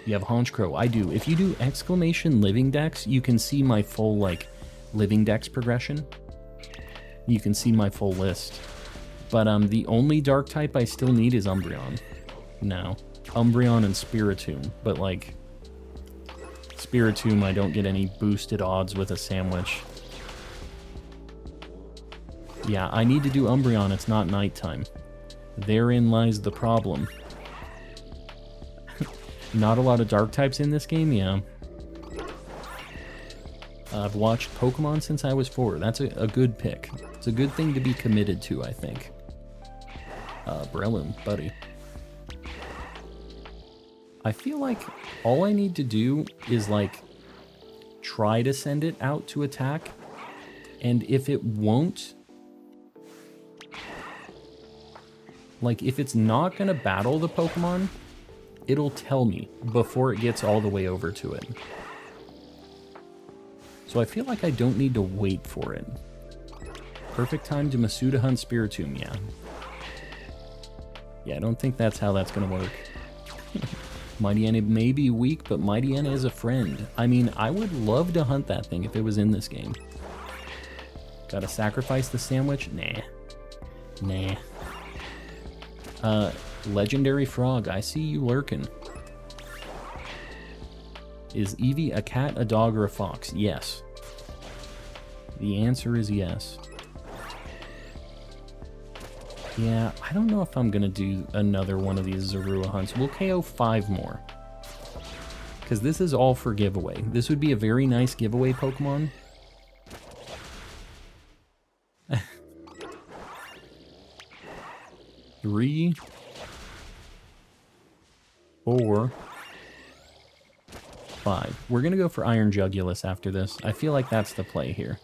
You have Honchkrow. I do. If you do exclamation Living Dex, you can see my full, like, Living Dex progression. You can see my full list. But the only dark type I still need is Umbreon. No. Umbreon and Spiritomb. But, like, Spiritomb, I don't get any boosted odds with a sandwich. Yeah, I need to do Umbreon. It's not nighttime. Therein lies the problem. Not a lot of dark types in this game, yeah. I've watched Pokemon since I was 4. That's a good pick. It's a good thing to be committed to, I think. Breloom, buddy. I feel like all I need to do is, like, try to send it out to attack. And if it won't... Like, if it's not gonna battle the Pokemon, it'll tell me before it gets all the way over to it. So I feel like I don't need to wait for it. Perfect time to Masuda hunt Spiritomb, yeah. Yeah, I don't think that's how that's gonna work. Mightyena may be weak, but Mightyena is a friend. I mean, I would love to hunt that thing if it was in this game. Gotta sacrifice the sandwich? Nah. Nah. Legendary Frog, I see you lurking. Is Eevee a cat, a dog, or a fox? Yes. The answer is yes. Yeah, I don't know if I'm gonna do another one of these Zorua hunts. We'll KO 5 more. Because this is all for giveaway. This would be a very nice giveaway Pokemon. 3, 4, 5. We're going to go for Iron Jugulus after this. I feel like that's the play here.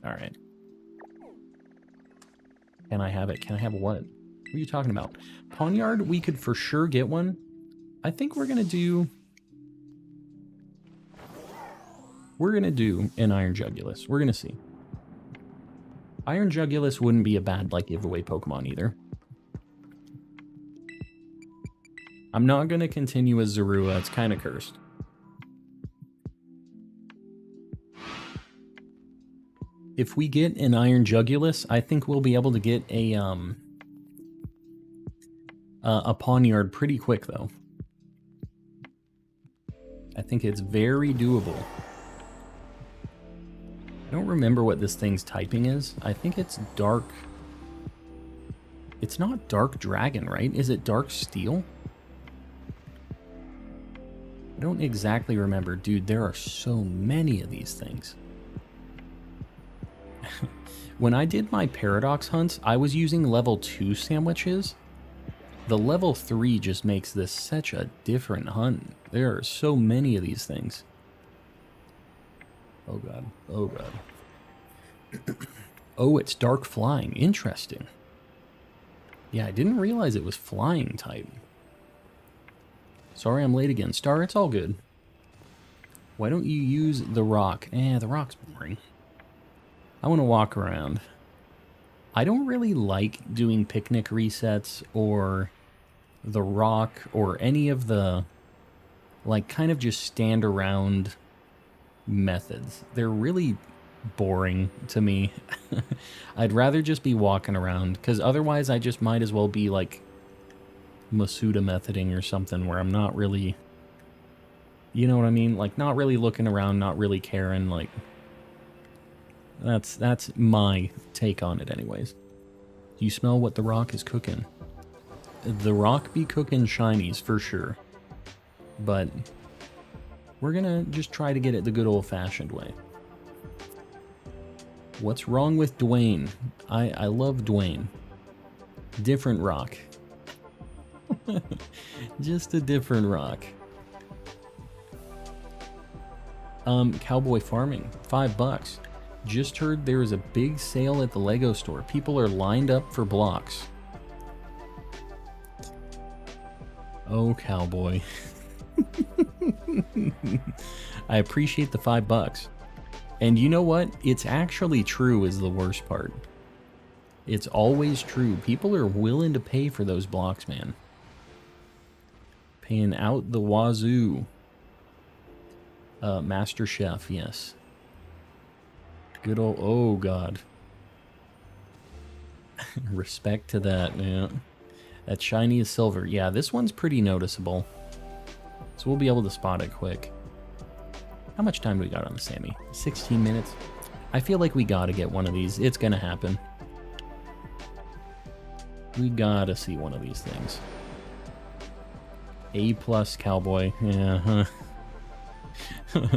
All right. Can I have it? Can I have what? What are you talking about? Pawnyard, we could for sure get one. I think we're going to do... We're going to do an Iron Jugulus. We're going to see. Iron Jugulus wouldn't be a bad, like, giveaway Pokemon either. I'm not going to continue as Zorua. It's kind of cursed. If we get an Iron Jugulus, I think we'll be able to get a Pawnyard pretty quick, though. I think it's very doable. I don't remember what this thing's typing is. I think it's Dark... It's not Dark Dragon, right? Is it Dark Steel? I don't exactly remember. Dude, there are so many of these things. When I did my Paradox hunts, I was using level 2 sandwiches. The level 3 just makes this such a different hunt. There are so many of these things. Oh god. Oh god. Oh, it's dark flying. Interesting. Yeah, I didn't realize it was flying type. Sorry I'm late again. Star, it's all good. Why don't you use the rock? The rock's boring. I want to walk around. I don't really like doing picnic resets or the rock or any of the, like, kind of just stand around methods. They're really boring to me. I'd rather just be walking around, because otherwise I just might as well be like Masuda methoding or something where I'm not really, you know what I mean? Like, not really looking around, not really caring. Like, that's my take on it anyways. Do you smell what the rock is cooking? The rock be cooking shinies for sure. But we're gonna just try to get it the good old-fashioned way. What's wrong with Dwayne? I love Dwayne. Different rock. Just a different rock. Cowboy farming, $5. Just heard there is a big sale at the Lego store. People are lined up for blocks. Oh, cowboy. I appreciate the $5. And you know what? It's actually true is the worst part. It's always true. People are willing to pay for those blocks, man. Paying out the wazoo. Master Chef, yes. Good old... Oh, God. Respect to that, yeah. That shiny is silver. Yeah, this one's pretty noticeable. So we'll be able to spot it quick. How much time do we got on the Sammy? 16 minutes? I feel like we gotta get one of these. It's gonna happen. We gotta see one of these things. A+ cowboy. Yeah, huh.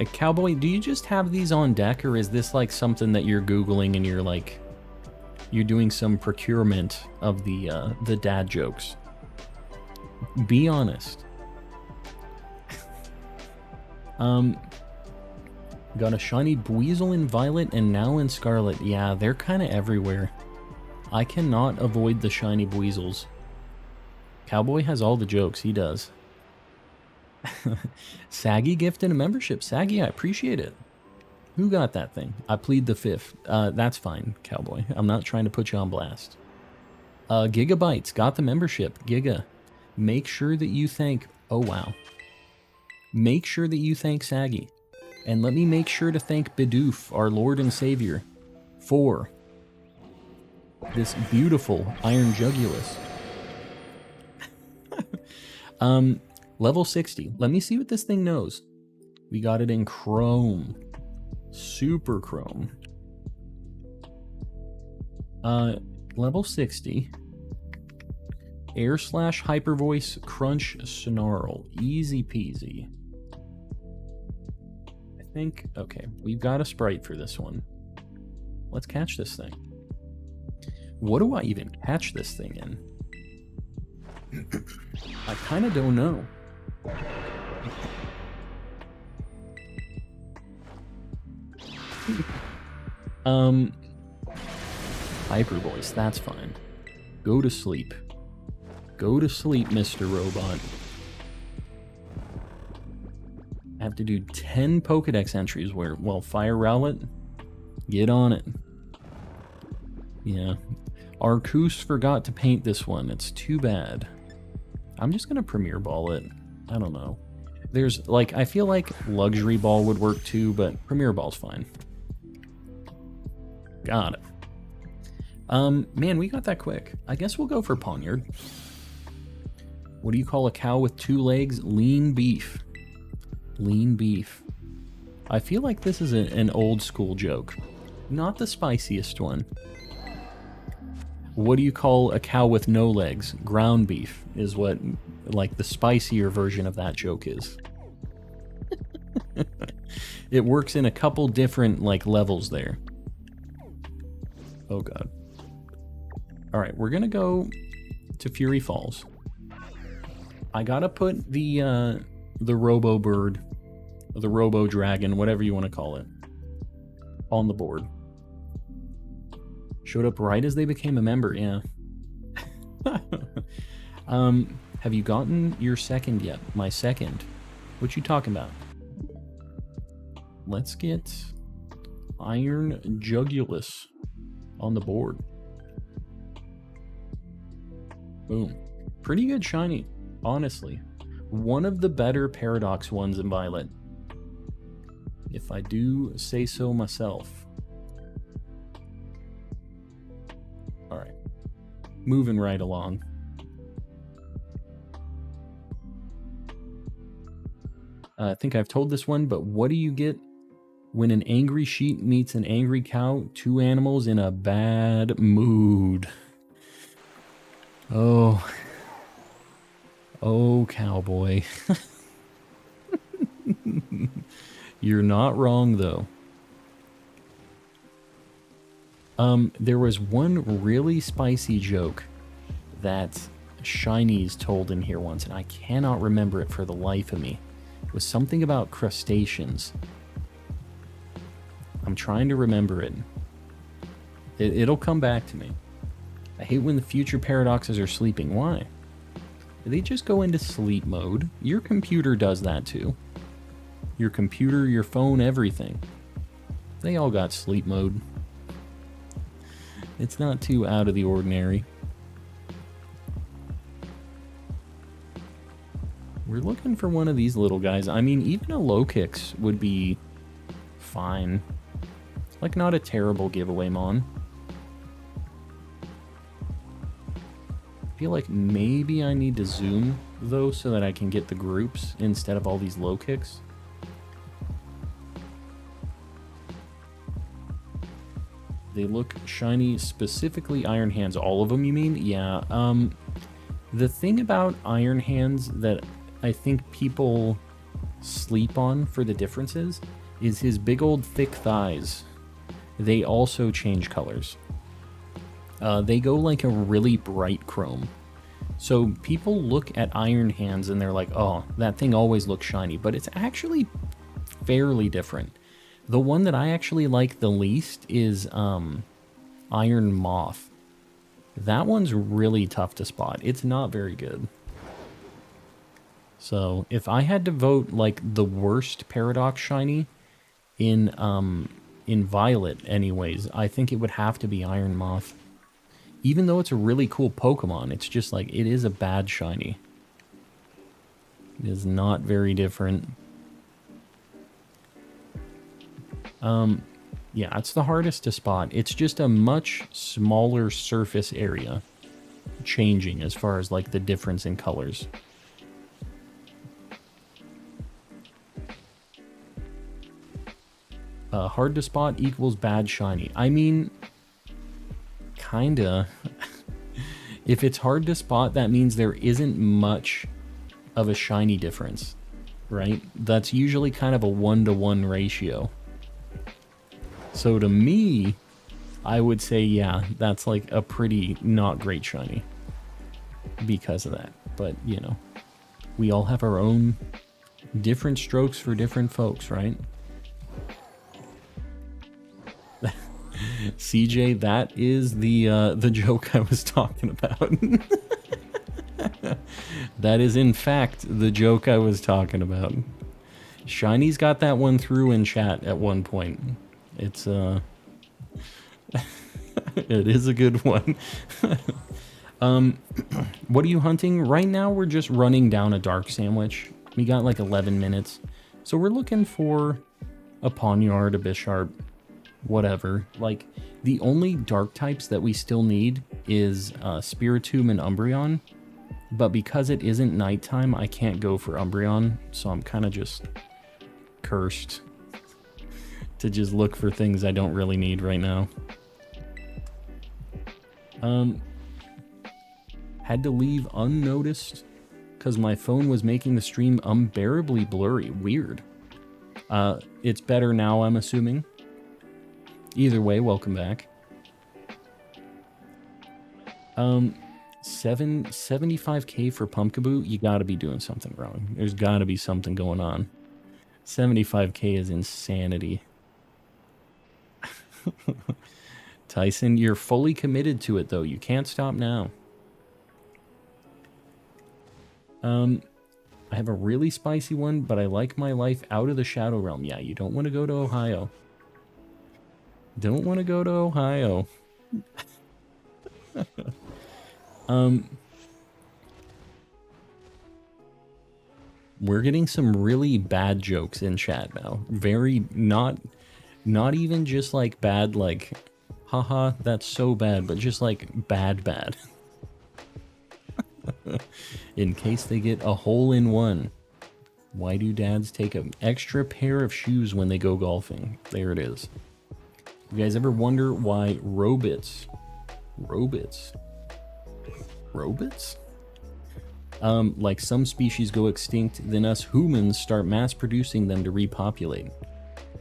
A cowboy, do you just have these on deck, or is this like something that you're Googling and you're like... You're doing some procurement of the dad jokes? Be honest. Got a shiny Buizel in Violet and now in Scarlet. Yeah, they're kind of everywhere. I cannot avoid the shiny Buizels. Cowboy has all the jokes, he does. Saggy gifted a membership. Saggy, I appreciate it. Who got that thing? I plead the fifth. That's fine, Cowboy. I'm not trying to put you on blast. Gigabytes got the membership. Giga, make sure that you thank... Oh, wow. Make sure that you thank Saggy. And let me make sure to thank Bidoof, our Lord and Savior, for this beautiful Iron Jugulus. Level 60. Let me see what this thing knows. We got it in Chrome. Super Chrome. Level 60. Air slash Hyper Voice Crunch Snarl. Easy peasy. I think, okay, we've got a sprite for this one. Let's catch this thing. What do I even catch this thing in? I kind of don't know. Hyper voice, that's fine. Go to sleep. Go to sleep, Mr. Robot. I have to do 10 Pokedex entries where, well, Fire Rowlet, get on it. Yeah. Arceus forgot to paint this one. It's too bad. I'm just gonna Premier Ball it. I don't know. There's, like, I feel like Luxury Ball would work too, but Premier Ball's fine. Got it. Man, we got that quick. I guess we'll go for Poniard. What do you call a cow with 2 legs? Lean beef. Lean beef. I feel like this is an old school joke. Not the spiciest one. What do you call a cow with no legs? Ground beef is what, like, the spicier version of that joke is. It works in a couple different, like, levels there. Oh, God. Alright, we're gonna go to Fury Falls. I gotta put the Robo Bird, the Robo Dragon, whatever you want to call it, on the board. Showed up right as they became a member, yeah. Have you gotten your second yet? My second? What you talking about? Let's get Iron Jugulus on the board. Boom. Pretty good shiny, honestly. One of the better Paradox ones in Violet, if I do say so myself. Alright. Moving right along. I think I've told this one, but what do you get when an angry sheep meets an angry cow? 2 animals in a bad mood. Oh. Oh, cowboy. You're not wrong, though. There was one really spicy joke that Shinies told in here once, and I cannot remember it for the life of me. It was something about crustaceans. I'm trying to remember it. It'll come back to me. I hate when the future paradoxes are sleeping. Why? They just go into sleep mode. Your computer does that too. Your computer, your phone, everything. They all got sleep mode. It's not too out of the ordinary. We're looking for one of these little guys. I mean, even a low kicks would be fine. Like, not a terrible giveaway mon. I feel like maybe I need to zoom, though, so that I can get the groups instead of all these low kicks. They look shiny, specifically Iron Hands. All of them, you mean? Yeah. The thing about Iron Hands that I think people sleep on for the differences is his big old thick thighs. They also change colors. They go like a really bright chrome. So people look at Iron Hands and they're like, oh, that thing always looks shiny. But it's actually fairly different. The one that I actually like the least is Iron Moth. That one's really tough to spot. It's not very good. So if I had to vote like the worst Paradox shiny in Violet anyways, I think it would have to be Iron Moth. Even though it's a really cool Pokemon, it's just like, it is a bad shiny. It is not very different. Yeah, it's the hardest to spot. It's just a much smaller surface area changing as far as like the difference in colors. Hard to spot equals bad shiny. I mean, kinda. If it's hard to spot, that means there isn't much of a shiny difference, right? That's usually kind of a 1-to-1 ratio. So to me, I would say, yeah, that's like a pretty not great shiny because of that. But, you know, we all have our own different strokes for different folks, right? CJ, that is the joke I was talking about. That is, in fact, the joke I was talking about. Shiny's got that one through in chat at one point. It's, it is a good one. What are you hunting? Right now, we're just running down a dark sandwich. We got like 11 minutes. So we're looking for a Pawniard, a Bisharp, whatever. Like, the only dark types that we still need is Spiritomb and Umbreon. But because it isn't nighttime, I can't go for Umbreon. So I'm kind of just cursed to just look for things I don't really need right now. Had to leave unnoticed because my phone was making the stream unbearably blurry. Weird. It's better now, I'm assuming. Either way, welcome back. 75k for Pumpkaboo, you gotta be doing something wrong. There's gotta be something going on. 75k is insanity. Tyson, you're fully committed to it, though. You can't stop now. I have a really spicy one, but I like my life out of the Shadow Realm. Yeah, you don't want to go to Ohio. Don't want to go to Ohio. We're getting some really bad jokes in chat now. Very not even just like bad, like, haha, that's so bad, but just like bad. In case they get a hole in one. Why do dads take an extra pair of shoes when they go golfing? There it is. You guys ever wonder why robots, like some species go extinct, then us humans start mass producing them to repopulate?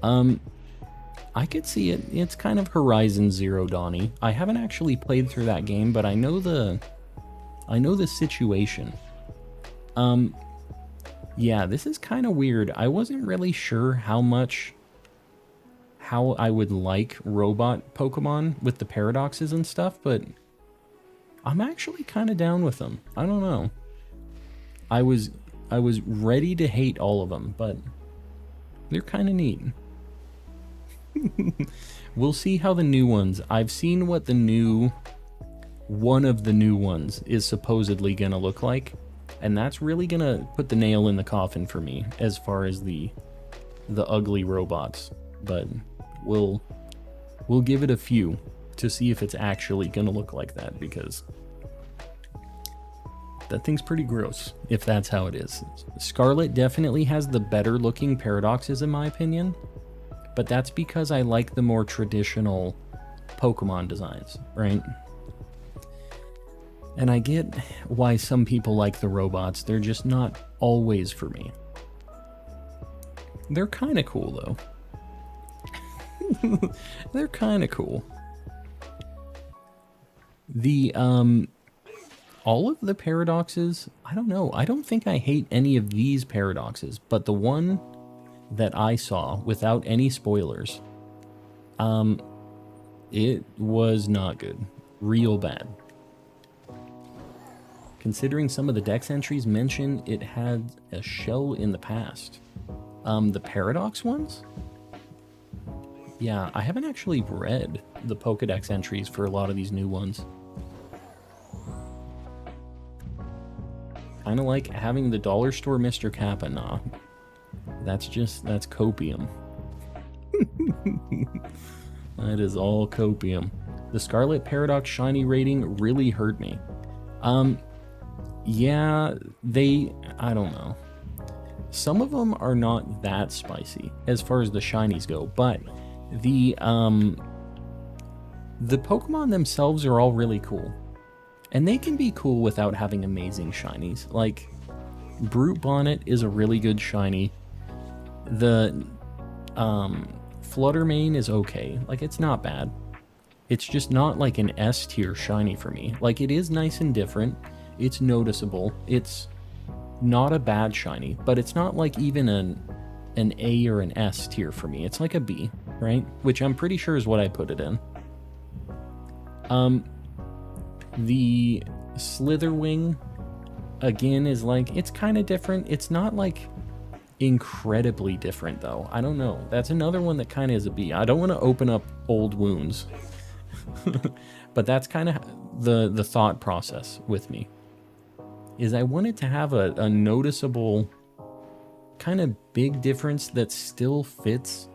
I could see it. It's kind of Horizon Zero Dawn-y. I haven't actually played through that game, but I know the situation. Yeah, this is kind of weird. I wasn't really sure how I would like robot Pokemon with the paradoxes and stuff, but I'm actually kind of down with them. I don't know. I was ready to hate all of them, but they're kind of neat. We'll see how the new ones... I've seen what one of the new ones is supposedly gonna look like, and that's really gonna put the nail in the coffin for me as far as the ugly robots. But we'll give it a few to see if it's actually gonna look like that, because that thing's pretty gross if that's how it is. Scarlet definitely has the better looking paradoxes in my opinion, but that's because I like the more traditional Pokemon designs, right? And I get why some people like the robots. They're just not always for me. They're kind of cool, though. They're kind of cool. The, all of the paradoxes, I don't know. I don't think I hate any of these paradoxes, but the one that I saw, without any spoilers, it was not good. Real bad. Considering some of the Dex entries mention it had a shell in the past. The Paradox ones? Yeah, I haven't actually read the Pokedex entries for a lot of these new ones. Kind of like having the dollar store Mr. Kappa. Nah, that's copium. That is all copium. The Scarlet Paradox Shiny rating really hurt me. Yeah, I don't know. Some of them are not that spicy as far as the shinies go, but the Pokemon themselves are all really cool. And they can be cool without having amazing shinies. Like, Brute Bonnet is a really good shiny. The Fluttermane is okay. Like, it's not bad. It's just not like an S tier shiny for me. Like, it is nice and different. It's noticeable. It's not a bad shiny, but it's not like even an A or an S tier for me. It's like a B, right? Which I'm pretty sure is what I put it in. The Slitherwing, again, is like, it's kind of different. It's not like incredibly different though. I don't know. That's another one that kind of is a B. I don't want to open up old wounds. But that's kind of the thought process with me. Is I wanted to have a noticeable kind of big difference that still fits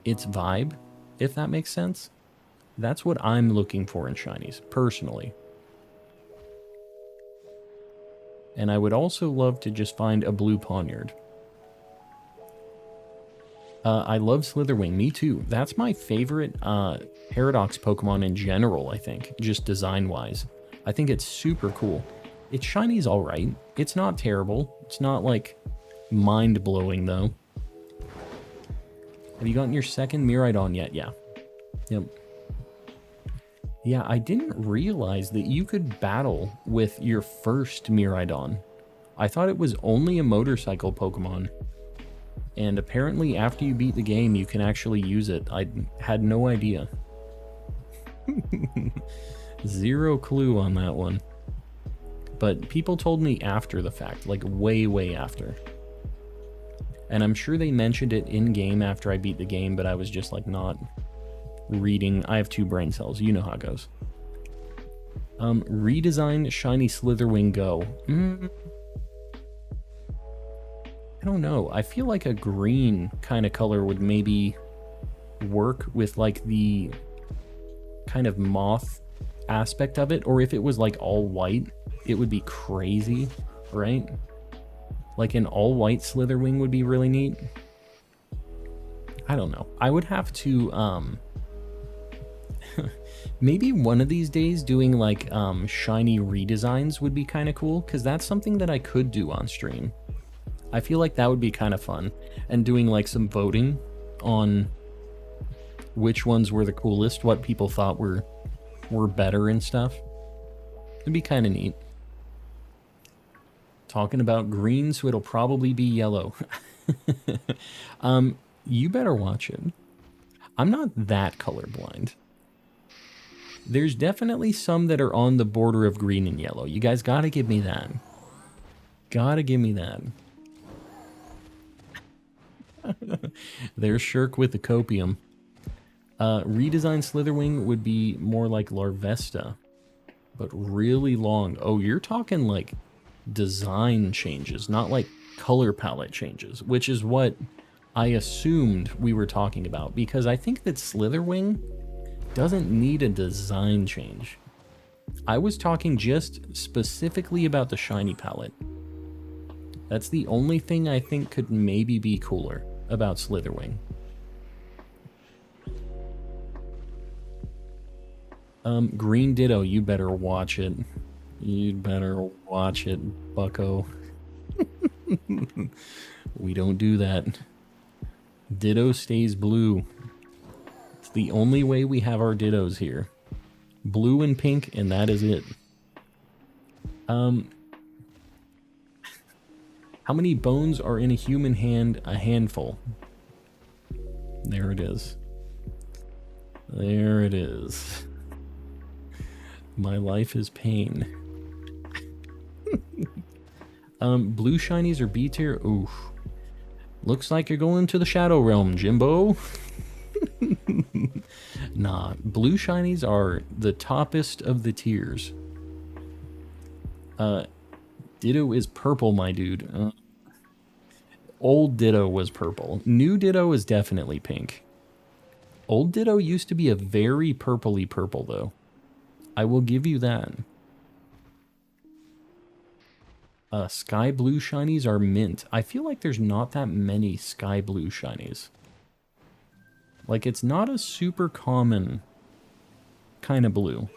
its vibe, if that makes sense. That's what I'm looking for in shinies, personally. And I would also love to just find a blue Poniard. I love Slitherwing, me too. That's my favorite Paradox Pokemon in general, I think, just design-wise. I think it's super cool. Its shiny's alright. It's not terrible. It's not, like, mind-blowing, though. Have you gotten your second Miraidon yet? Yeah. Yep. Yeah, I didn't realize that you could battle with your first Miraidon. I thought it was only a motorcycle Pokemon. And apparently after you beat the game, you can actually use it. I had no idea. Zero clue on that one. But people told me after the fact, like way, way after. And I'm sure they mentioned it in-game after I beat the game, but I was just like not reading. I have 2 brain cells, you know how it goes. Redesign Shiny Slitherwing Go. I don't know. I feel like a green kind of color would maybe work with like the kind of moth aspect of it. Or if it was like all white, it would be crazy, right? Like an all white Slitherwing would be really neat. I don't know. I would have to maybe one of these days doing like shiny redesigns would be kind of cool, because that's something that I could do on stream. I feel like that would be kind of fun, and doing like some voting on which ones were the coolest, what people thought were better and stuff. It'd be kind of neat. Talking about green, so it'll probably be yellow. You better watch it. I'm not that colorblind. There's definitely some that are on the border of green and yellow. You guys gotta give me that. Gotta give me that. There's Shirk with the copium. Redesign Slitherwing would be more like Larvesta, but really long. Oh, you're talking like design changes, not like color palette changes, which is what I assumed we were talking about, because I think that Slitherwing doesn't need a design change. I was talking just specifically about the shiny palette. That's the only thing I think could maybe be cooler about Slitherwing. Green Ditto, you better watch it. You'd better watch it, bucko. We don't do that. Ditto stays blue. It's the only way we have our Dittos here. Blue and pink, and that is it. How many bones are in a human hand? A handful. There it is. There it is. My life is pain. Blue shinies or B tier? Oof. Looks like you're going to the Shadow Realm, Jimbo. Nah, blue shinies are the toppest of the tiers. Ditto is purple, my dude. Old Ditto was purple. New Ditto is definitely pink. Old Ditto used to be a very purpley purple, though. I will give you that. Sky blue shinies are mint. I feel like there's not that many sky blue shinies. Like, it's not a super common kind of blue.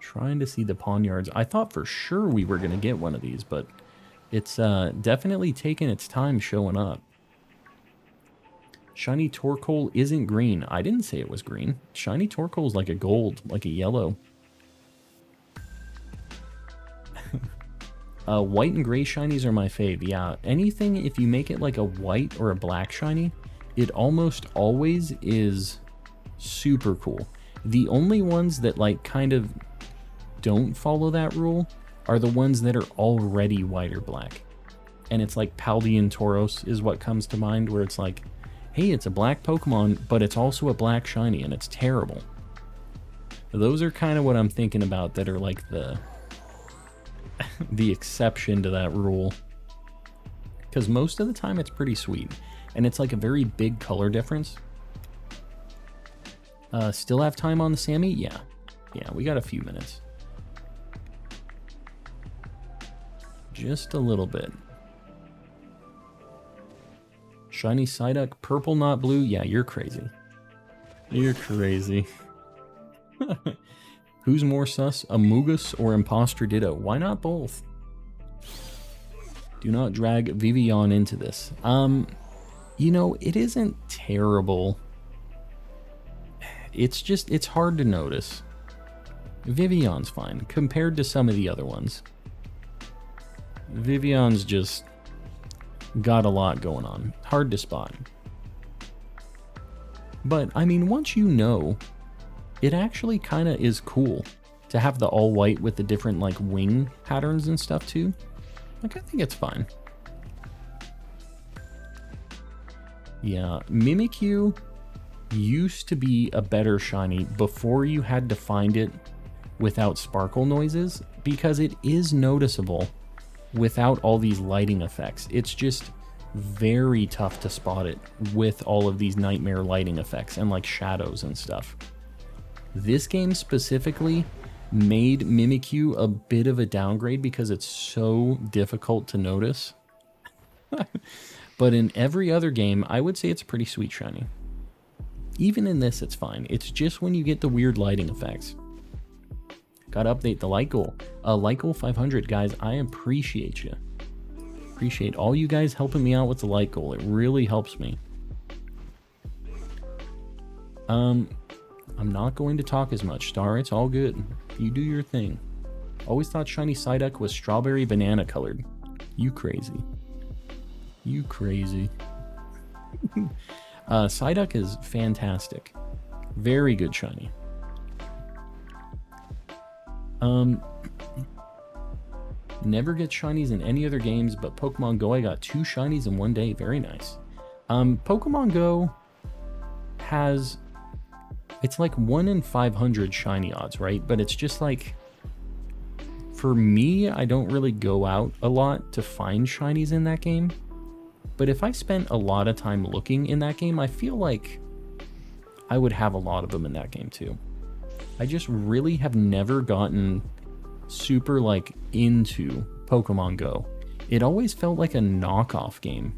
Trying to see the Poniards. I thought for sure we were going to get one of these, but it's definitely taken its time showing up. Shiny Torkoal isn't green. I didn't say it was green. Shiny Torkoal is like a gold, like a yellow. White and gray shinies are my fave. Yeah, anything, if you make it like a white or a black shiny, it almost always is super cool. The only ones that like kind of don't follow that rule are the ones that are already white or black. And it's like Paldean Tauros is what comes to mind, where it's like, hey, it's a black Pokemon, but it's also a black shiny, and it's terrible. Those are kind of what I'm thinking about that are like the exception to that rule. Because most of the time it's pretty sweet. And it's like a very big color difference. Still have time on the Sammy? Yeah. Yeah, we got a few minutes. Just a little bit. Shiny Psyduck, purple not blue? Yeah, you're crazy. You're crazy. Who's more sus, Amogus or Imposter Ditto? Why not both? Do not drag Vivillon into this. You know, it isn't terrible. It's just, it's hard to notice. Vivillon's fine, compared to some of the other ones. Vivillon's just got a lot going on. Hard to spot. But, I mean, once you know, it actually kind of is cool to have the all white with the different, like, wing patterns and stuff, too. Like, I think it's fine. Yeah, Mimikyu used to be a better shiny before you had to find it without sparkle noises, because it is noticeable without all these lighting effects. It's just very tough to spot it with all of these nightmare lighting effects and like shadows and stuff. This game specifically made Mimikyu a bit of a downgrade because it's so difficult to notice. But in every other game, I would say it's a pretty sweet shiny. Even in this, it's fine. It's just when you get the weird lighting effects. Gotta update the light goal. Light goal 500, guys. I appreciate you. Appreciate all you guys helping me out with the light goal. It really helps me. I'm not going to talk as much, Star. It's all good. You do your thing. Always thought Shiny Psyduck was strawberry banana colored. You crazy. You crazy. Psyduck is fantastic. Very good shiny. Never get shinies in any other games, but Pokemon Go, I got 2 shinies in one day. Very nice. Pokemon Go has, it's like 1 in 500 shiny odds, right? But it's just like, for me, I don't really go out a lot to find shinies in that game. But if I spent a lot of time looking in that game, I feel like I would have a lot of them in that game too. I just really have never gotten super like into Pokemon Go. It always felt like a knockoff game.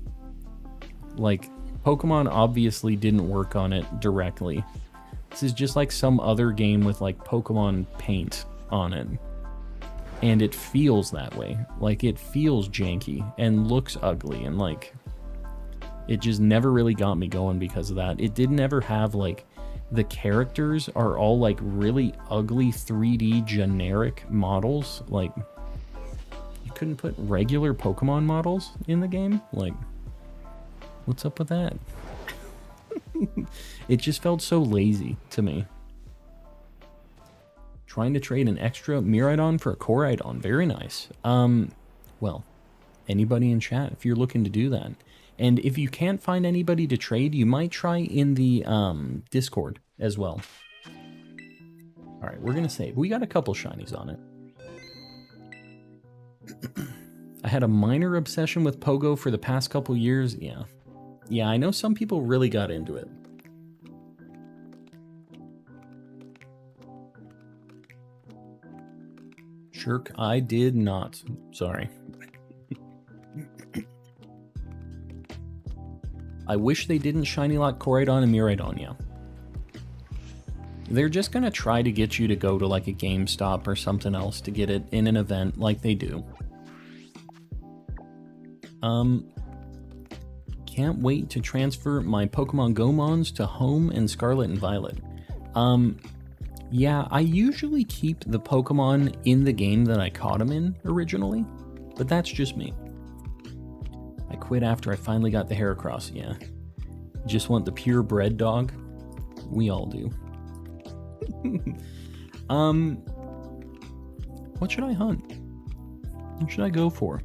Like, Pokemon obviously didn't work on it directly. This is just like some other game with like Pokemon paint on it. And it feels that way. Like, it feels janky and looks ugly, and like, it just never really got me going because of that. It didn't ever have like, the characters are all like really ugly 3D generic models. Like, you couldn't put regular Pokemon models in the game? Like, what's up with that? It just felt so lazy to me. Trying to trade an extra Miraidon for a Koraidon. Very nice. Well, anybody in chat if you're looking to do that. And if you can't find anybody to trade, you might try in the Discord as well. All right, we're going to save. We got a couple shinies on it. I had a minor obsession with Pogo for the past couple years. Yeah. Yeah, I know some people really got into it. Shirk, I did not. Sorry. I wish they didn't shiny lock Koraidon and Miraidon, yeah. They're just gonna try to get you to go to like a GameStop or something else to get it in an event like they do. can't wait to transfer my Pokemon Gomons to Home and Scarlet and Violet. Yeah, I usually keep the Pokemon in the game that I caught them in originally, but that's just me. I quit after I finally got the Heracross, yeah. Just want the purebred dog? We all do. What should I hunt? What should I go for?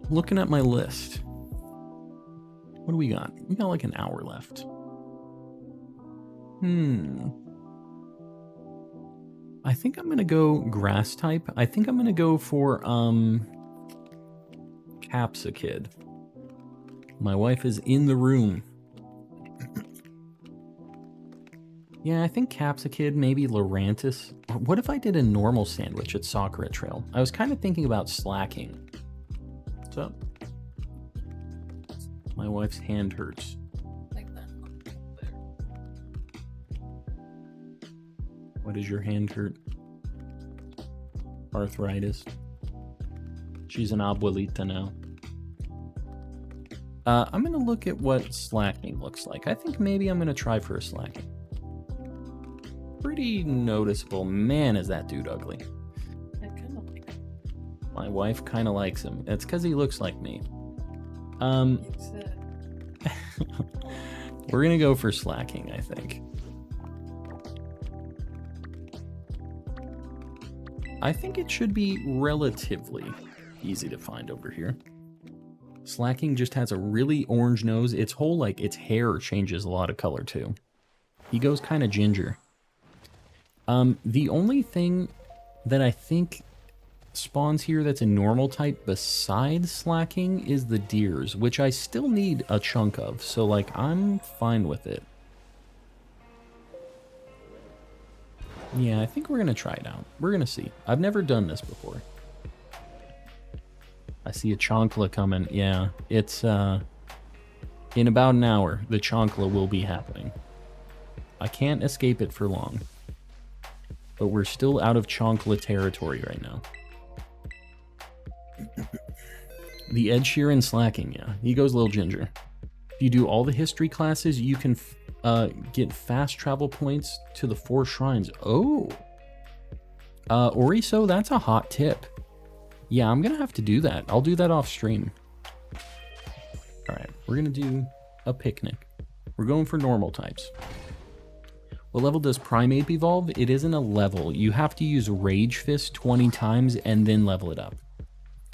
Looking at my list. What do we got? We got like an hour left. I think I'm gonna go grass type. I think I'm gonna go for Capsakid. My wife is in the room. Yeah, I think Capsakid, maybe Lurantis. What if I did a normal sandwich at Sakura Trail? I was kind of thinking about slacking. What's up? My wife's hand hurts. Like that. There. What does your hand hurt? Arthritis. She's an abuelita now. I'm gonna look at what slacking looks like. I think maybe I'm gonna try for a slacking. Pretty noticeable. Man, is that dude ugly. I kind of like it. My wife kind of likes him. It's because he looks like me. We're gonna go for slacking, I think. I think it should be relatively easy to find over here. Slacking just has a really orange nose. Its whole, like, its hair changes a lot of color, too. He goes kind of ginger. The only thing that I think spawns here that's a normal type besides slacking is the deers, which I still need a chunk of, so, like, I'm fine with it. Yeah, I think we're gonna try it out. We're gonna see. I've never done this before. I see a Chonkla coming. Yeah, it's, in about an hour, the Chonkla will be happening. I can't escape it for long. But we're still out of Chonkla territory right now. The Ed Sheeran slacking, yeah. He goes a little ginger. If you do all the history classes, you can get fast travel points to the 4 shrines. Oh! Oriso, that's a hot tip. Yeah, I'm gonna have to do that. I'll do that off stream. Alright, we're gonna do a picnic. We're going for normal types. What level does Primeape evolve? It isn't a level. You have to use Rage Fist 20 times and then level it up.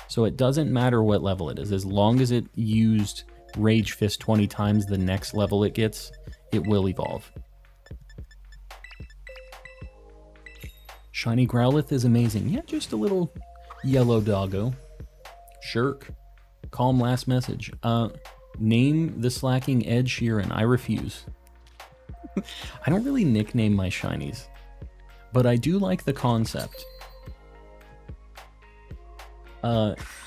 So it doesn't matter what level it is. As long as it used Rage Fist 20 times, the next level it gets, it will evolve. Shiny Growlithe is amazing. Yeah, just a little yellow doggo. Shirk. Calm last message. Name the slacking Ed Sheeran. I refuse. I don't really nickname my shinies, but I do like the concept.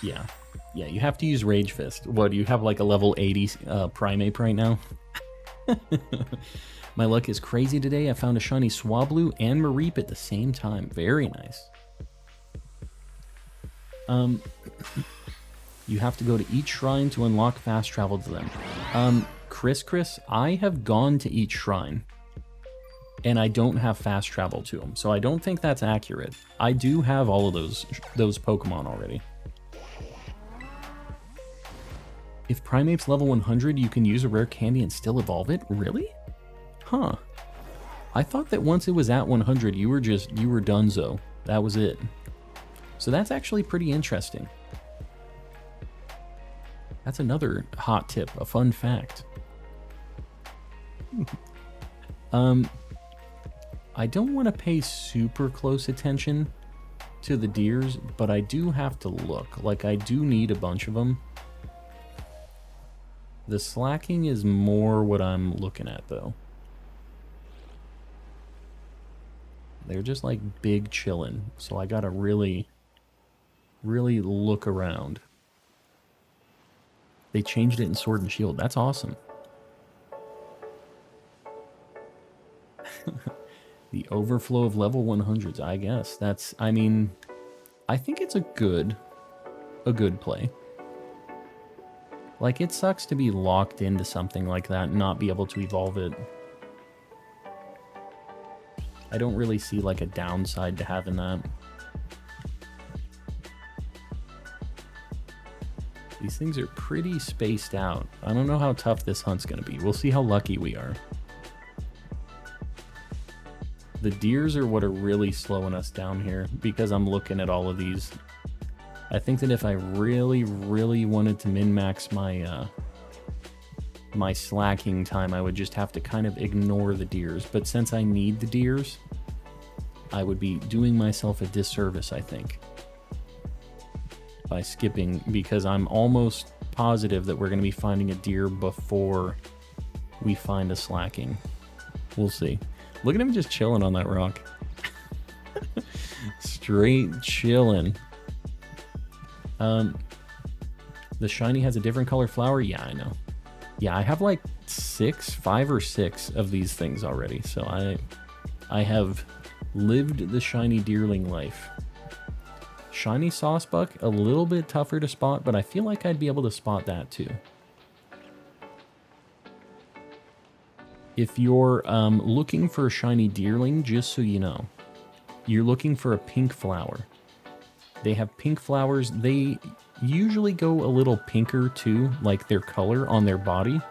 Yeah, you have to use Rage Fist. What, do you have like a level 80 Primeape right now? My luck is crazy today. I found a shiny Swablu and Mareep at the same time. Very nice. You have to go to each shrine to unlock fast travel to them. Chris, I have gone to each shrine, and I don't have fast travel to them, so I don't think that's accurate. I do have all of those Pokemon already. If Primeape's level 100, you can use a rare candy and still evolve it? Really? Huh. I thought that once it was at 100, you were donezo. That was it. So that's actually pretty interesting. That's another hot tip, a fun fact. I don't want to pay super close attention to the deers, but I do have to look. Like, I do need a bunch of them. The slacking is more what I'm looking at, though. They're just like big chillin', so I gotta really look around. They changed it in Sword and Shield. That's awesome. The overflow of level 100s, I guess. That's, I mean, I think it's a good play. Like, it sucks to be locked into something like that and not be able to evolve it. I don't really see, like, a downside to having that. These things are pretty spaced out. I don't know how tough this hunt's gonna be. We'll see how lucky we are. The deers are what are really slowing us down here because I'm looking at all of these. I think that if I really, really wanted to min-max my my slacking time, I would just have to kind of ignore the deers. But since I need the deers, I would be doing myself a disservice, I think, by skipping, because I'm almost positive that we're going to be finding a deer before we find a slacking. We'll see. Look at him just chilling on that rock. Straight chilling. The shiny has a different color flower? Yeah, I know. Yeah, I have like 5 or 6 of these things already, so I have lived the shiny deerling life. Shiny saucebuck, a little bit tougher to spot, but I feel like I'd be able to spot that too. If you're looking for a shiny deerling, just so you know, you're looking for a pink flower. They have pink flowers. They usually go a little pinker too, like their color on their body.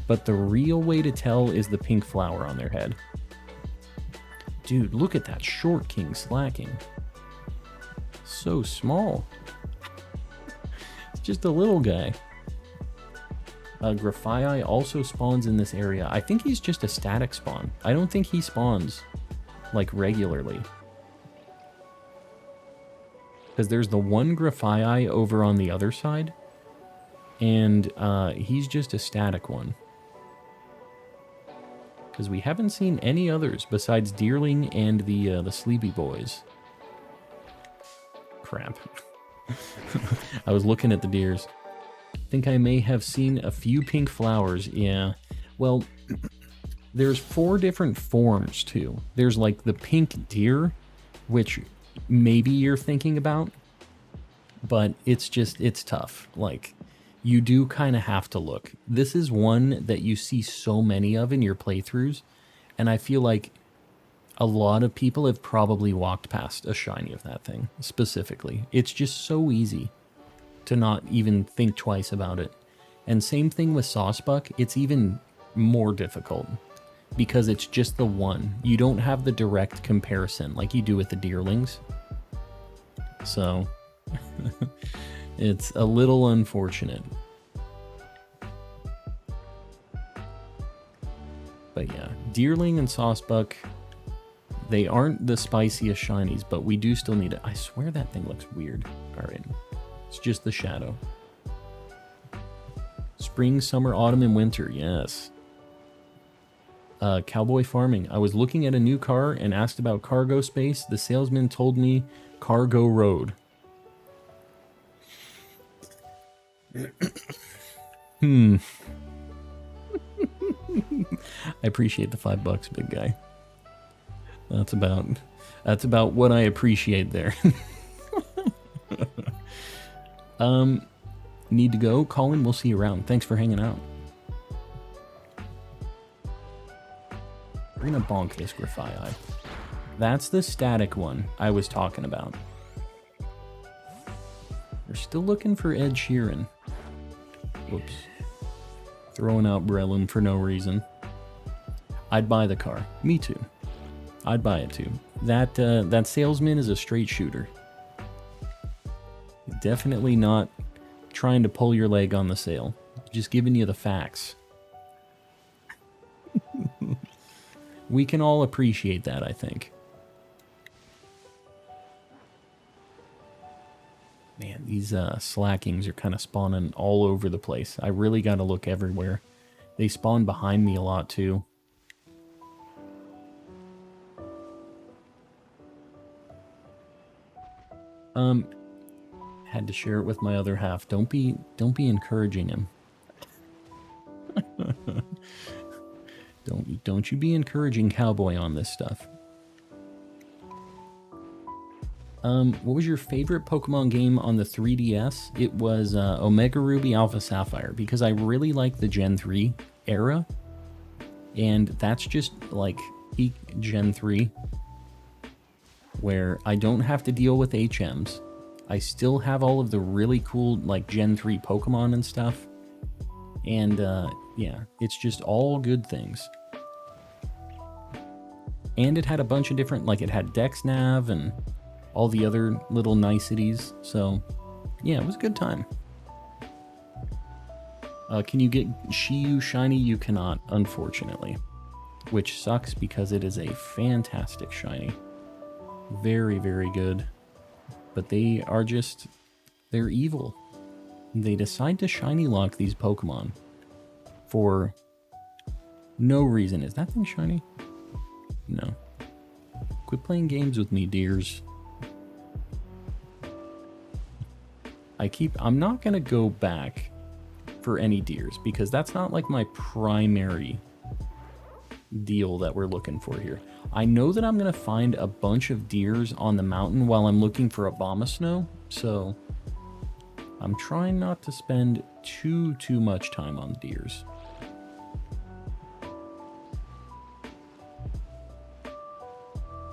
But the real way to tell is the pink flower on their head. Dude, look at that short king slacking. So small. It's just a little guy. Graphii also spawns in this area. I think he's just a static spawn. I don't think he spawns like regularly. Because there's the one Graphii over on the other side, and he's just a static one. Because we haven't seen any others besides Deerling and the Sleepy Boys. Crap. I was looking at the deers. I think I may have seen a few pink flowers. Yeah. Well, there's 4 different forms too. There's like the pink deer, which maybe you're thinking about, but it's tough. Like, you do kind of have to look. This is one that you see so many of in your playthroughs, and I feel like a lot of people have probably walked past a shiny of that thing specifically. It's just so easy to not even think twice about it. And same thing with Saucebuck, it's even more difficult because it's just the one. You don't have the direct comparison like you do with the deerlings. So it's a little unfortunate. But yeah, deerling and Saucebuck, they aren't the spiciest shinies, but we do still need it. I swear that thing looks weird. All right. It's just the shadow. Spring, summer, autumn, and winter. Yes. Cowboy farming. I was looking at a new car and asked about cargo space. The salesman told me cargo road. I appreciate the $5, big guy. That's about what I appreciate there. Need to go. Colin, we'll see you around. Thanks for hanging out. We're gonna bonk this Graphii. That's the static one I was talking about. We're still looking for Ed Sheeran. Whoops. Throwing out Breloom for no reason. I'd buy the car. Me too. I'd buy it too. That salesman is a straight shooter. Definitely not trying to pull your leg on the sale. Just giving you the facts. We can all appreciate that, I think. Man, these slackings are kind of spawning all over the place. I really got to look everywhere. They spawn behind me a lot too. Had to share it with my other half. Don't be encouraging him. Don't you be encouraging Cowboy on this stuff. What was your favorite Pokemon game on the 3DS? It was Omega Ruby Alpha Sapphire, because I really like the Gen 3 era. And that's just like peak Gen 3, where I don't have to deal with HMs. I still have all of the really cool like Gen 3 Pokemon and stuff. And yeah, it's just all good things. And it had a bunch of different, like it had Dex Nav and all the other little niceties. So yeah, it was a good time. Can you get Shiyu Shiny? You cannot, unfortunately. Which sucks because it is a fantastic shiny. Very, very good. But they are just, they're evil. They decide to shiny lock these Pokemon for no reason. Is that thing shiny? No. Quit playing games with me, dears. I'm not gonna go back for any deers because that's not like my primary deal that we're looking for here. I know that I'm gonna find a bunch of deers on the mountain while I'm looking for Abomasnow, so I'm trying not to spend too much time on deers.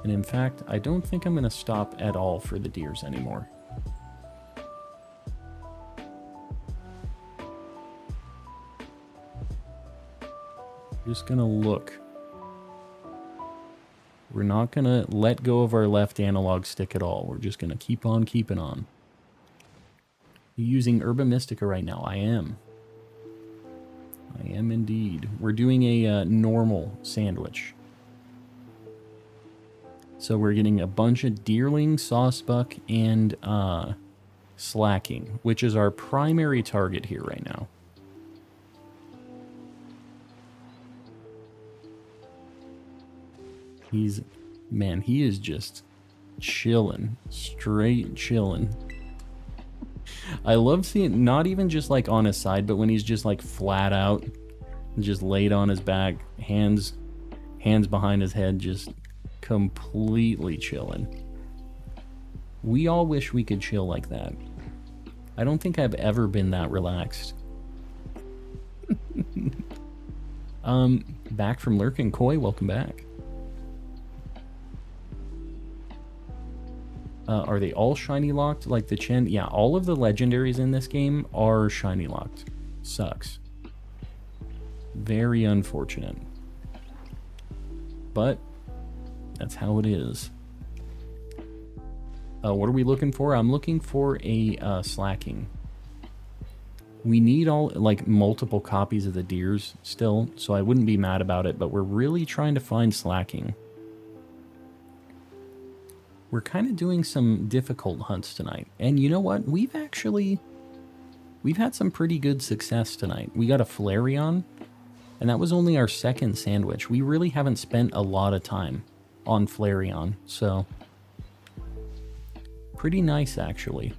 And in fact, I don't think I'm gonna stop at all for the deers anymore. Just gonna look. We're not gonna let go of our left analog stick at all. We're just gonna keep on keeping on. You using Herba Mystica right now? I am. I am indeed. We're doing a normal sandwich. So we're getting a bunch of Deerling, Saucebuck, and Slacking, which is our primary target here right now. Man, he is just chilling, straight chilling. I love seeing, not even just like on his side, but when he's just like flat out, just laid on his back, hands behind his head, just completely chilling. We all wish we could chill like that. I don't think I've ever been that relaxed. Back from lurking, Koi, welcome back. Are they all shiny locked like the Chen? Yeah, all of the legendaries in this game are shiny locked. Sucks. Very unfortunate. But that's how it is. What are we looking for? I'm looking for a Slacking. We need all like multiple copies of the deers still, so I wouldn't be mad about it, but we're really trying to find Slacking. We're kind of doing some difficult hunts tonight. And you know what? We've had some pretty good success tonight. We got a Flareon, and that was only our second sandwich. We really haven't spent a lot of time on Flareon, so pretty nice actually.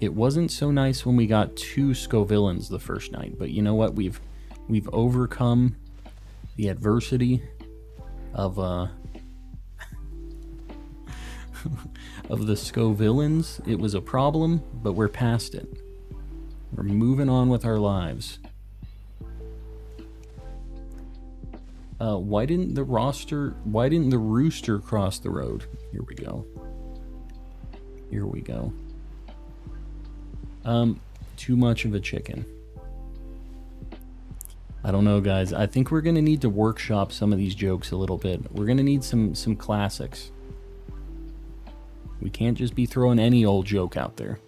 It wasn't so nice when we got 2 Scovillans the first night, but you know what? We've overcome the adversity of of the Scovillans. It was a problem, but we're past it. We're moving on with our lives. Why didn't the rooster cross the road? Here we go. Here we go. Too much of a chicken. I don't know, guys. I think we're gonna need to workshop some of these jokes a little bit. We're gonna need some classics. We can't just be throwing any old joke out there.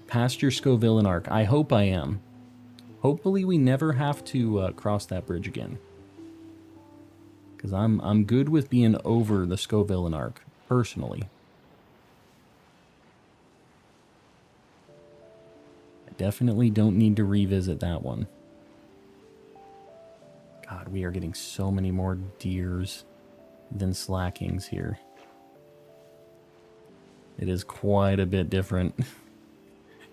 Past your Scovillain arc. I hope I am. Hopefully we never have to cross that bridge again. Because I'm good with being over the Scovillain arc, personally. I definitely don't need to revisit that one. God, we are getting so many more deers than Slackings here. It is quite a bit different.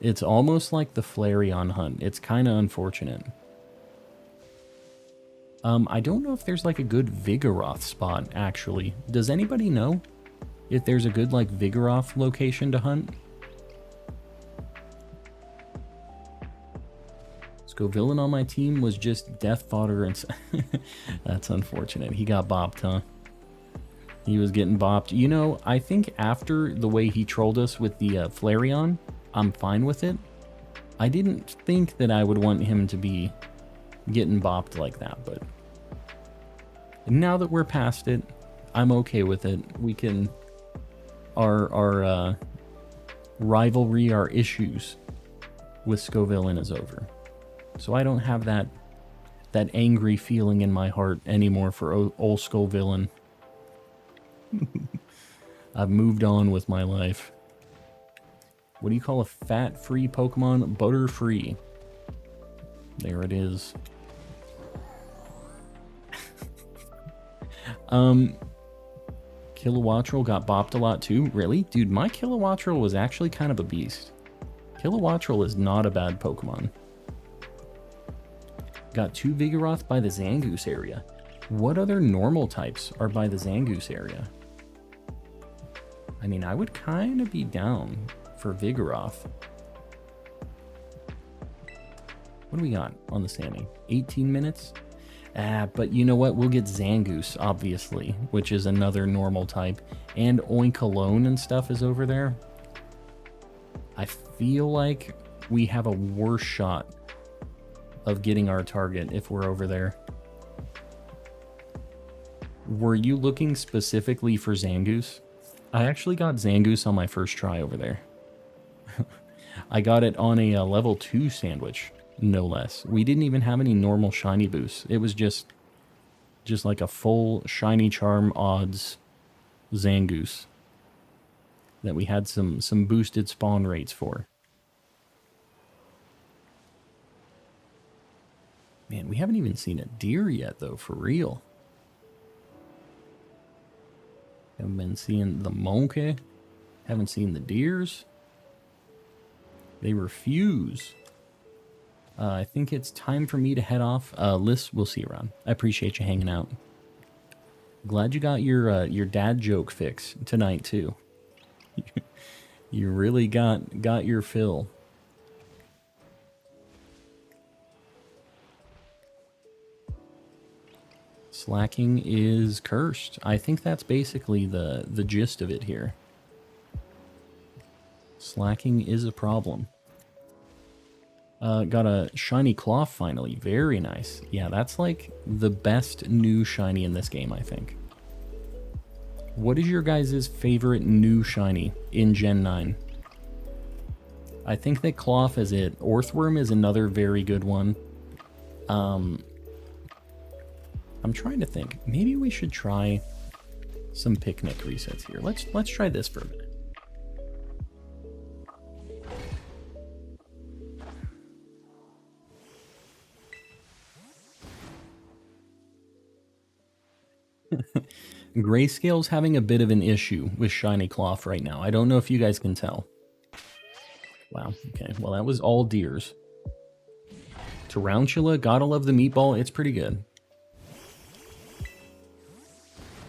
It's almost like the Flareon hunt. It's kind of unfortunate. I don't know if there's like a good Vigoroth spot, actually. Does anybody know if there's a good like Vigoroth location to hunt? Scovillain on my team was just death fodder and that's unfortunate. He got bopped, huh? He was getting bopped. You know, I think after the way he trolled us with the Flareon, I'm fine with it. I didn't think that I would want him to be getting bopped like that, but now that we're past it, I'm okay with it. We can... Our rivalry, our issues with Scovillain is over. So I don't have that angry feeling in my heart anymore for old Scovillain. I've moved on with my life. What do you call a fat-free Pokemon? Butter-free. There it is. Kilowattrel got bopped a lot too. Really? Dude, my Kilowattrel was actually kind of a beast. Kilowattrel is not a bad Pokemon. Got 2 Vigoroth by the Zangoose area. What other normal types are by the Zangoose area? I mean, I would kind of be down for Vigoroth. What do we got on the Sammy? 18 minutes? But you know what? We'll get Zangoose, obviously, which is another normal type. And Oinkologne and stuff is over there. I feel like we have a worse shot of getting our target if we're over there. Were you looking specifically for Zangoose? I actually got Zangoose on my first try over there. I got it on a level 2 sandwich, no less. We didn't even have any normal shiny boosts. It was just like a full shiny charm odds Zangoose that we had some boosted spawn rates for. Man, we haven't even seen a deer yet, though, for real. Haven't been seeing the monkey. Haven't seen the deers. They refuse. I think it's time for me to head off. Liz, we'll see you around. I appreciate you hanging out. Glad you got your dad joke fix tonight, too. You really got your fill. Slacking is cursed. I think that's basically the gist of it here. Slacking is a problem. Got a shiny claw finally. Very nice. Yeah, that's like the best new shiny in this game, I think. What is your guys' favorite new shiny in Gen 9? I think that Cloth is it. Orthworm is another very good one. I'm trying to think. Maybe we should try some picnic resets here. Let's try this for a minute. Grayscale's having a bit of an issue with Shiny Cloth right now. I don't know if you guys can tell. Wow, okay. Well, that was all deers. Tarantula, gotta love the meatball. It's pretty good.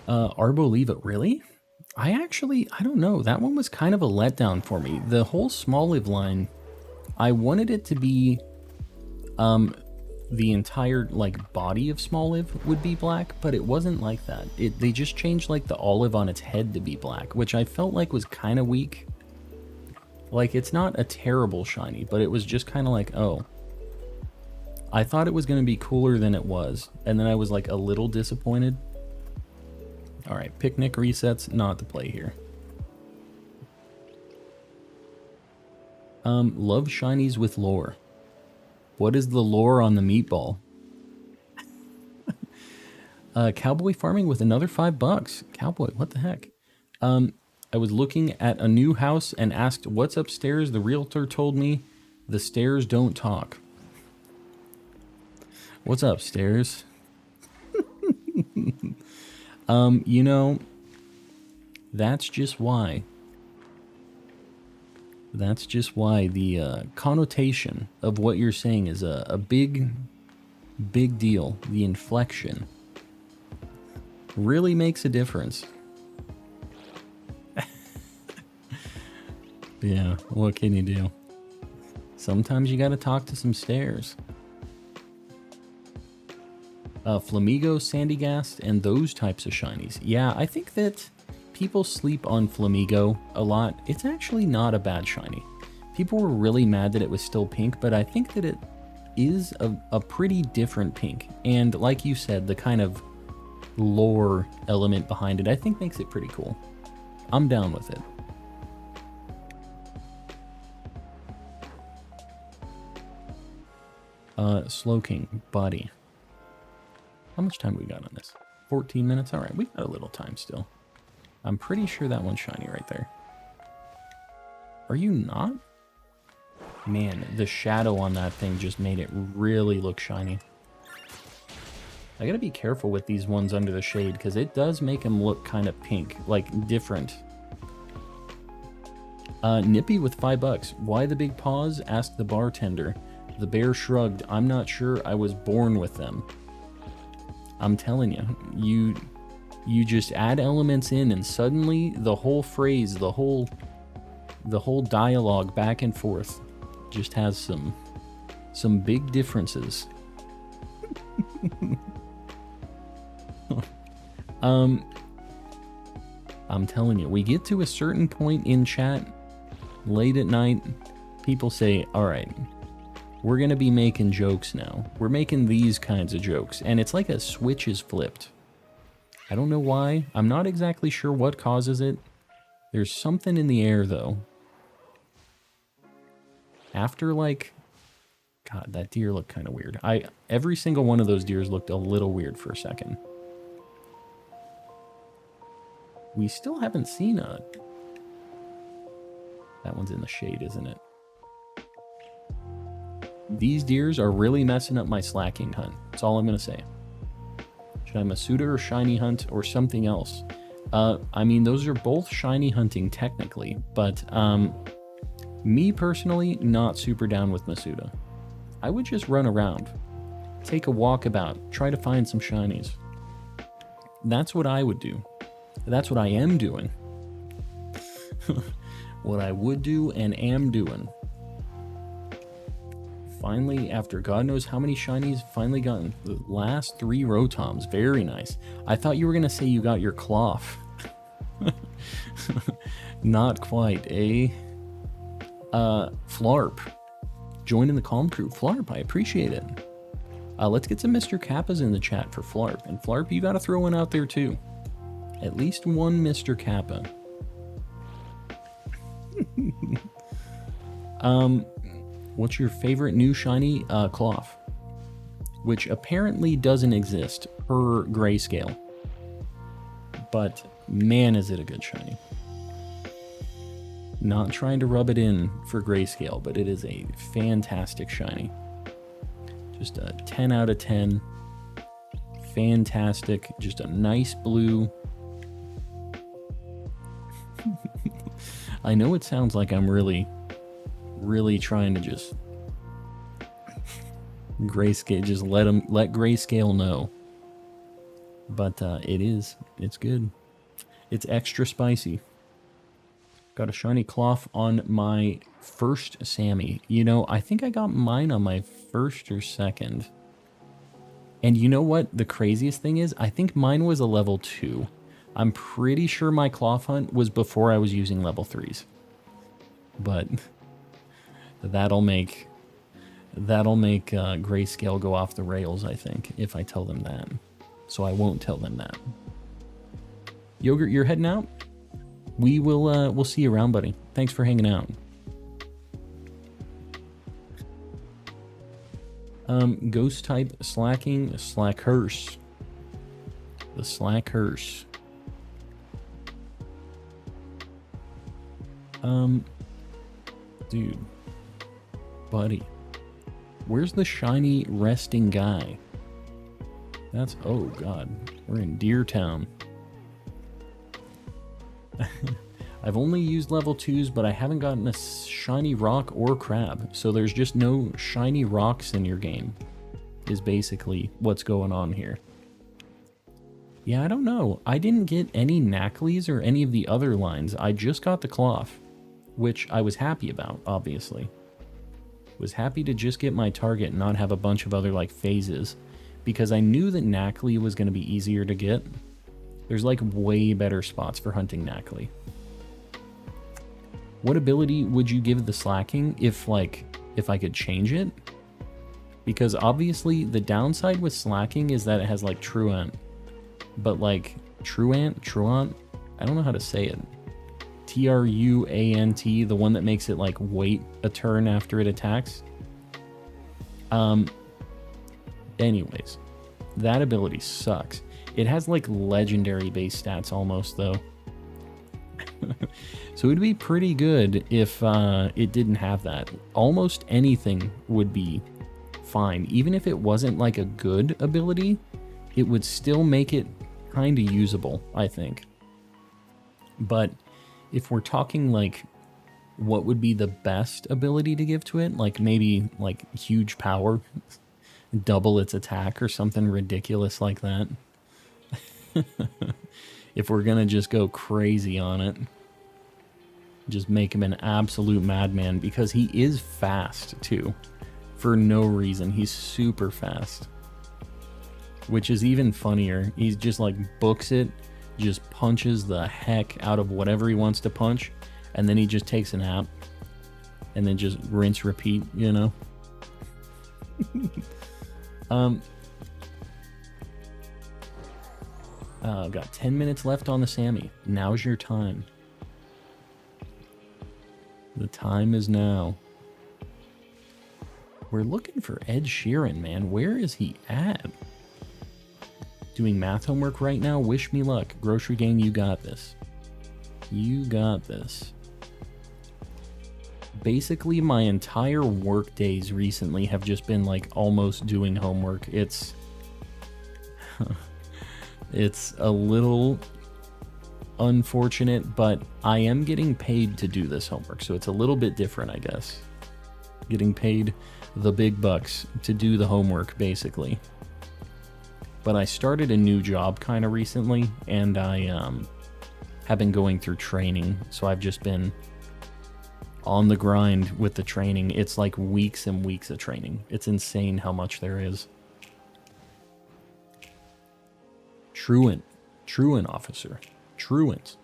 Arboliva, really? I don't know. That one was kind of a letdown for me. The whole Small Live line, I wanted it to be, the entire, like, body of Small Live would be black, but it wasn't like that. They just changed, like, the olive on its head to be black, which I felt like was kind of weak. Like, it's not a terrible shiny, but it was just kind of like, oh. I thought it was going to be cooler than it was, and then I was, like, a little disappointed. Alright, picnic resets, not the play here. Love shinies with lore. What is the lore on the meatball? Cowboy farming with another $5. Cowboy, what the heck? I was looking at a new house and asked what's upstairs. The realtor told me the stairs don't talk. What's up, stairs? You know, that's just why. That's just why the connotation of what you're saying is a big Big deal. The inflection really makes a difference. Yeah, what can you do? Sometimes you gotta talk to some stairs. Flamigo, Sandygast, and those types of shinies. Yeah, I think that people sleep on Flamigo a lot. It's actually not a bad shiny. People were really mad that it was still pink, but I think that it is a pretty different pink. And like you said, the kind of lore element behind it, I think makes it pretty cool. I'm down with it. Slowking, body. How much time we got on this? 14 minutes? Alright, we got a little time still. I'm pretty sure that one's shiny right there. Are you not? Man, the shadow on that thing just made it really look shiny. I gotta be careful with these ones under the shade, because it does make them look kind of pink, like different. Nippy with $5. Why the big paws? Asked the bartender. The bear shrugged. I'm not sure, I was born with them. I'm telling you, you just add elements in and suddenly the whole phrase, the whole dialogue back and forth just has some big differences. I'm telling you, we get to a certain point in chat late at night, people say, all right, we're going to be making jokes now. We're making these kinds of jokes. And it's like a switch is flipped. I don't know why. I'm not exactly sure what causes it. There's something in the air, though. After, like... God, that deer looked kind of weird. Every single one of those deers looked a little weird for a second. We still haven't seen a... That one's in the shade, isn't it? These deers are really messing up my slacking hunt. That's all I'm going to say. Should I Masuda or shiny hunt or something else? I mean, those are both shiny hunting technically, but me personally, not super down with Masuda. I would just run around, take a walkabout, try to find some shinies. That's what I would do. That's what I am doing. What I would do and am doing. Finally, after God knows how many shinies, finally gotten the last 3 Rotoms. Very nice. I thought you were going to say you got your cloth. Not quite, eh? Flarp. Joining the Calm Crew. Flarp, I appreciate it. Let's get some Mr. Kappas in the chat for Flarp. And Flarp, you got to throw one out there too. At least one Mr. Kappa. What's your favorite new shiny? Cloth. Which apparently doesn't exist per grayscale. But man, is it a good shiny. Not trying to rub it in for grayscale, but it is a fantastic shiny. Just a 10 out of 10. Fantastic. Just a nice blue. I know it sounds like I'm really trying to just grayscale, just let grayscale know. But it's good. It's extra spicy. Got a shiny cloth on my first Sammy. You know, I think I got mine on my first or second. And you know what the craziest thing is? I think mine was a level 2. I'm pretty sure my cloth hunt was before I was using level 3s. But that'll make grayscale go off the rails, I think, if I tell them that. So I won't tell them that. Yogurt, you're heading out? We'll see you around, buddy. Thanks for hanging out. Ghost type slacking, slackers. The slackers. Dude. Buddy. Where's the shiny resting guy? That's, oh god. We're in Deer Town. I've only used level 2s, but I haven't gotten a shiny rock or crab, so there's just no shiny rocks in your game. is basically what's going on here. Yeah, I don't know. I didn't get any Knackleys or any of the other lines. I just got the cloth, which I was happy about, obviously. Was happy to just get my target and not have a bunch of other, like, phases, because I knew that Knackley was going to be easier to get. There's, like, way better spots for hunting Knackley. What ability would you give the slacking if I could change it? Because obviously the downside with slacking is that it has, like, Truant. But, like, Truant, I don't know how to say it. Truant, the one that makes it, like, wait a turn after it attacks. Anyways, that ability sucks. It has, like, legendary base stats almost, though. So it'd be pretty good if it didn't have that. Almost anything would be fine. Even if it wasn't, like, a good ability, it would still make it kind of usable, I think. But if we're talking, like, what would be the best ability to give to it, like, maybe, like, huge power, double its attack or something ridiculous like that. If we're gonna just go crazy on it, just make him an absolute madman, because he is fast too, for no reason. He's super fast, which is even funnier. He's just like books it, just punches the heck out of whatever he wants to punch, and then he just takes a nap, and then just rinse repeat, you know. Got 10 minutes left on the Sammy. Now's your time. The time is now. We're looking for Ed Sheeran, man. Where is he at? Doing math homework right now? Wish me luck. Grocery Gang, you got this. You got this. Basically, my entire work days recently have just been like almost doing homework. It's it's a little unfortunate, but I am getting paid to do this homework, so it's a little bit different, I guess. Getting paid the big bucks to do the homework, basically. But I started a new job kind of recently, and I have been going through training, so I've just been on the grind with the training. It's like weeks and weeks of training. It's insane how much there is. Truant officer. Truant.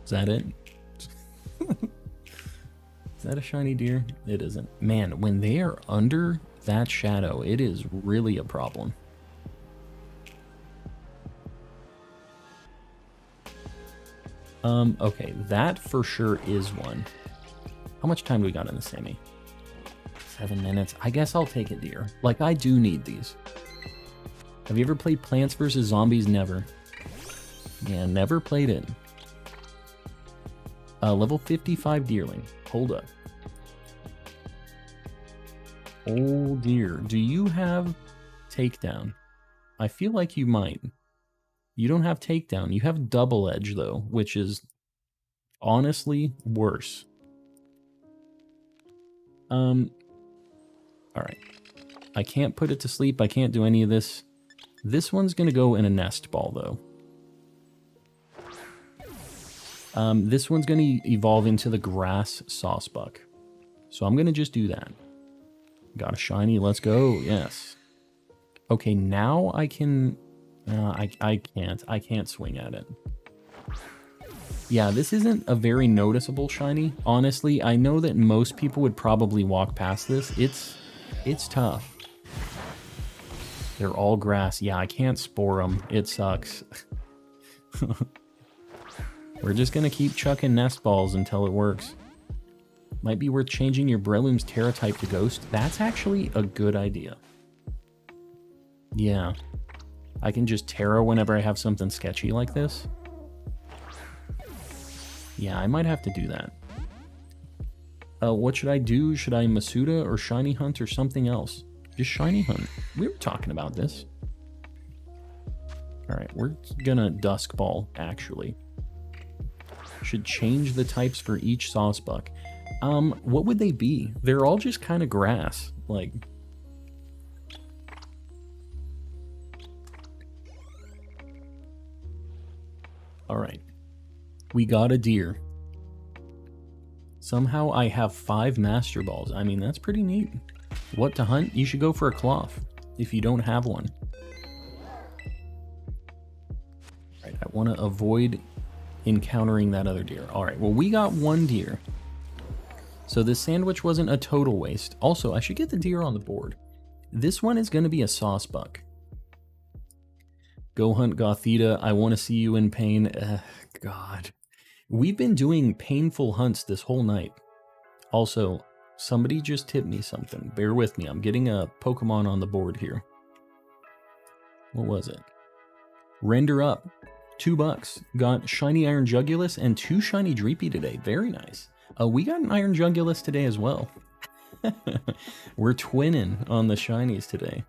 Is that it? Is that a shiny deer? It isn't. Man, when they are under that shadow, it is really a problem. Okay, that for sure is one. How much time do we got in the Sammy? 7 minutes. I guess I'll take it, deer. Like, I do need these. Have you ever played Plants vs. Zombies? Never. Yeah, never played it. Level 55 Deerling. Hold up. Oh dear. Do you have Takedown? I feel like you might. You don't have Takedown. You have Double Edge, though, which is honestly worse. Alright. I can't put it to sleep. I can't do any of this. This one's going to go in a nest ball, though. This one's going to evolve into the grass Saucebuck. So I'm going to just do that. Got a shiny. Let's go. Yes. Okay, now I can... I can't. I can't swing at it. Yeah, this isn't a very noticeable shiny. Honestly, I know that most people would probably walk past this. It's tough. They're all grass. Yeah, I can't spore them. It sucks. We're just going to keep chucking nest balls until it works. Might be worth changing your Breloom's Tera type to Ghost. That's actually a good idea. Yeah. I can just Tera whenever I have something sketchy like this. Yeah, I might have to do that. What should I do? Should I Masuda or Shiny Hunt or something else? Just Shiny Hunt. We were talking about this. Alright, we're gonna Dusk Ball, actually. Should change the types for each Saucebuck. What would they be? They're all just kind of grass. Like... Alright. We got a deer. Somehow I have 5 Master Balls. I mean, that's pretty neat. What to hunt? You should go for a cloth if you don't have one. Alright, I want to avoid encountering that other deer. Alright, well, we got 1 deer. So this sandwich wasn't a total waste. Also, I should get the deer on the board. This one is going to be a sauce buck. Go hunt Gothita. I want to see you in pain. God. We've been doing painful hunts this whole night. Also, somebody just tipped me something. Bear with me. I'm getting a Pokemon on the board here. What was it? Render up. $2. Got Shiny Iron Jugulus and 2 Shiny Dreepy today. Very nice. We got an Iron Jugulus today as well. We're twinning on the Shinies today.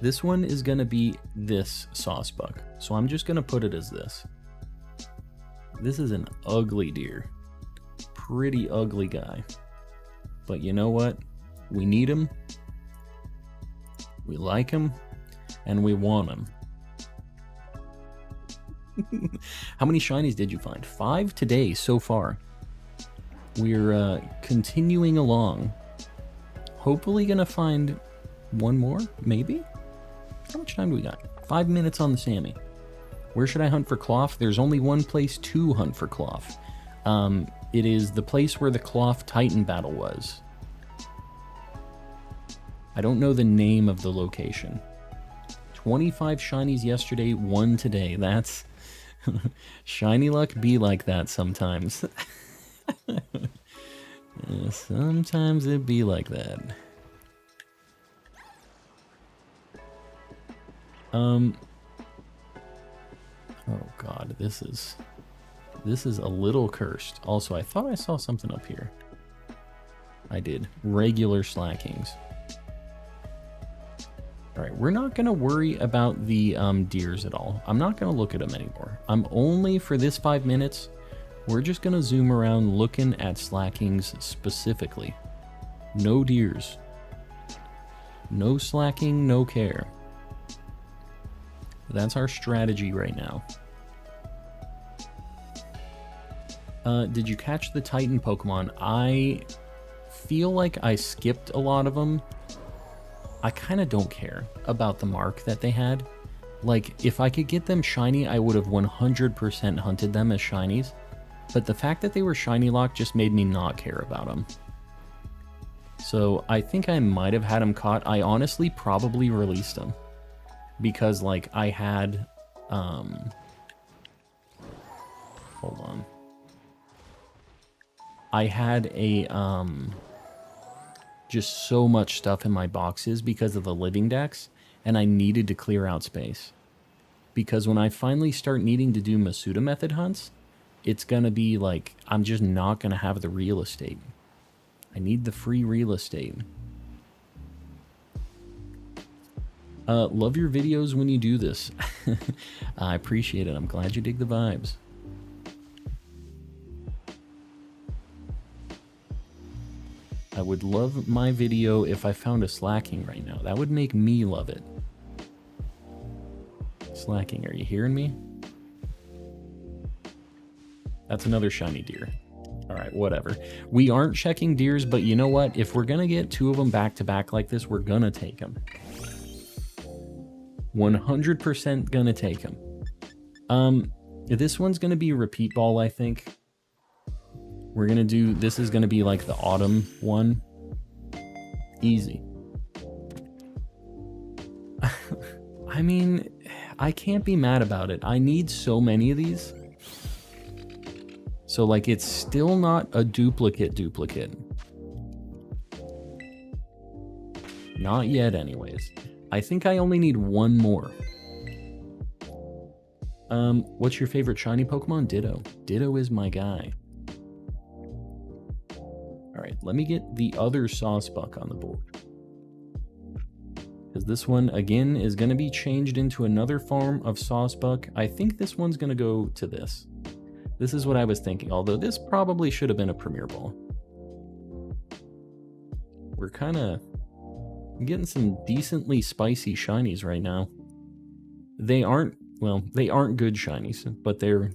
This one is going to be this sauce buck. So I'm just going to put it as this. This is an ugly deer. Pretty ugly guy. But you know what? We need him. We like him. And we want him. How many shinies did you find? 5 today so far. We're continuing along. Hopefully gonna find 1 more, maybe? How much time do we got? 5 minutes on the Sammy. Where should I hunt for cloth? There's only one place to hunt for cloth. It is the place where the Cloth Titan battle was. I don't know the name of the location. 25 shinies yesterday, 1 today. That's... Shiny luck be like that sometimes. Sometimes it be like that. Oh god, this is a little cursed. Also, I thought I saw something up here. I did. Regular slackings. Alright, we're not going to worry about the deers at all. I'm not going to look at them anymore. I'm only, for this 5 minutes, we're just going to zoom around looking at slackings specifically. No deers. No slacking, no care. That's our strategy right now. Did you catch the Titan Pokemon? I feel like I skipped a lot of them. I kind of don't care about the mark that they had. Like, if I could get them shiny, I would have 100% hunted them as shinies. But the fact that they were shiny locked just made me not care about them. So I think I might have had them caught. I honestly probably released them. Because, like, I had... hold on. I had a, just so much stuff in my boxes because of the Living Dex, and I needed to clear out space. Because when I finally start needing to do Masuda method hunts, it's gonna be like, I'm just not gonna have the real estate. I need the free real estate. Love your videos when you do this. I appreciate it. I'm glad you dig the vibes. I would love my video if I found a slacking right now. That would make me love it. Slacking, are you hearing me? That's another shiny deer. Alright, whatever. We aren't checking deers, but you know what? If we're gonna get 2 of them back to back like this, we're gonna take them. 100% gonna take them. This one's gonna be a repeat ball, I think. We're gonna do, this is gonna be like the autumn one. Easy. I mean, I can't be mad about it. I need so many of these. So like, it's still not a duplicate. Not yet anyways. I think I only need 1 more. What's your favorite shiny Pokemon? Ditto. Ditto is my guy. Alright, let me get the other Saucebuck on the board. Because this one, again, is going to be changed into another form of Saucebuck. I think this one's going to go to this. This is what I was thinking, although this probably should have been a Premier Ball. We're kind of getting some decently spicy shinies right now. They aren't, well, they aren't good shinies, but they're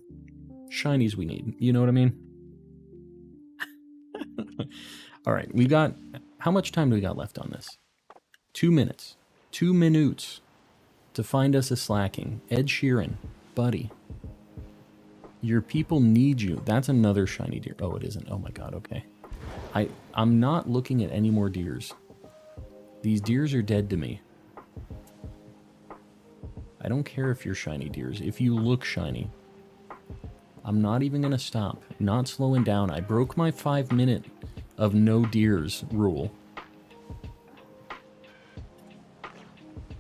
shinies we need. You know what I mean? All right, we got, how much time do we got left on this? 2 minutes. 2 minutes to find us a slacking. Ed Sheeran, buddy. Your people need you. That's another shiny deer. Oh, it isn't. Oh my god, okay. I'm not looking at any more deers. These deers are dead to me. I don't care if you're shiny deers. If you look shiny, I'm not even going to stop. Not slowing down. I broke my 5-minute of no deers rule.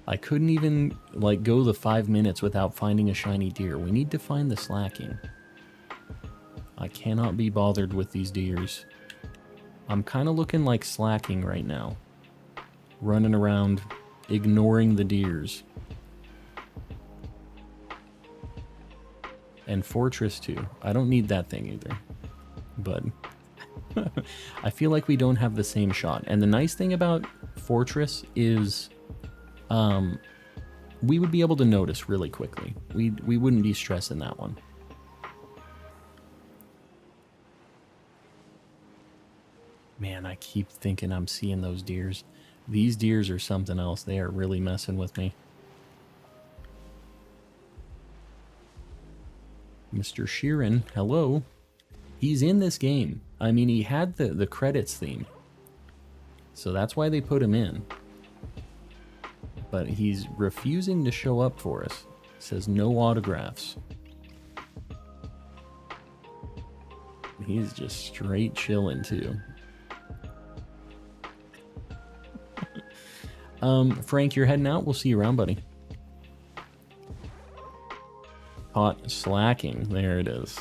I couldn't even, like, go the 5 minutes without finding a shiny deer. We need to find the slacking. I cannot be bothered with these deers. I'm kind of looking like slacking right now. Running around, ignoring the deers. And Fortress 2. I don't need that thing either. But I feel like we don't have the same shot. And the nice thing about Fortress is we would be able to notice really quickly. We wouldn't be stressing that one. Man, I keep thinking I'm seeing those deers. These deers are something else. They are really messing with me. Mr. Sheeran, hello. He's in this game. I mean, he had the credits theme. So that's why they put him in. But he's refusing to show up for us. Says no autographs. He's just straight chilling too. Frank, you're heading out. We'll see you around, buddy. Caught slacking. There it is.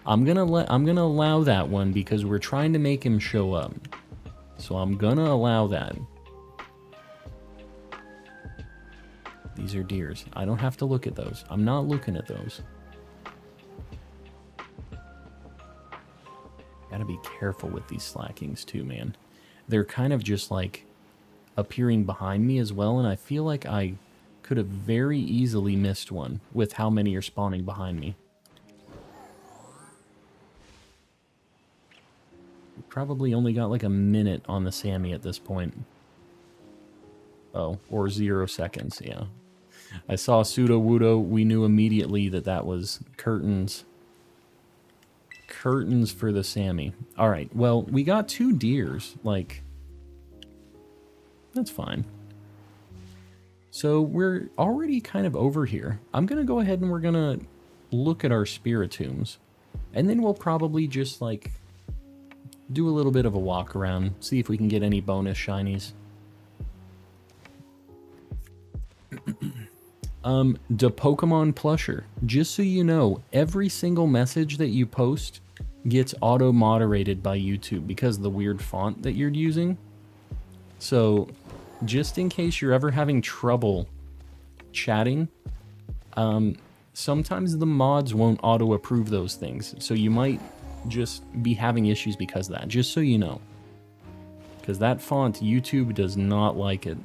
I'm gonna allow that one because we're trying to make him show up. So I'm gonna allow that. These are deers. I don't have to look at those. I'm not looking at those. Gotta be careful with these slackings too, man. They're kind of just like appearing behind me as well, and I feel like I could have very easily missed one with how many are spawning behind me. We probably only got like a minute on the Sammy at this point. Oh, or 0 seconds, yeah. I saw Pseudo Wudo. We knew immediately that that was curtains. Curtains for the Sammy. All right, well, we got 2 deers. Like, that's fine. So we're already kind of over here. I'm going to go ahead and we're going to look at our Spiritombs. And then we'll probably just, like, do a little bit of a walk around. See if we can get any bonus shinies. The Pokemon Plusher. Just so you know, every single message that you post gets auto-moderated by YouTube because of the weird font that you're using. So, just in case you're ever having trouble chatting, sometimes the mods won't auto-approve those things. So you might just be having issues because of that, just so you know. Because that font, YouTube does not like it.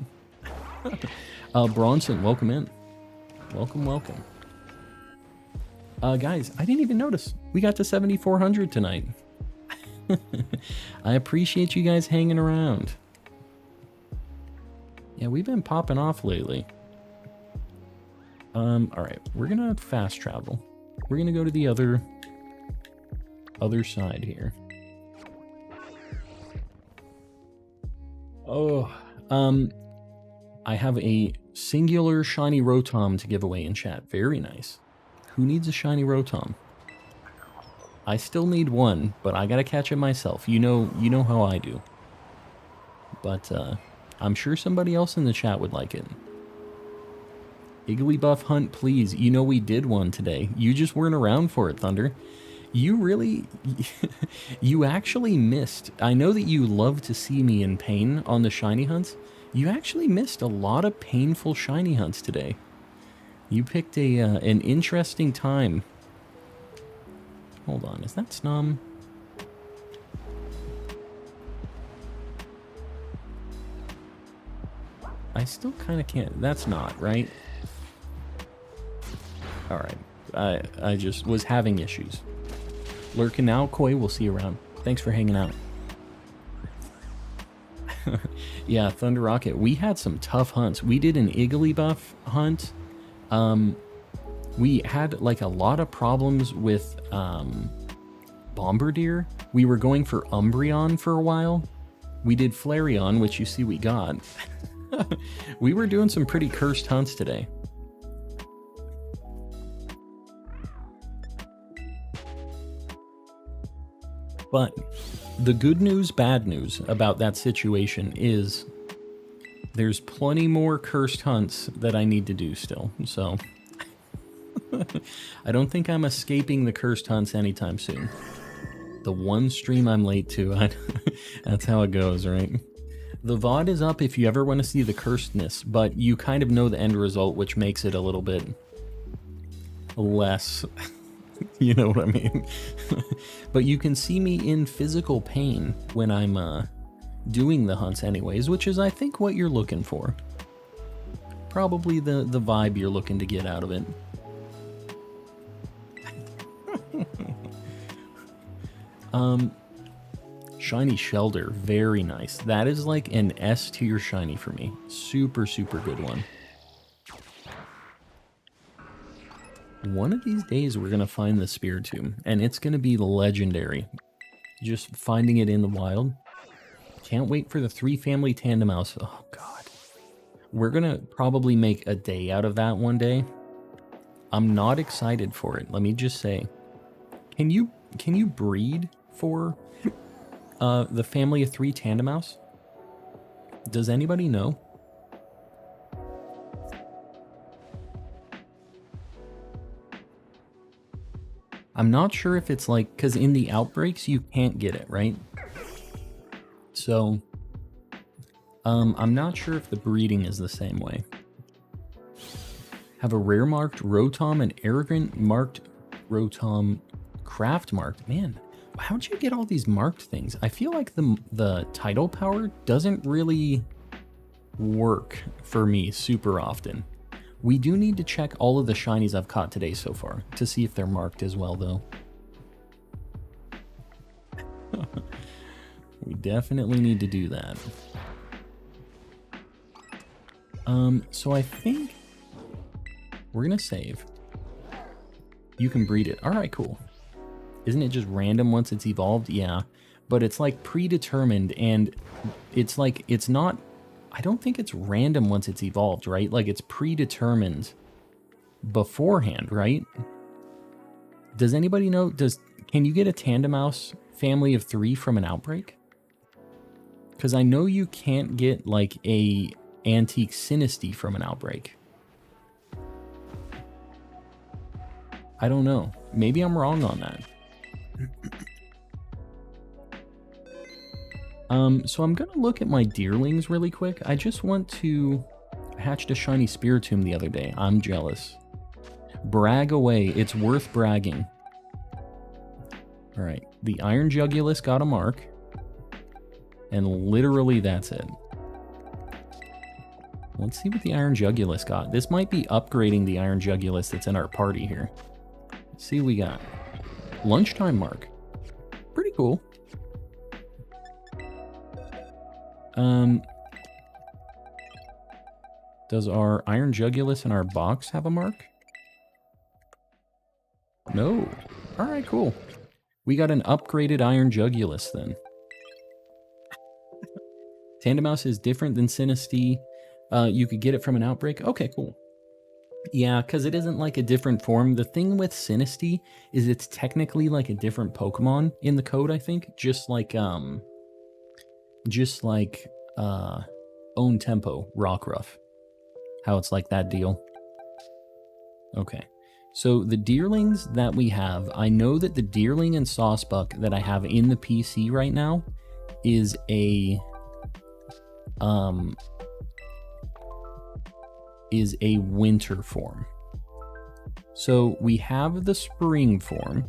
Bronson, welcome in. Welcome, welcome. Guys, I didn't even notice. We got to 7,400 tonight. I appreciate you guys hanging around. Yeah, we've been popping off lately. Alright, we're gonna fast travel. We're gonna go to the other side here. Oh, I have a singular shiny Rotom to give away in chat. Very nice. Who needs a shiny Rotom? I still need one, but I gotta catch it myself. You know how I do. But, I'm sure somebody else in the chat would like it. Igglybuff hunt, please. You know we did one today. You just weren't around for it, Thunder. You really... you actually missed. I know that you love to see me in pain on the shiny hunts. You actually missed a lot of painful shiny hunts today. You picked an interesting time Hold on, is that Snum? I still kind of can't. That's not, right? Alright. I just was having issues. Lurking now, Koi, we'll see you around. Thanks for hanging out. Yeah, Thunder Rocket. We had some tough hunts. We did an Igglybuff hunt. We had like a lot of problems with Bombardier. We were going for Umbreon for a while. We did Flareon, which you see we got. We were doing some pretty cursed hunts today. But the good news, bad news about that situation is there's plenty more cursed hunts that I need to do still. So I don't think I'm escaping the cursed hunts anytime soon. The one stream I'm late to, that's how it goes, right? The VOD is up if you ever want to see the cursedness, but you kind of know the end result, which makes it a little bit less... You know what I mean? But you can see me in physical pain when I'm doing the hunts anyways, which is, I think, what you're looking for. Probably the vibe you're looking to get out of it. Shiny Shelter, very nice. That is like an S tier shiny for me. Super, super good one. One of these days we're gonna find the Spiritomb, and it's gonna be legendary. Just finding it in the wild. Can't wait for the 3 family Tandemaus. Oh god. We're gonna probably make a day out of that one day. I'm not excited for it, let me just say. Can you breed for the family of 3 Tandemaus? Does anybody know? I'm not sure if it's like, because in the outbreaks you can't get it, right? So, I'm not sure if the breeding is the same way. Have a rare marked Rotom and arrogant marked Rotom craft marked. Man, how'd you get all these marked things? I feel like the title power doesn't really work for me super often. We do need to check all of the shinies I've caught today so far to see if they're marked as well, though. We definitely need to do that. So I think we're gonna save. You can breed it. All right, cool. Isn't it just random once it's evolved? Yeah, but it's like predetermined, and it's like, it's not, I don't think it's random once it's evolved, right? Like, it's predetermined beforehand, right? Does anybody know, can you get a Tandemaus family of 3 from an outbreak? Because I know you can't get, like, a antique Sinistea from an outbreak. I don't know. Maybe I'm wrong on that. So I'm gonna look at my deerlings really quick. I just want to... I hatched a shiny Spiritomb the other day. I'm jealous. Brag away. It's worth bragging. Alright. The Iron Jugulus got a mark. And literally that's it. Let's see what the Iron Jugulus got. This might be upgrading the Iron Jugulus that's in our party here. Let's see what we got. Lunchtime mark. Pretty cool. Does our Iron Jugulus in our box have a mark? No. Alright, cool. We got an upgraded Iron Jugulus then. Tandemaus is different than Sinistea. You could get it from an outbreak. Okay, cool. Yeah, because it isn't like a different form. The thing with Sinistea is it's technically like a different Pokemon in the code, I think. Just like Own Tempo, Rockruff. How it's like that deal. Okay. So the deerlings that we have, I know that the deerling and Saucebuck that I have in the PC right now is a winter form. So we have the spring form,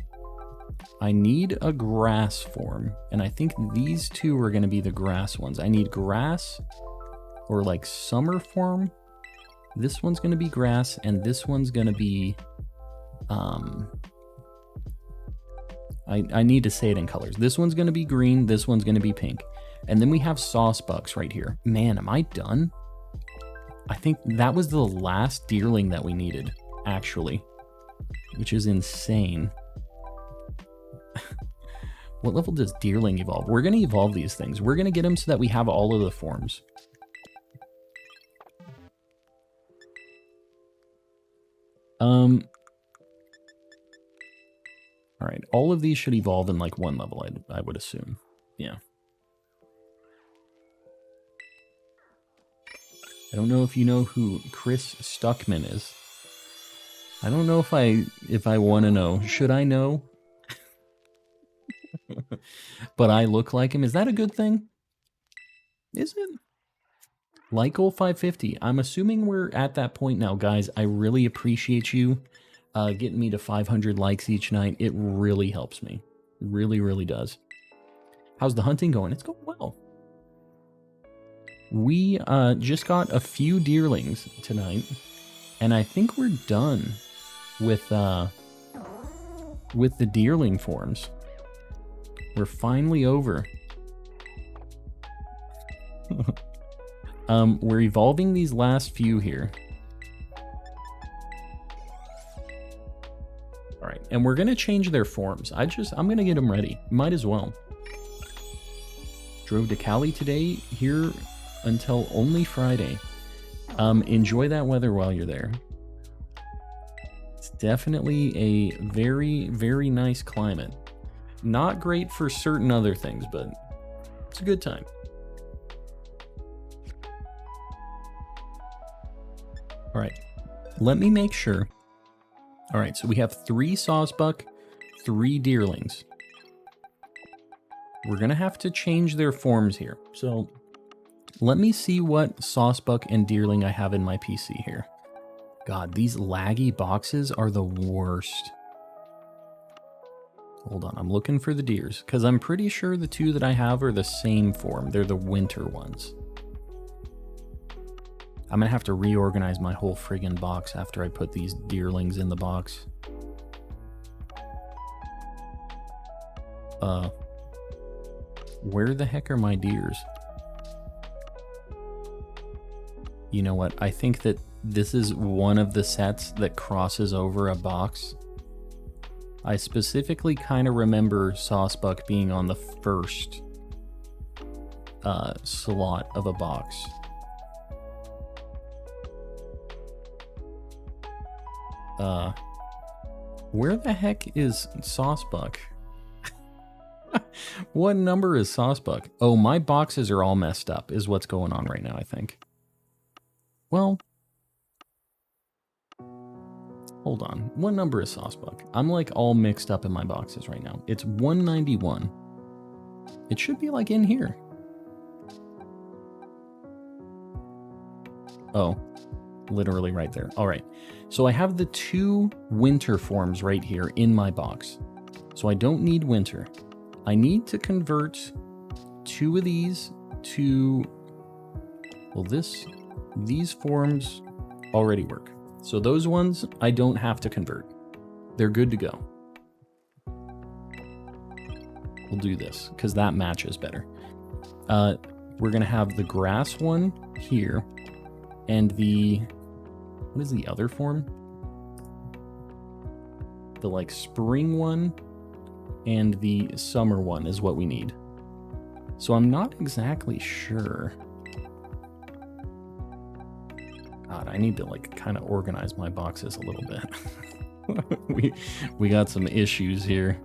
I need a grass form, and I think these two are going to be the grass ones. I need grass or like summer form. This one's going to be grass, and this one's going to be... I need to say it in colors. This one's going to be green, this one's going to be pink. And then we have sauce bucks right here. Man, am I done? I think that was the last deerling that we needed, actually. Which is insane. What level does deerling evolve? We're going to evolve these things. We're going to get them so that we have all of the forms. All right, all of these should evolve in like one level, I would assume. Yeah. I don't know if you know who Chris Stuckman is. I don't know if I want to know. Should I know? But I look like him. Is that a good thing? Is it? Like old 550. I'm assuming we're at that point now, guys. I really appreciate you getting me to 500 likes each night. It really helps me. It really, really does. How's the hunting going? It's going well. We just got a few deerlings tonight, and I think we're done with the deerling forms. We're finally over. We're evolving these last few here. All right, and we're gonna change their forms. I'm gonna get them ready. Might as well. Drove to Cali today, here until only Friday. Enjoy that weather while you're there. It's definitely a very, very nice climate. Not great for certain other things, but it's a good time. All right, let me make sure. All right, so we have 3 sawsbuck, 3 deerlings. We're gonna have to change their forms here. So let me see what sawsbuck and deerling I have in my PC here. God, these laggy boxes are the worst. Hold on, I'm looking for the deers, because I'm pretty sure the 2 that I have are the same form. They're the winter ones. I'm gonna have to reorganize my whole friggin' box after I put these deerlings in the box. Where the heck are my deers? You know what? I think that this is one of the sets that crosses over a box. I specifically kind of remember Saucebuck being on the first slot of a box. Where the heck is Saucebuck? What number is Saucebuck? Oh, my boxes are all messed up is what's going on right now, I think. Well, hold on. What number is Saucebuck? I'm like all mixed up in my boxes right now. It's 191. It should be like in here. Oh, literally right there. All right. So I have the 2 winter forms right here in my box. So I don't need winter. I need to convert 2 of these to, well, these forms already work. So those ones I don't have to convert. They're good to go. We'll do this because that matches better. We're gonna have the grass one here and the, what is the other form? The like spring one and the summer one is what we need. So I'm not exactly sure. God, I need to like kind of organize my boxes a little bit. we got some issues here.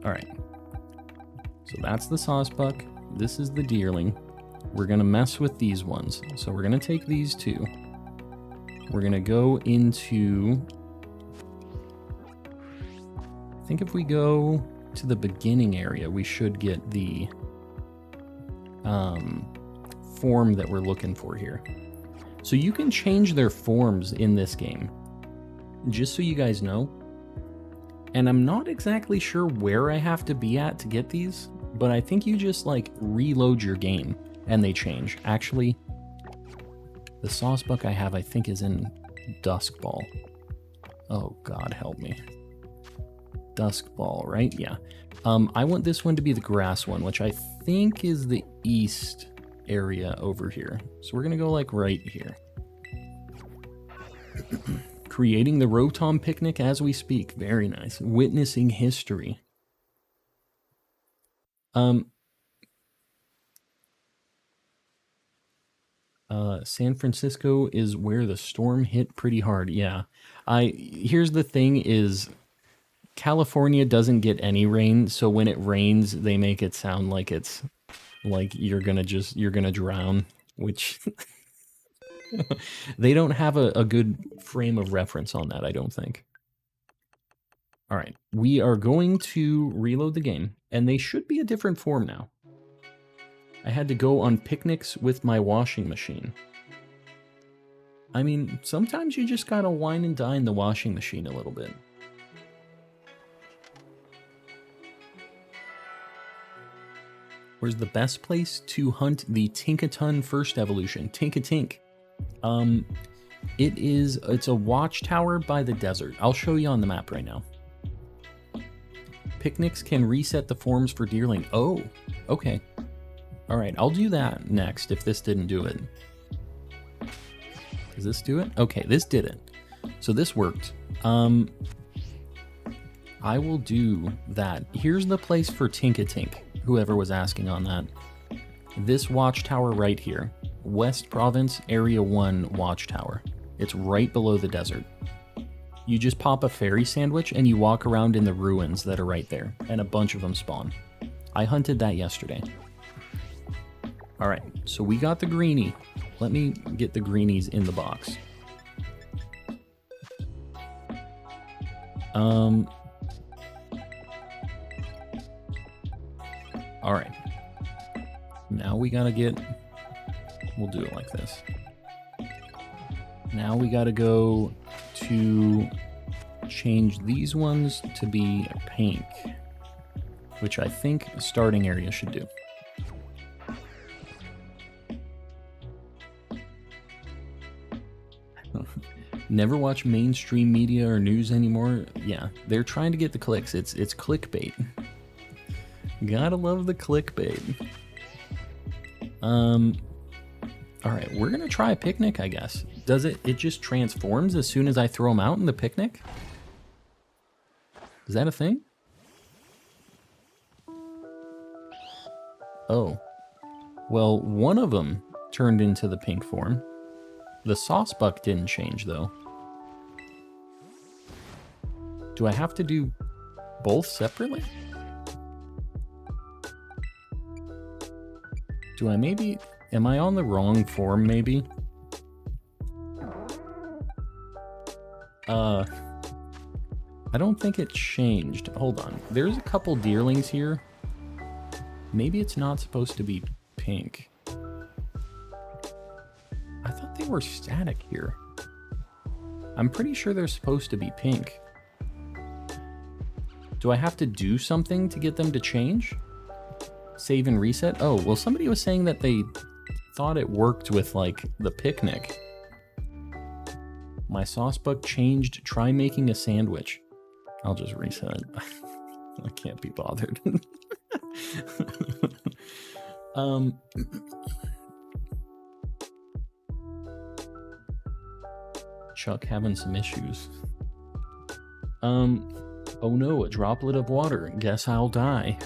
All right. So that's the Saucebuck. This is the deerling. We're gonna mess with these ones. So we're gonna take these 2. We're gonna go into, I think if we go to the beginning area, we should get the form that we're looking for here. So you can change their forms in this game. Just so you guys know, And I'm not exactly sure where I have to be at to get these, but I think you just like reload your game and they change. Actually, the sauce buck I have, I think, is in Dusk Ball. Oh, God help me. Dusk Ball, right? Yeah. I want this one to be the grass one, which I think is the east area over here. So we're going to go like right here. Creating the Rotom picnic as we speak. Very nice. Witnessing history. San Francisco is where the storm hit pretty hard. Yeah. Here's the thing is California doesn't get any rain, so when it rains, they make it sound like it's like you're gonna drown, which they don't have a good frame of reference on that, I don't think. All right, we are going to reload the game, and they should be a different form now. I had to go on picnics with my washing machine. I mean, sometimes you just gotta wine and dine the washing machine a little bit. Where's the best place to hunt the Tinkaton first evolution? Tinkatink. It's a watchtower by the desert. I'll show you on the map right now. Picnics can reset the forms for Deerling. Oh, okay. All right, I'll do that next if this didn't do it. Does this do it? Okay, this did it. So this worked. I will do that. Here's the place for Tinkatink, whoever was asking on that. This watchtower right here. West Province, Area 1 watchtower. It's right below the desert. You just pop a fairy sandwich and you walk around in the ruins that are right there, and a bunch of them spawn. I hunted that yesterday. Alright, so we got the greenie. Let me get the greenies in the box. Alright. Now we gotta get... We'll do it like this. Now we gotta go to change these ones to be pink, which I think the starting area should do. Never watch mainstream media or news anymore. Yeah, they're trying to get the clicks. It's clickbait. Gotta love the clickbait. All right, we're gonna try a picnic, I guess. Does it just transforms as soon as I throw them out in the picnic? Is that a thing? Oh. Well, one of them turned into the pink form. The sauce buck didn't change, though. Do I have to do both separately? Do I maybe... Am I on the wrong form, maybe? I don't think it changed. Hold on. There's a couple deerlings here. Maybe it's not supposed to be pink. I thought they were static here. I'm pretty sure they're supposed to be pink. Do I have to do something to get them to change? Save and reset? Oh, well, somebody was saying that they thought it worked with, like, the picnic. My sauce buck changed. Try making a sandwich. I'll just reset it. I can't be bothered. Chuck having some issues. Oh no, a droplet of water. Guess I'll die.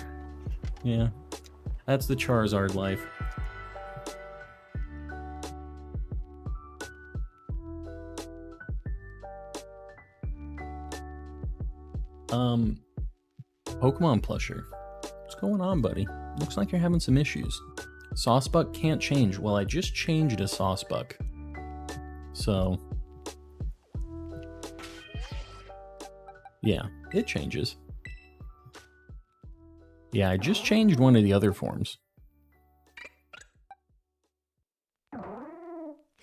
Yeah, that's the Charizard life. Pokemon Plusher. What's going on, buddy? Looks like you're having some issues. Saucebuck can't change. Well, I just changed a Saucebuck. So... yeah, it changes. Yeah, I just changed one of the other forms.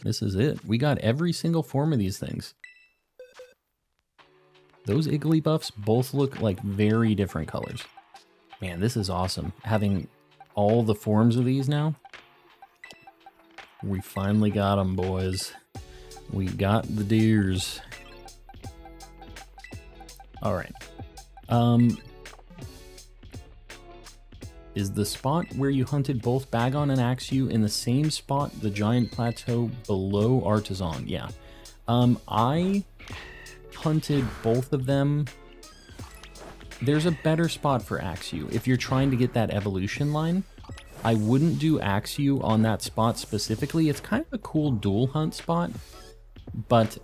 This is it. We got every single form of these things. Those Igglybuffs both look like very different colors. Man, this is awesome. Having all the forms of these now. We finally got them, boys. We got the deers. All right. Is the spot where you hunted both Bagon and Axew in the same spot, the giant plateau below Artisan? Yeah. I hunted both of them. There's a better spot for Axew. If you're trying to get that evolution line, I wouldn't do Axew on that spot specifically. It's kind of a cool dual hunt spot, but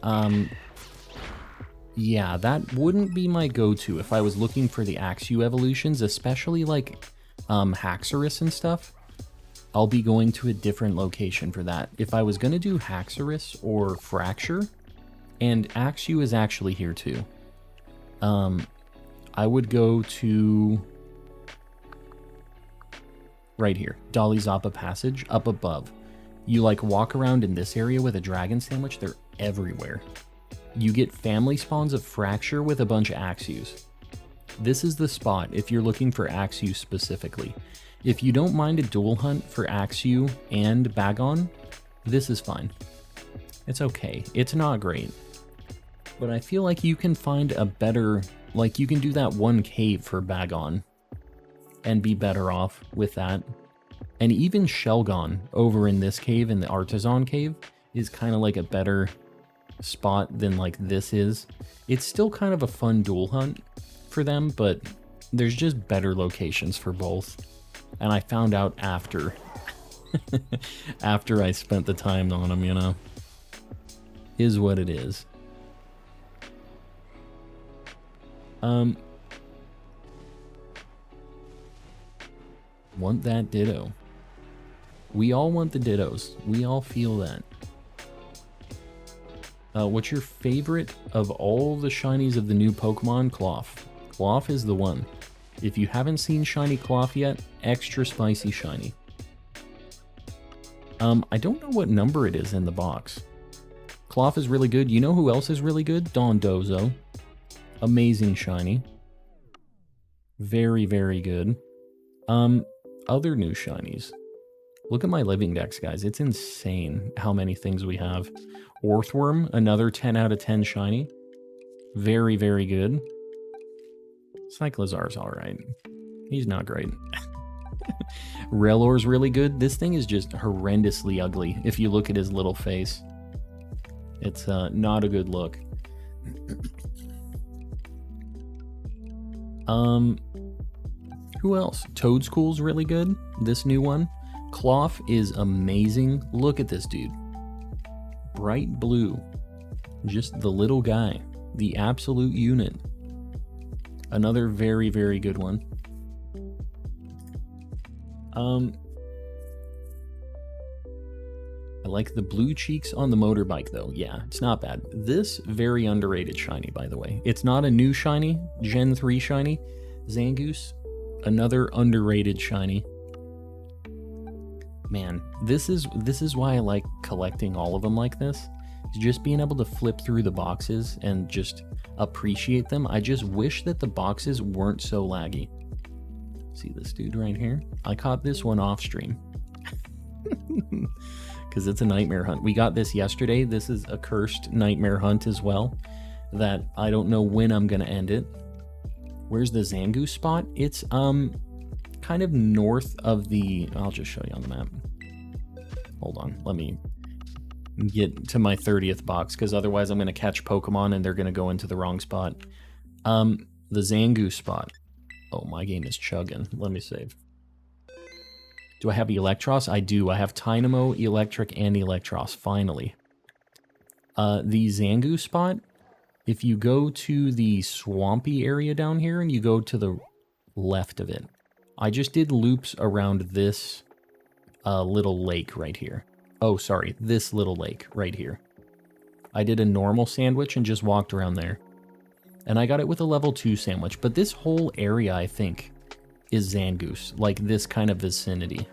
yeah, that wouldn't be my go-to if I was looking for the Axew evolutions, especially like Haxorus and stuff. I'll be going to a different location for that. If I was going to do Haxorus or Fracture, and Axew is actually here too, I would go to right here, Dolly Zappa Passage, up above. You like walk around in this area with a dragon sandwich, they're everywhere. You get family spawns of Fracture with a bunch of Axews. This is the spot if you're looking for Axew specifically. If you don't mind a dual hunt for Axew and Bagon, this is fine. It's okay. It's not great. But I feel like you can find a better, like you can do that one cave for Bagon and be better off with that. And even Shelgon over in this cave, in the Artisan cave, is kind of like a better spot than like this is. It's still kind of a fun dual hunt for them, but there's just better locations for both. And I found out after after I spent the time on them, you know. Is what it is. Want that ditto. We all want the dittos. We all feel that. What's your favorite of all the shinies of the new Pokemon? Cloth. Cloth is the one. If you haven't seen Shiny Cloth yet, extra spicy shiny. I don't know what number it is in the box. Cloth is really good. You know who else is really good? Dondozo. Amazing shiny. Very, very good. Other new shinies. Look at my Living Dex, guys. It's insane how many things we have. Orthworm, another 10 out of 10 shiny. Very, very good. Cyclizar's alright. He's not great. Relor's really good. This thing is just horrendously ugly if you look at his little face. It's not a good look. Who else? Toadscool's really good. This new one. Cloth is amazing. Look at this dude. Bright blue. Just the little guy. The absolute unit. Another very, very good one. I like the blue cheeks on the motorbike though. Yeah, it's not bad. This very underrated shiny, by the way. It's not a new shiny, Gen 3 shiny. Zangoose, another underrated shiny. Man, this is why I like collecting all of them like this. Just being able to flip through the boxes and just appreciate them. I just wish that the boxes weren't so laggy. See this dude right here? I caught this one off stream. Because it's a nightmare hunt. We got this yesterday. This is a cursed nightmare hunt as well. That I don't know when I'm going to end it. Where's the Zangoose spot? It's kind of north of the... I'll just show you on the map. Hold on. Let me get to my 30th box, because otherwise I'm going to catch Pokemon and they're going to go into the wrong spot. The Zangoose spot. Oh, my game is chugging. Let me save. Do I have Electros? I do. I have Dynamo, Electric, and Electros, finally. The Zangoose spot, if you go to the swampy area down here and you go to the left of it, I just did loops around this little lake right here. Oh, sorry, this little lake right here. I did a normal sandwich and just walked around there. And I got it with a level 2 sandwich. But this whole area, I think, is Zangoose. Like this kind of vicinity.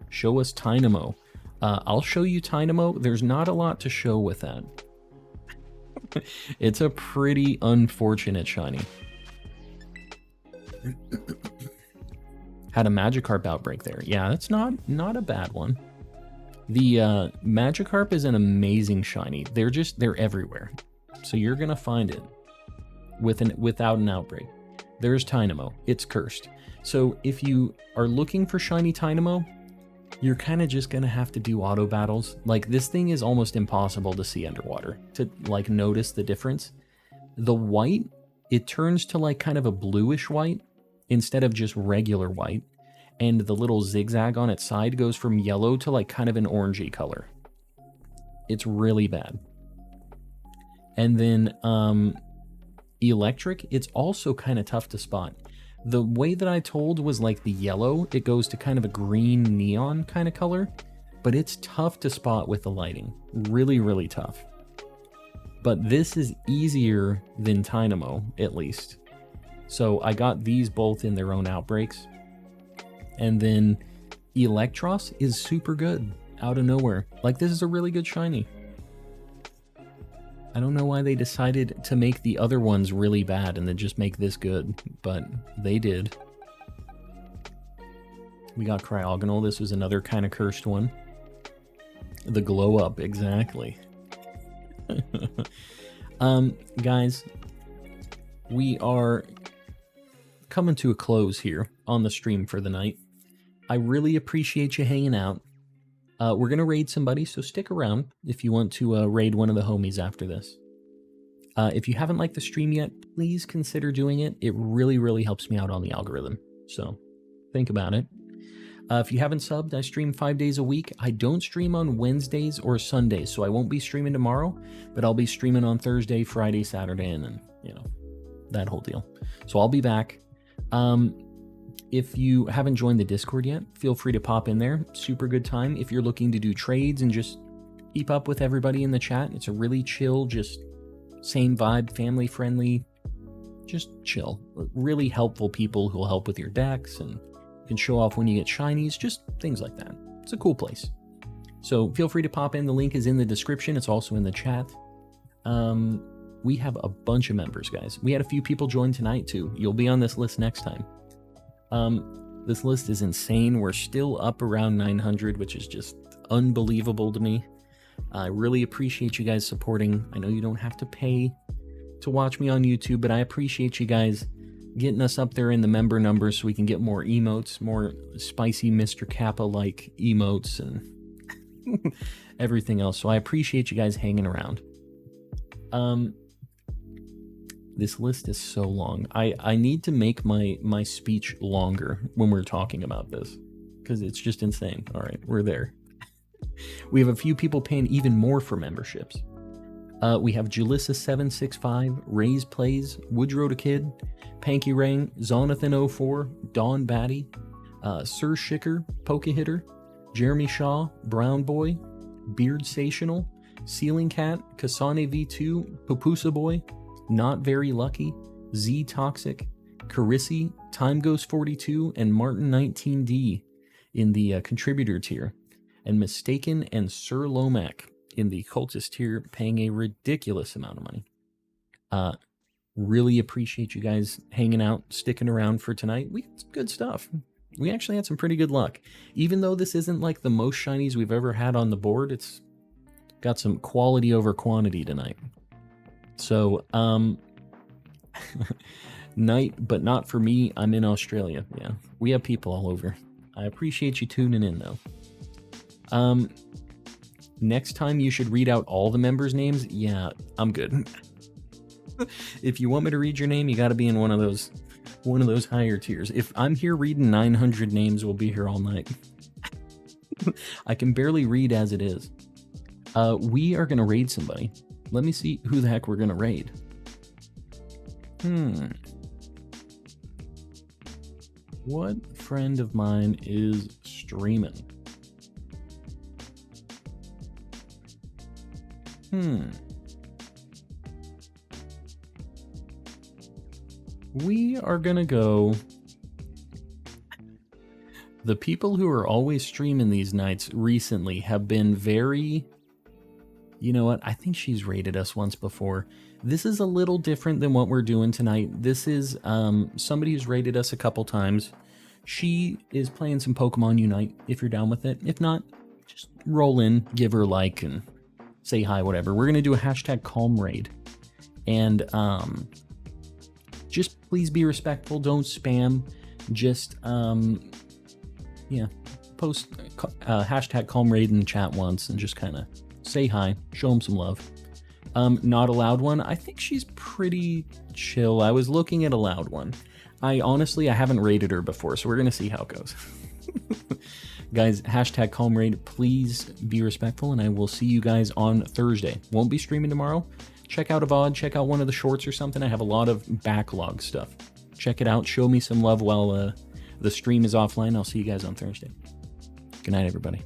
Show us Dynamo. I'll show you Dynamo. There's not a lot to show with that. It's a pretty unfortunate shiny. Had a Magikarp outbreak there. Yeah, that's not a bad one. The Magikarp is an amazing shiny. They're everywhere. So you're gonna find it without an outbreak. There's Tynamo. It's cursed. So if you are looking for shiny Tynamo, you're kind of just gonna have to do auto battles. Like, this thing is almost impossible to see underwater, to like notice the difference. The white, it turns to like kind of a bluish white instead of just regular white. And the little zigzag on its side goes from yellow to like kind of an orangey color. It's really bad. And then electric, it's also kind of tough to spot. The way that I told was like the yellow, it goes to kind of a green neon kind of color, but it's tough to spot with the lighting. Really, really tough. But this is easier than Tynamo, at least. So I got these both in their own outbreaks. And then Electros is super good out of nowhere. Like, this is a really good shiny. I don't know why they decided to make the other ones really bad and then just make this good, but they did. We got Cryogonal. This was another kind of cursed one. The glow up, exactly. Guys, we are coming to a close here on the stream for the night. I really appreciate you hanging out. We're going to raid somebody, so stick around if you want to raid one of the homies after this. If you haven't liked the stream yet, please consider doing it. It really, really helps me out on the algorithm, so think about it. If you haven't subbed, I stream 5 days a week. I don't stream on Wednesdays or Sundays, so I won't be streaming tomorrow, but I'll be streaming on Thursday, Friday, Saturday, and then, you know, that whole deal. So I'll be back. If you haven't joined the Discord yet, feel free to pop in there. Super good time. If you're looking to do trades and just keep up with everybody in the chat, it's a really chill, just same vibe, family friendly, just chill. Really helpful people who will help with your decks and can show off when you get shinies, just things like that. It's a cool place. So feel free to pop in. The link is in the description. It's also in the chat. We have a bunch of members, guys. We had a few people join tonight too. You'll be on this list next time. This list is insane. We're still up around 900, which is just unbelievable to me. I really appreciate you guys supporting. I know you don't have to pay to watch me on YouTube, but I appreciate you guys getting us up there in the member numbers so we can get more emotes, more spicy Mr. Kappa-like emotes and everything else. So I appreciate you guys hanging around. This list is so long. I need to make my speech longer when we're talking about this, because it's just insane. All right, we're there. We have a few people paying even more for memberships. We have Julissa765, Ray's Plays, Woodrow the Kid, Panky Rang, Zonathan04, Dawn Batty, Sir Shicker, Pokehitter, Jeremy Shaw, Brown Boy, Beard Sational, Ceiling Cat, Kasane V2, Pupusa Boy, Not Very Lucky, Z Toxic, Carissi, Time Goes 42, and Martin 19D in the contributor tier, and Mistaken and Sir Lomac in the cultist tier, paying a ridiculous amount of money. Really appreciate you guys hanging out, sticking around for tonight. We had some good stuff. We actually had some pretty good luck. Even though this isn't like the most shinies we've ever had on the board, it's got some quality over quantity tonight. So, night, but not for me. I'm in Australia. Yeah, we have people all over. I appreciate you tuning in, though. Next time you should read out all the members' names. Yeah, I'm good. If you want me to read your name, you got to be in one of those higher tiers. If I'm here reading 900 names, we'll be here all night. I can barely read as it is. We are gonna raid somebody. Let me see who the heck we're gonna raid. What friend of mine is streaming? We are gonna go. The people who are always streaming these nights recently have been very You know what? I think she's raided us once before. This is a little different than what we're doing tonight. This is somebody who's raided us a couple times. She is playing some Pokemon Unite, if you're down with it. If not, just roll in, give her a like, and say hi, whatever. We're going to do a hashtag calm raid. And just please be respectful. Don't spam. Just, yeah, post hashtag calm raid in the chat once and just kind of say hi, show them some love. Not a loud one. I think she's pretty chill. I was looking at a loud one. I haven't raided her before, so we're going to see how it goes. Guys, hashtag calm raid. Please be respectful, and I will see you guys on Thursday. Won't be streaming tomorrow. Check out a VOD, check out one of the shorts or something. I have a lot of backlog stuff. Check it out. Show me some love while the stream is offline. I'll see you guys on Thursday. Good night, everybody.